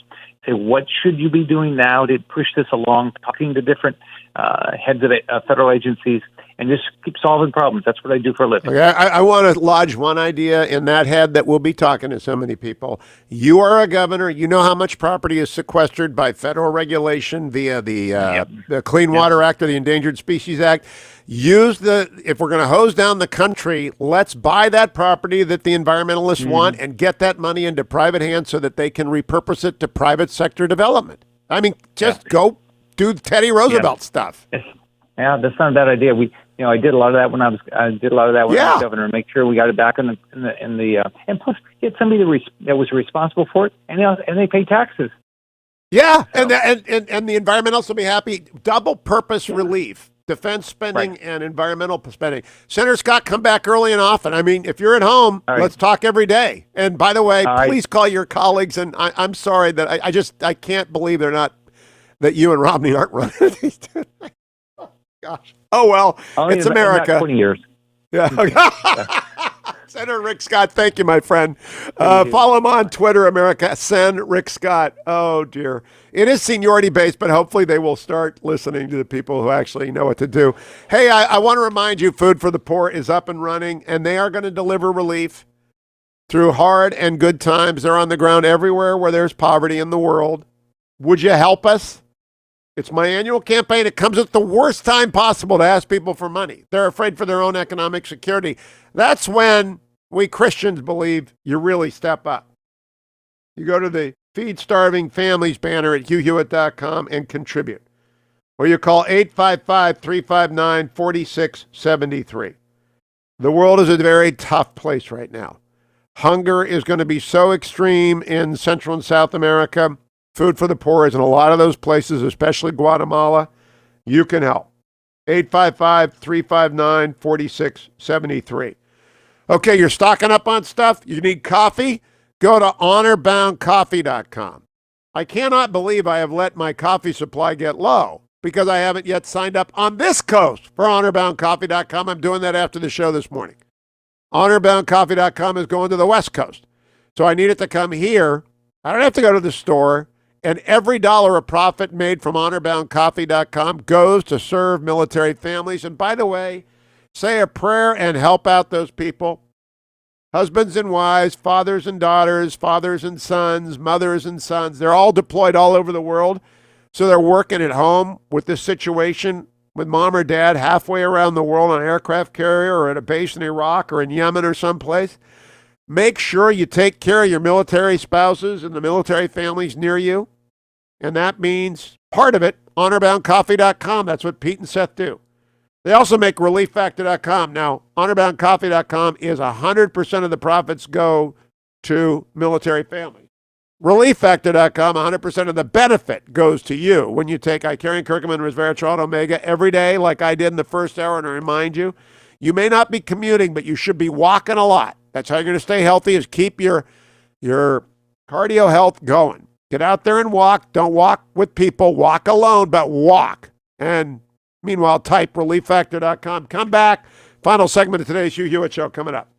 say what should you be doing now to push this along, talking to different heads of federal agencies, and just keep solving problems. That's what I do for a living. Okay, I want to lodge one idea in that head that we'll be talking to so many people. You are a governor. You know how much property is sequestered by federal regulation via the Clean Water Act or the Endangered Species Act. If we're going to hose down the country, let's buy that property that the environmentalists want and get that money into private hands so that they can repurpose it to private sector development. I mean, just go do Teddy Roosevelt stuff. Yeah, that's not a bad idea. I did a lot of that when I was governor. Make sure we got it back in the and plus get somebody that was responsible for it, and they pay taxes. Yeah, and the environmentalists will be happy. Double purpose relief, defense spending and environmental spending. Senator Scott, come back early and often. I mean, if you're at home, let's talk every day. And by the way, please call your colleagues. And I'm sorry that I can't believe that you and Romney aren't running these two. Gosh. Oh, well, it's America. 20 years. Yeah. Senator Rick Scott, thank you, my friend. Follow him on Twitter, America. Send Rick Scott. Oh, dear. It is seniority-based, but hopefully they will start listening to the people who actually know what to do. Hey, I want to remind you, Food for the Poor is up and running, and they are going to deliver relief through hard and good times. They're on the ground everywhere where there's poverty in the world. Would you help us? It's my annual campaign. It comes at the worst time possible to ask people for money. They're afraid for their own economic security. That's when we Christians believe you really step up. You go to the Feed Starving Families banner at HughHewitt.com and contribute. Or you call 855-359-4673. The world is a very tough place right now. Hunger is going to be so extreme in Central and South America. Food for the Poor is in a lot of those places, especially Guatemala. You can help. 855-359-4673. Okay, you're stocking up on stuff? You need coffee? Go to honorboundcoffee.com. I cannot believe I have let my coffee supply get low because I haven't yet signed up on this coast for honorboundcoffee.com. I'm doing that after the show this morning. Honorboundcoffee.com is going to the West Coast. So I need it to come here. I don't have to go to the store. And every dollar of profit made from honorboundcoffee.com goes to serve military families. And by the way, say a prayer and help out those people. Husbands and wives, fathers and daughters, fathers and sons, mothers and sons. They're all deployed all over the world. So they're working at home with this situation with mom or dad halfway around the world on an aircraft carrier or at a base in Iraq or in Yemen or someplace. Make sure you take care of your military spouses and the military families near you. And that means part of it, honorboundcoffee.com. That's what Pete and Seth do. They also make relieffactor.com. Now, honorboundcoffee.com is 100% of the profits go to military families. Relieffactor.com, 100% of the benefit goes to you when you take Icarian, Curcumin, resveratrol, omega every day like I did in the first hour. And I remind you, you may not be commuting, but you should be walking a lot. That's how you're going to stay healthy, is keep your cardio health going. Get out there and walk. Don't walk with people. Walk alone, but walk. And meanwhile, type relieffactor.com. Come back. Final segment of today's Hugh Hewitt Show coming up.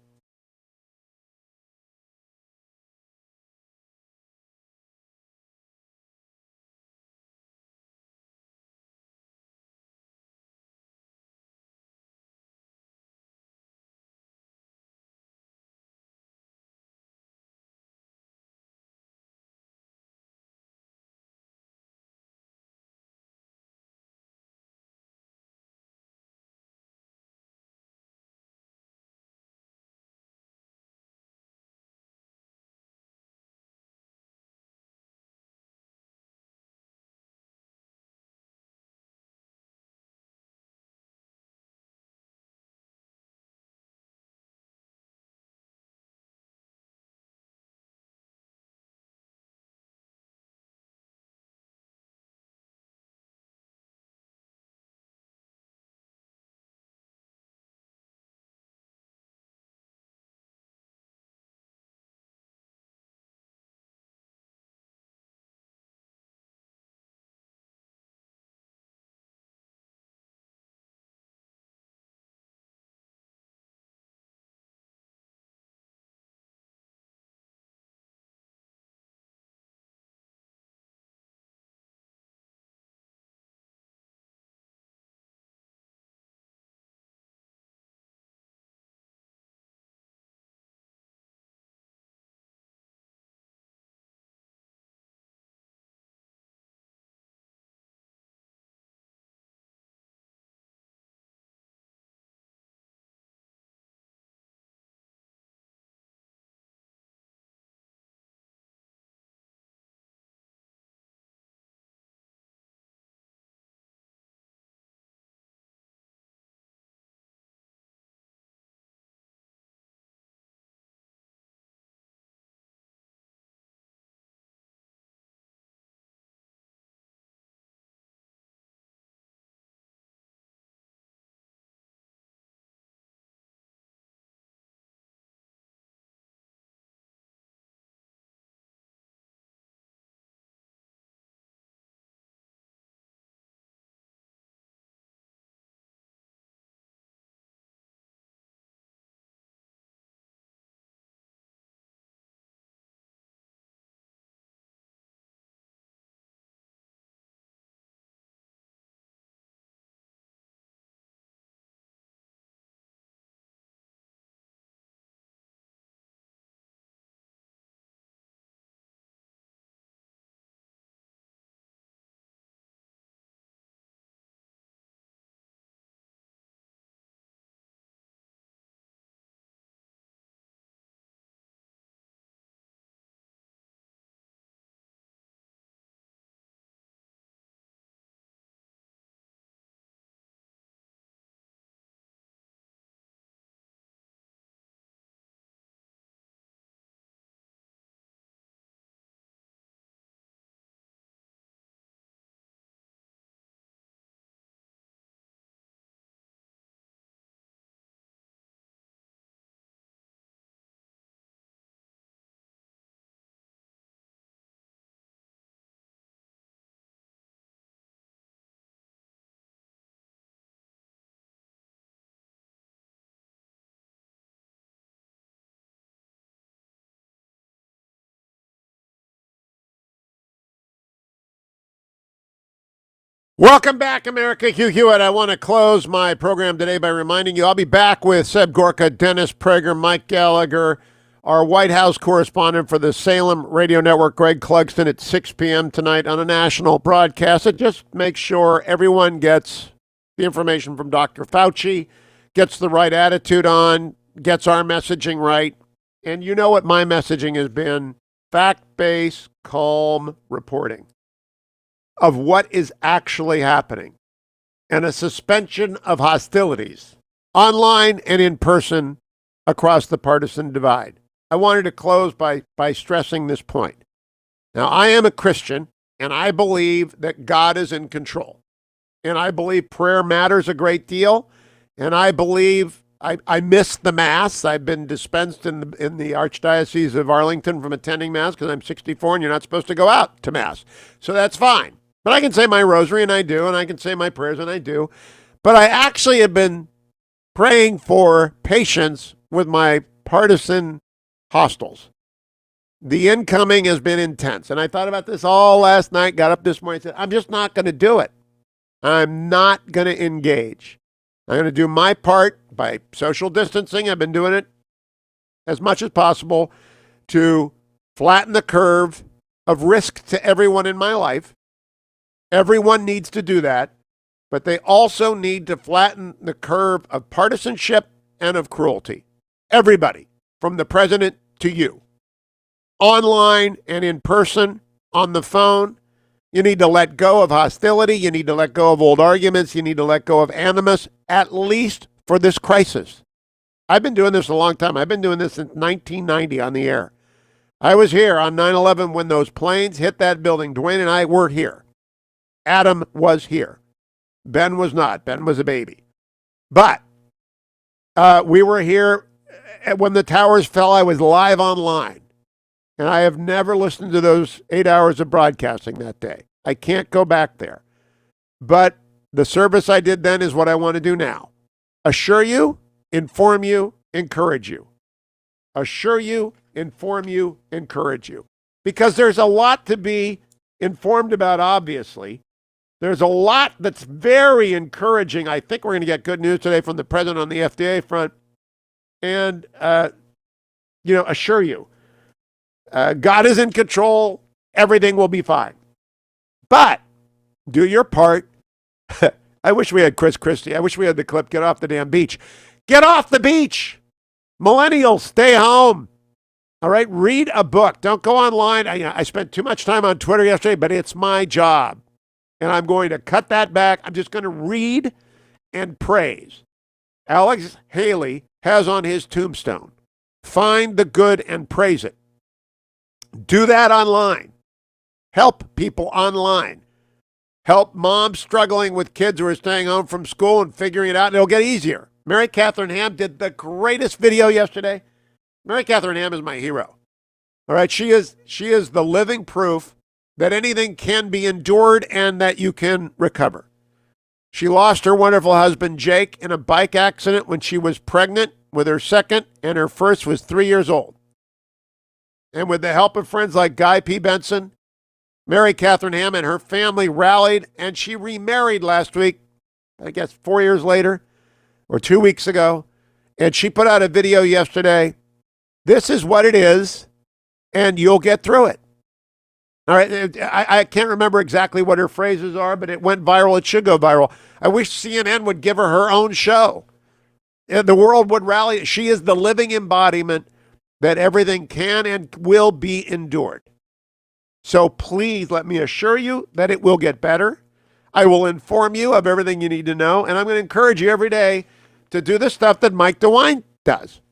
Welcome back, America. Hugh Hewitt. I want to close my program today by reminding you I'll be back with Seb Gorka, Dennis Prager, Mike Gallagher, our White House correspondent for the Salem Radio Network, Greg Clugston, at 6 p.m. tonight on a national broadcast. It just makes sure everyone gets the information from Dr. Fauci, gets the right attitude on, gets our messaging right. And you know what my messaging has been: fact-based, calm reporting of what is actually happening, and a suspension of hostilities, online and in person, across the partisan divide. I wanted to close by stressing this point. Now, I am a Christian, and I believe that God is in control. And I believe prayer matters a great deal. And I believe I miss the Mass. I've been dispensed in the Archdiocese of Arlington from attending Mass because I'm 64 and you're not supposed to go out to Mass. So that's fine. But I can say my rosary, and I do, and I can say my prayers, and I do. But I actually have been praying for patience with my partisan hostiles. The incoming has been intense. And I thought about this all last night, got up this morning, and said, I'm just not going to do it. I'm not going to engage. I'm going to do my part by social distancing. I've been doing it as much as possible to flatten the curve of risk to everyone in my life. Everyone needs to do that, but they also need to flatten the curve of partisanship and of cruelty. Everybody, from the president to you, online and in person, on the phone. You need to let go of hostility. You need to let go of old arguments. You need to let go of animus, at least for this crisis. I've been doing this a long time. I've been doing this since 1990 on the air. I was here on 9/11 when those planes hit that building. DeWine and I were here. Adam was here. Ben was not. Ben was a baby. But we were here when the towers fell. I was live online. And I have never listened to those 8 hours of broadcasting that day. I can't go back there. But the service I did then is what I want to do now. Assure you, inform you, encourage you. Assure you, inform you, encourage you. Because there's a lot to be informed about, obviously. There's a lot that's very encouraging. I think we're going to get good news today from the president on the FDA front. And, assure you, God is in control. Everything will be fine. But do your part. I wish we had Chris Christie. I wish we had the clip, get off the damn beach. Get off the beach. Millennials, stay home. All right, read a book. Don't go online. I spent too much time on Twitter yesterday, but it's my job. And I'm going to cut that back. I'm just going to read and praise. Alex Haley has on his tombstone, find the good and praise it. Do that online. Help people online. Help moms struggling with kids who are staying home from school and figuring it out, and it'll get easier. Mary Catherine Ham did the greatest video yesterday. Mary Catherine Ham is my hero. All right, she is the living proof that anything can be endured and that you can recover. She lost her wonderful husband, Jake, in a bike accident when she was pregnant with her second, and her first was 3 years old. And with the help of friends like Guy P. Benson, Mary Catherine Ham and her family rallied, and she remarried last week, I guess 4 years later, or 2 weeks ago. And she put out a video yesterday. This is what it is, and you'll get through it. All right, I can't remember exactly what her phrases are, but it went viral. It should go viral. I wish CNN would give her own show. The world would rally. She is the living embodiment that everything can and will be endured. So please let me assure you that it will get better. I will inform you of everything you need to know, and I'm going to encourage you every day to do the stuff that Mike DeWine does.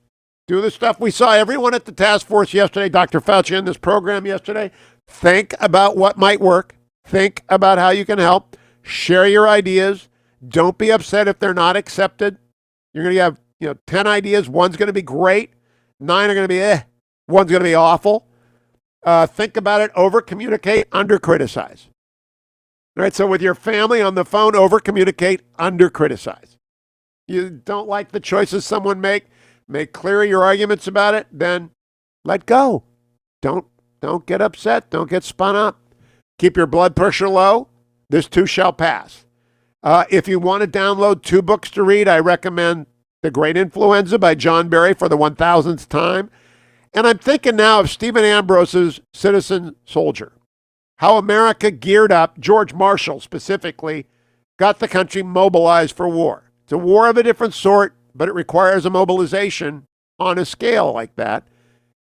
Do the stuff we saw everyone at the task force yesterday, Dr. Fauci in this program yesterday. Think about what might work. Think about how you can help. Share your ideas. Don't be upset if they're not accepted. You're going to have 10 ideas. One's going to be great. 9 are going to be One's going to be awful. Think about it. Over-communicate. Under-criticize. All right, so with your family on the phone, over-communicate. Under-criticize. You don't like the choices someone make clear your arguments about it, then let go. Don't get upset. Don't get spun up. Keep your blood pressure low. This too shall pass. If you want to download 2 books to read, I recommend The Great Influenza by John Barry for the 1000th time. And I'm thinking now of Stephen Ambrose's Citizen Soldier, how America geared up, George Marshall specifically, got the country mobilized for war. It's a war of a different sort, but it requires a mobilization on a scale like that.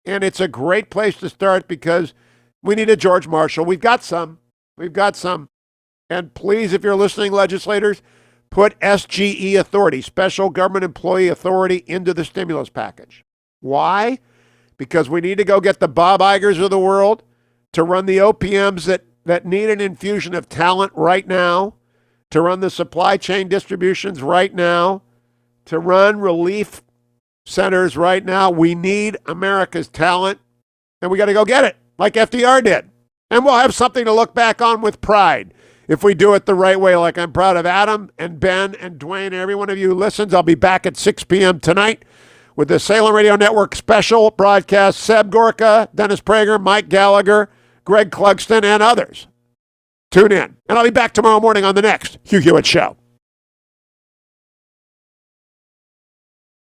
And it's a great place to start because we need a George Marshall. We've got some. And please, if you're listening, legislators, put SGE authority, Special Government Employee Authority, into the stimulus package. Why? Because we need to go get the Bob Igers of the world to run the OPMs that need an infusion of talent right now, to run the supply chain distributions right now, to run relief centers right now. We need America's talent, and we got to go get it, like FDR did. And we'll have something to look back on with pride if we do it the right way, like I'm proud of Adam and Ben and DeWine and every one of you who listens. I'll be back at 6 p.m. tonight with the Salem Radio Network special broadcast. Seb Gorka, Dennis Prager, Mike Gallagher, Greg Clugston, and others. Tune in. And I'll be back tomorrow morning on the next Hugh Hewitt Show.